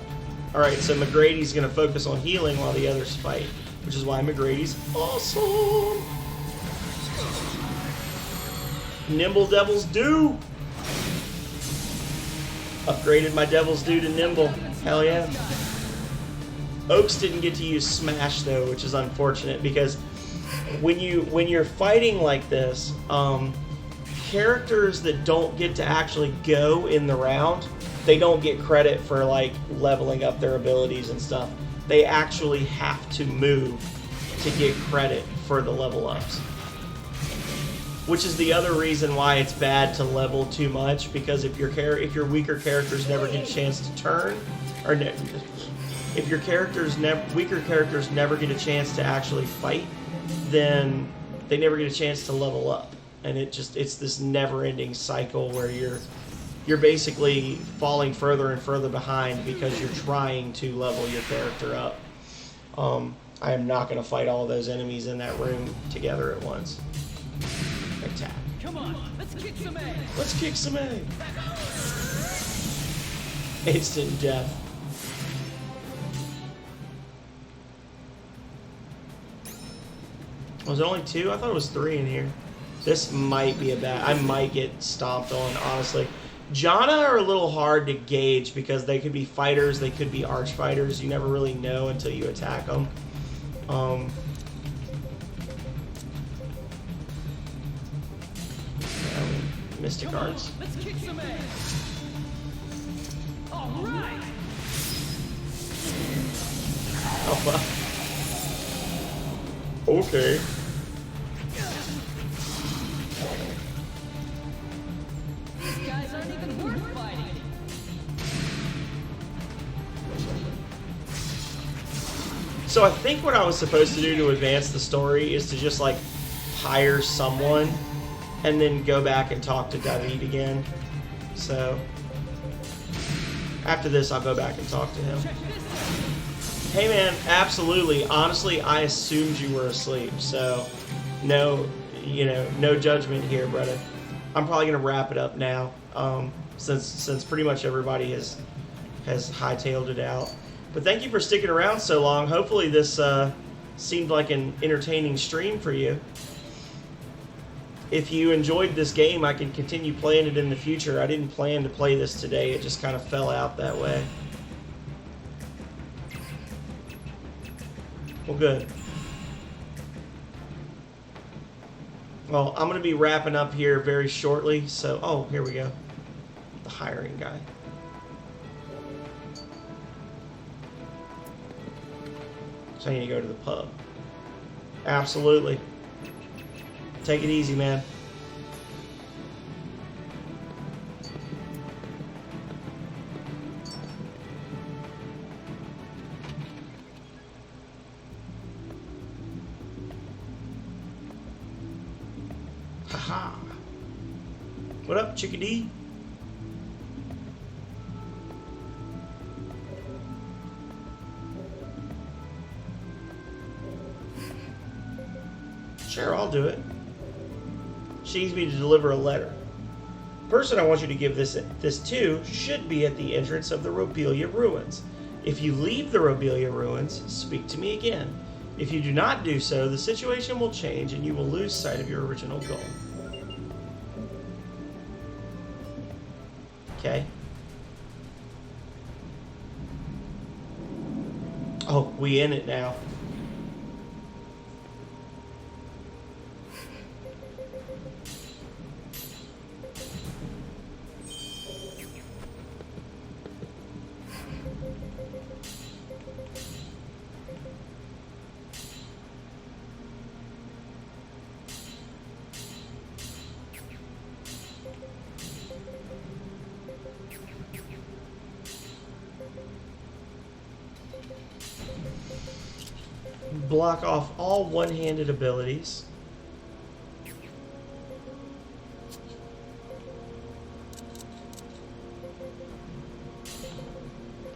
Alright, so McGrady's going to focus on healing while the others fight, which is why McGrady's awesome. Nimble Devil's Due. Upgraded my Devil's Due to Nimble. Hell yeah. Oaks didn't get to use Smash though, which is unfortunate because when you're fighting like this, characters that don't get to actually go in the round, they don't get credit for like leveling up their abilities and stuff. They actually have to move to get credit for the level ups. Which is the other reason why it's bad to level too much, because if your weaker characters never get a chance to turn, or if your weaker characters never get a chance to actually fight, then they never get a chance to level up, and it's this never-ending cycle where you're basically falling further and further behind because you're trying to level your character up. I am not going to fight all those enemies in that room together at once. Attack. Come on, let's kick some ass. Let's kick some ass. Instant death. Was it only 2? I thought it was 3 in here. This might be a bad... I might get stomped on, honestly. Janna are a little hard to gauge because they could be fighters, they could be arch fighters. You never really know until you attack them. Mystic Arts. Let's kick some ass. All right. Oh, well. Okay. These guys aren't even worth fighting. So I think what I was supposed to do to advance the story is to just like hire someone and then go back and talk to David again. So after this, I'll go back and talk to him. Hey man, absolutely. Honestly, I assumed you were asleep, so no, no judgment here, brother. I'm probably gonna wrap it up now, since pretty much everybody has hightailed it out. But thank you for sticking around so long. Hopefully this seemed like an entertaining stream for you. If you enjoyed this game, I can continue playing it in the future. I didn't plan to play this today. It just kind of fell out that way. Well, good. Well, I'm going to be wrapping up here very shortly. So, oh, here we go. The hiring guy. So I need to go to the pub. Absolutely. Take it easy, man. Haha. What up, chickadee? Sure, I'll do it. She needs me to deliver a letter. The person I want you to give this to should be at the entrance of the Robelia Ruins. If you leave the Robelia Ruins, speak to me again. If you do not do so, the situation will change and you will lose sight of your original goal. Okay. Oh, we in it now. Block off all one-handed abilities.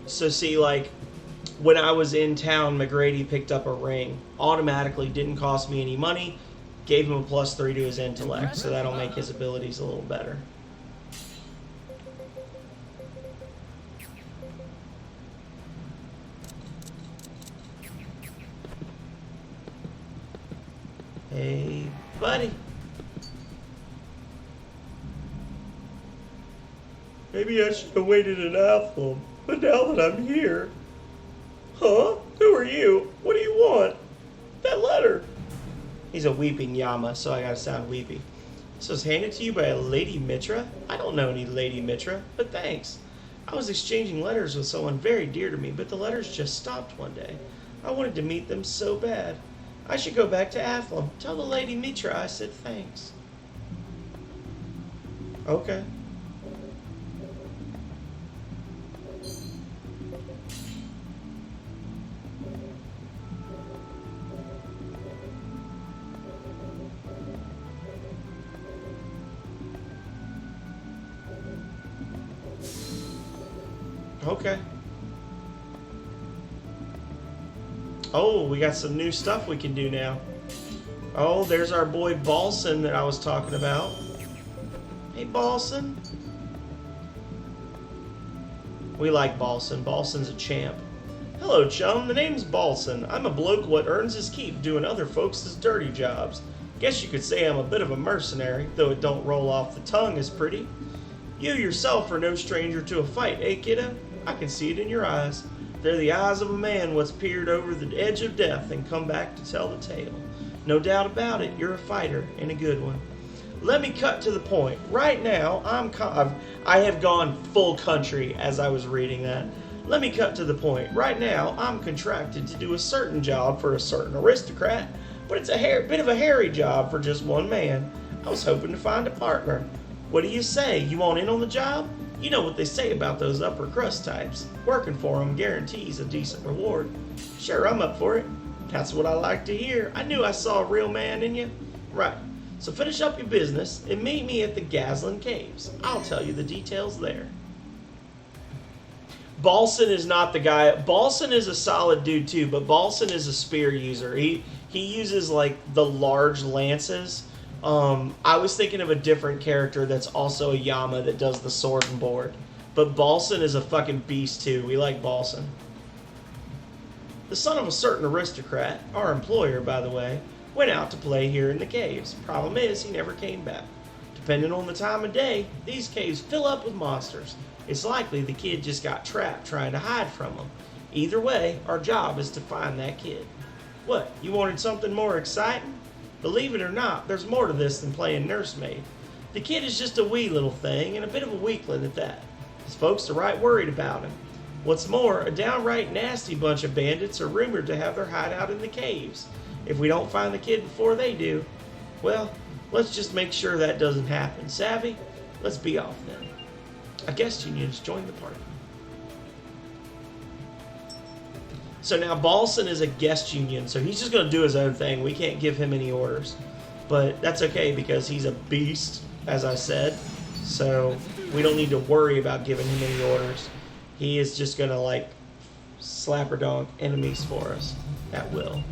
So see, like, when I was in town, McGrady picked up a ring. Automatically, didn't cost me any money. Gave him a +3 to his intellect, so that'll make his abilities a little better. Hey, buddy. Maybe I should have waited an hour, but now that I'm here... Huh? Who are you? What do you want? That letter. He's a weeping Yama, so I gotta sound weepy. This was handed to you by a Lady Mitra? I don't know any Lady Mitra, but thanks. I was exchanging letters with someone very dear to me, but the letters just stopped one day. I wanted to meet them so bad. I should go back to Athlum. Tell the Lady Mitra I said thanks. Okay. Okay. Oh, we got some new stuff we can do now. Oh, there's our boy Balson that I was talking about. Hey, Balson. We like Balson. Balson's a champ. Hello, chum. The name's Balson. I'm a bloke what earns his keep doing other folks' dirty jobs. Guess you could say I'm a bit of a mercenary, though it don't roll off the tongue as pretty. You yourself are no stranger to a fight, eh, kiddo? I can see it in your eyes. They're the eyes of a man what's peered over the edge of death and come back to tell the tale. No doubt about it, you're a fighter, and a good one. Let me cut to the point. Right now, I have gone full country as I was reading that. Let me cut to the point. Right now, I'm contracted to do a certain job for a certain aristocrat, but it's a bit of a hairy job for just one man. I was hoping to find a partner. What do you say? You want in on the job? You know what they say about those upper crust types. Working for them guarantees a decent reward. Sure, I'm up for it. That's what I like to hear. I knew I saw a real man in you. Right. So finish up your business and meet me at the Gazlan Caves. I'll tell you the details there. Balson is not the guy. Balson is a solid dude too, but Balson is a spear user. He uses like the large lances. I was thinking of a different character that's also a Yama that does the sword and board. But Balson is a fucking beast too. We like Balson. The son of a certain aristocrat, our employer by the way, went out to play here in the caves. Problem is, he never came back. Depending on the time of day, these caves fill up with monsters. It's likely the kid just got trapped trying to hide from them. Either way, our job is to find that kid. What, you wanted something more exciting? Believe it or not, there's more to this than playing nursemaid. The kid is just a wee little thing, and a bit of a weakling at that. His folks are right worried about him. What's more, a downright nasty bunch of bandits are rumored to have their hideout in the caves. If we don't find the kid before they do, well, let's just make sure that doesn't happen. Savvy? Let's be off then. A guest union's joined the party. So now Balson is a guest union, so he's just going to do his own thing. We can't give him any orders. But that's okay because he's a beast, as I said. So we don't need to worry about giving him any orders. He is just going to, like, slap-or-donk enemies for us at will.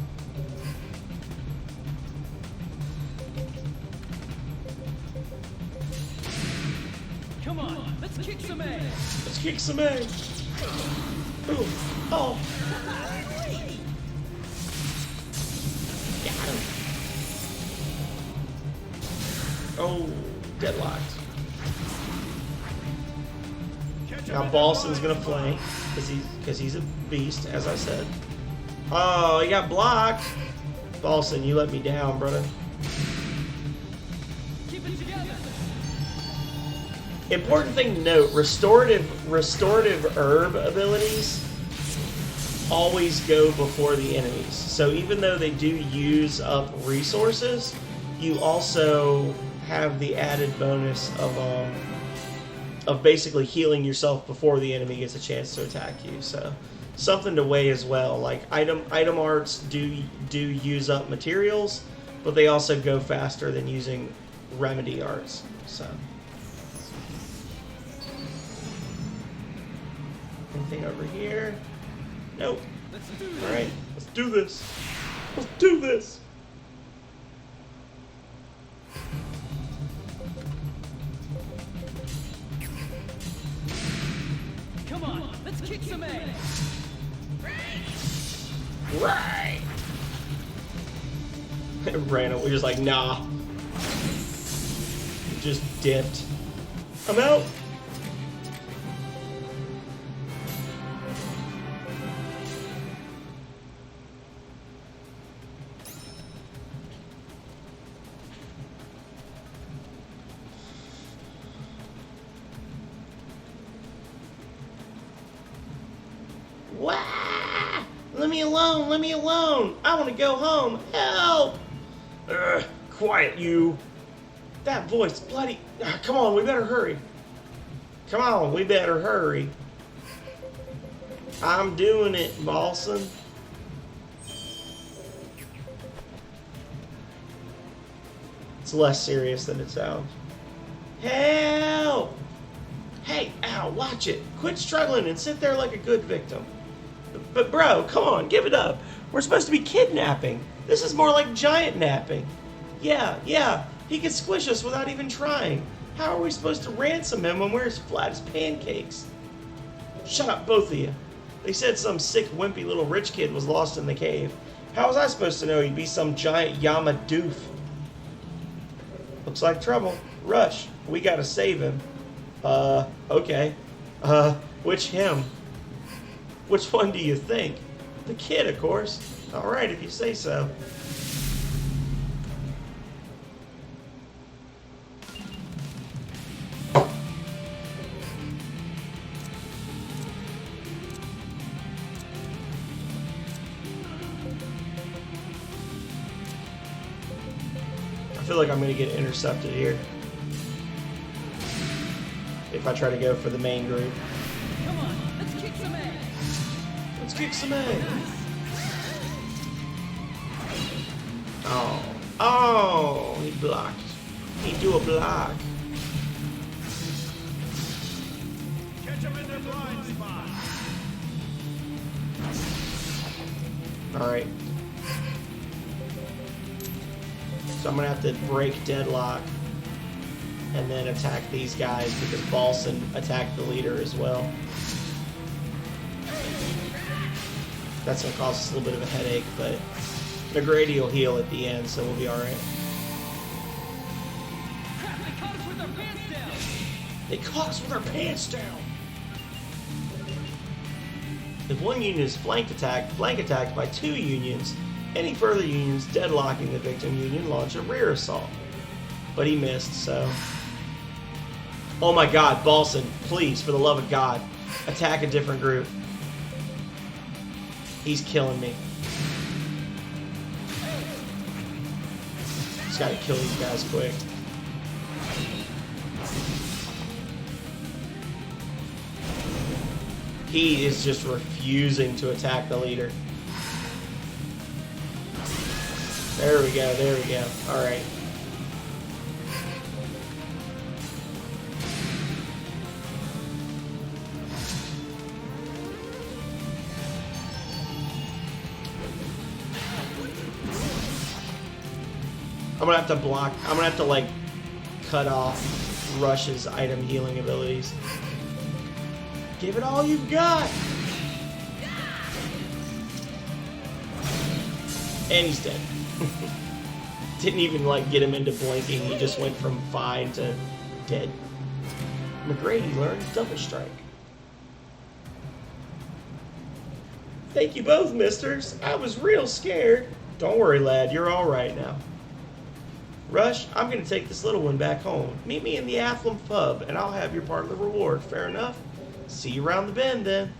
Come on, let's kick some ass. Let's kick some ass. Ooh. Oh. Got him. Oh, deadlocked. Now Balson's gonna flank because he's a beast, as I said. Oh, he got blocked. Balson, you let me down, brother. Keep it together. Important thing to note, restorative herb abilities always go before the enemies. So even though they do use up resources, you also have the added bonus of basically healing yourself before the enemy gets a chance to attack you. So something to weigh as well. Like item arts do use up materials, but they also go faster than using remedy arts. So anything over here? Nope. Alright, let's do this. Let's do this. Come on, let's kick some ass. Right. Ran. We're just like, nah. Just dipped. I'm out. Wah! Let me alone, let me alone. I want to go home. Help! Quiet, you. That voice, bloody. Come on, we better hurry. Come on, we better hurry. I'm doing it, Balson. It's less serious than it sounds. Help! Hey, ow, watch it. Quit struggling and sit there like a good victim. But bro, come on, give it up. We're supposed to be kidnapping. This is more like giant napping. Yeah, he can squish us without even trying. How are we supposed to ransom him when we're as flat as pancakes? Shut up, both of you. They said some sick, wimpy little rich kid was lost in the cave. How was I supposed to know he'd be some giant Yama doof? Looks like trouble. Rush, we gotta save him. Okay. Which him? Which one do you think? The kid, of course. Alright, if you say so. I feel like I'm gonna get intercepted here if I try to go for the main group. Come on, let's kick some ass. Let's kick some ass. Oh, he blocked. He do a block. Catch them in their blind spot. Alright. So I'm gonna have to break deadlock and then attack these guys because Balson attacked the leader as well. That's gonna cause us a little bit of a headache, but McGrady will heal at the end, so we'll be alright. Crap, they caught us with our pants down. They caught us with our pants down! If one union is flank attacked by two unions, any further unions deadlocking the victim union launch a rear assault. But he missed, so... Oh my god, Balson, please, for the love of God, attack a different group. He's killing me. Just gotta kill these guys quick. He is just refusing to attack the leader. There we go, there we go. Alright. I'm gonna have to block, I'm gonna have to like cut off Rush's item healing abilities. Give it all you've got! And he's dead. Didn't even like get him into blinking, he just went from fine to dead. McGrady learns double strike. Thank you both, misters. I was real scared. Don't worry, lad, you're alright now. Rush, I'm gonna take this little one back home. Meet me in the Athlum pub, and I'll have your part of the reward. Fair enough? See you around the bend, then.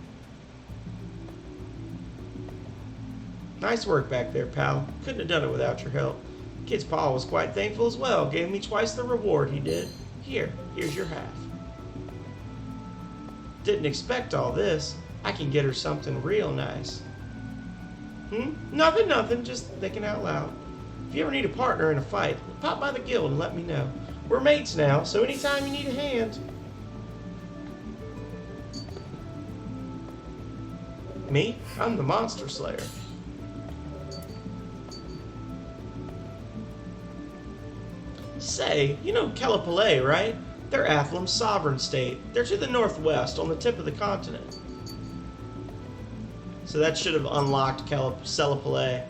Nice work back there, pal. Couldn't have done it without your help. Kid's pa was quite thankful as well. Gave me twice the reward he did. Here's your half. Didn't expect all this. I can get her something real nice. Nothing. Just thinking out loud. If you ever need a partner in a fight, pop by the guild and let me know. We're mates now, so anytime you need a hand. Me? I'm the Monster Slayer. Say, you know Kelipale, right? They're Athlum's sovereign state. They're to the northwest, on the tip of the continent. So that should have unlocked Kelipale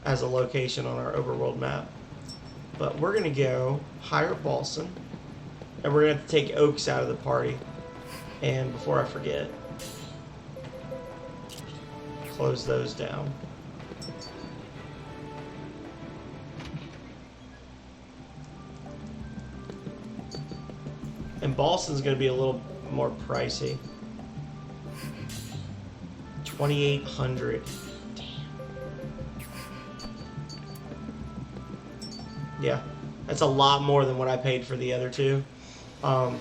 as a location on our overworld map. But we're going to go hire Balson, and we're going to have to take Oaks out of the party. And before I forget, close those down. And Balson's going to be a little more pricey. 2,800. Damn. Yeah, that's a lot more than what I paid for the other two. But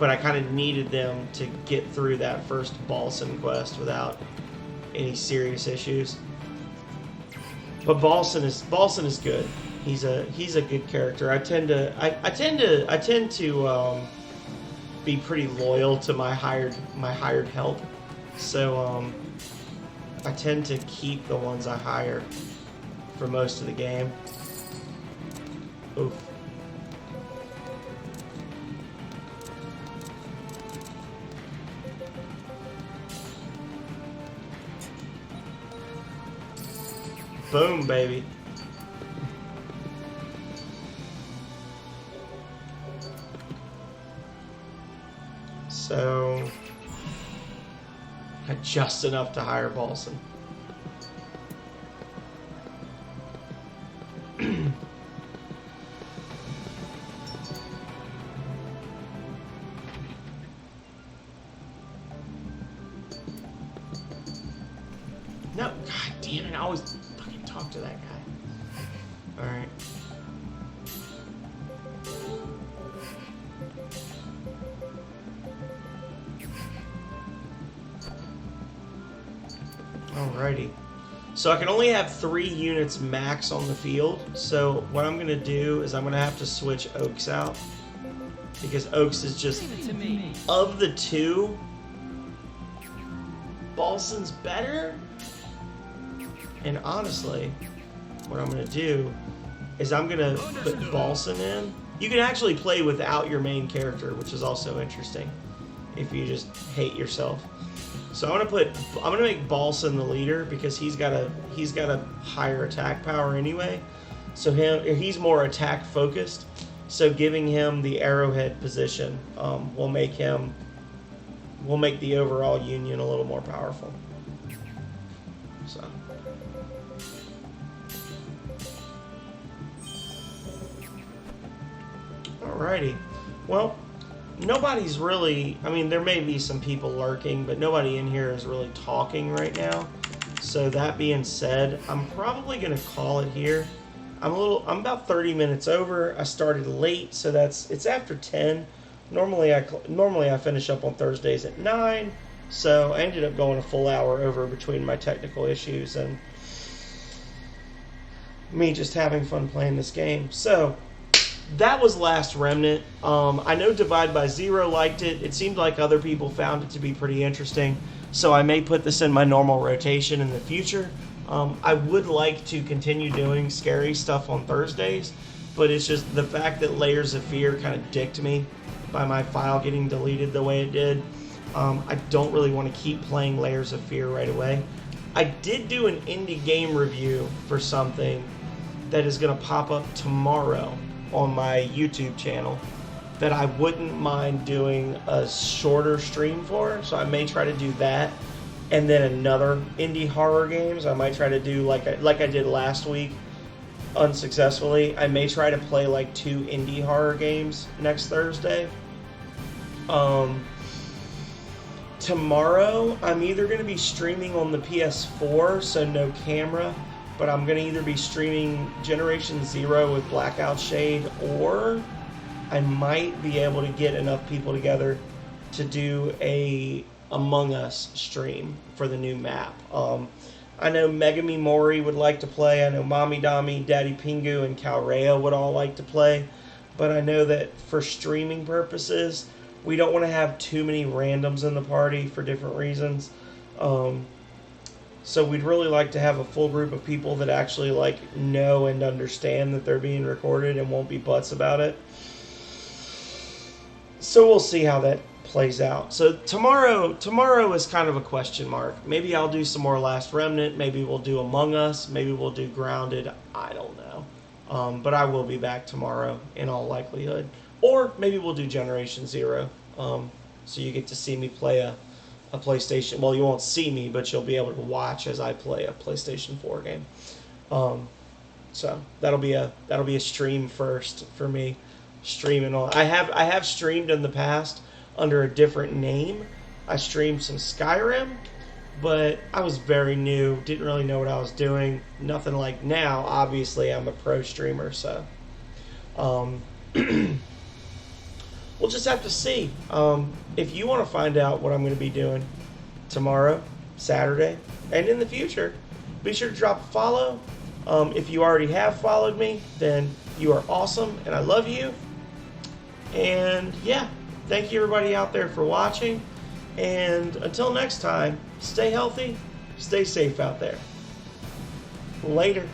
I kind of needed them to get through that first Balson quest without any serious issues. But Balson is good. He's a good character. I tend to be pretty loyal to my hired help. So I tend to keep the ones I hire for most of the game. Oof. Boom, baby. So, just enough to hire Balson. No, god damn it, I always fucking talk to that guy. Alright. Alrighty. So I can only have 3 units max on the field. So what I'm going to do is I'm going to have to switch Oaks out. Because Oaks is just... Of the 2, Balson's better? And honestly, what I'm going to do is I'm going to put Balson in. You can actually play without your main character, which is also interesting. If you just hate yourself. So I'm gonna make Balson the leader because he's got a higher attack power anyway. So he's more attack focused. So giving him the arrowhead position will make the overall union a little more powerful. So. Alrighty. Well, nobody's really, I mean, there may be some people lurking, but nobody in here is really talking right now. So that being said, I'm probably going to call it here. I'm about 30 minutes over. I started late, so it's after 10. Normally I finish up on Thursdays at 9. So I ended up going a full hour over between my technical issues and me just having fun playing this game. So that was Last Remnant. I know Divide by Zero liked it. It seemed like other people found it to be pretty interesting. So I may put this in my normal rotation in the future. I would like to continue doing scary stuff on Thursdays, but it's just the fact that Layers of Fear kind of dicked me by my file getting deleted the way it did. I don't really want to keep playing Layers of Fear right away. I did do an indie game review for something that is going to pop up tomorrow on my YouTube channel that I wouldn't mind doing a shorter stream for, so I may try to do that. And then another indie horror games, I might try to do like I did last week, unsuccessfully. I may try to play like 2 indie horror games next Thursday. Tomorrow, I'm either going to be streaming on the PS4, so no camera, but I'm going to either be streaming Generation Zero with Blackout Shade, or I might be able to get enough people together to do a Among Us stream for the new map. I know Megami Mori would like to play. I know Mommy Dami, Daddy Pingu, and Calrea would all like to play. But I know that for streaming purposes, we don't want to have too many randoms in the party for different reasons. So we'd really like to have a full group of people that actually know and understand that they're being recorded and won't be butts about it. So we'll see how that plays out. So tomorrow is kind of a question mark. Maybe I'll do some more Last Remnant. Maybe we'll do Among Us. Maybe we'll do Grounded. I don't know. But I will be back tomorrow in all likelihood. Or maybe we'll do Generation Zero. So you get to see me play a PlayStation. Well, you won't see me, but you'll be able to watch as I play a PlayStation 4 game. So that'll be a stream first for me. Streaming on. I have streamed in the past under a different name. I streamed some Skyrim, but I was very new, didn't really know what I was doing. Nothing like now. Obviously, I'm a pro streamer, so we'll just have to see. If you want to find out what I'm going to be doing tomorrow, Saturday, and in the future, be sure to drop a follow. If you already have followed me, then you are awesome, and I love you. And yeah, thank you everybody out there for watching. And until next time, stay healthy, stay safe out there. Later.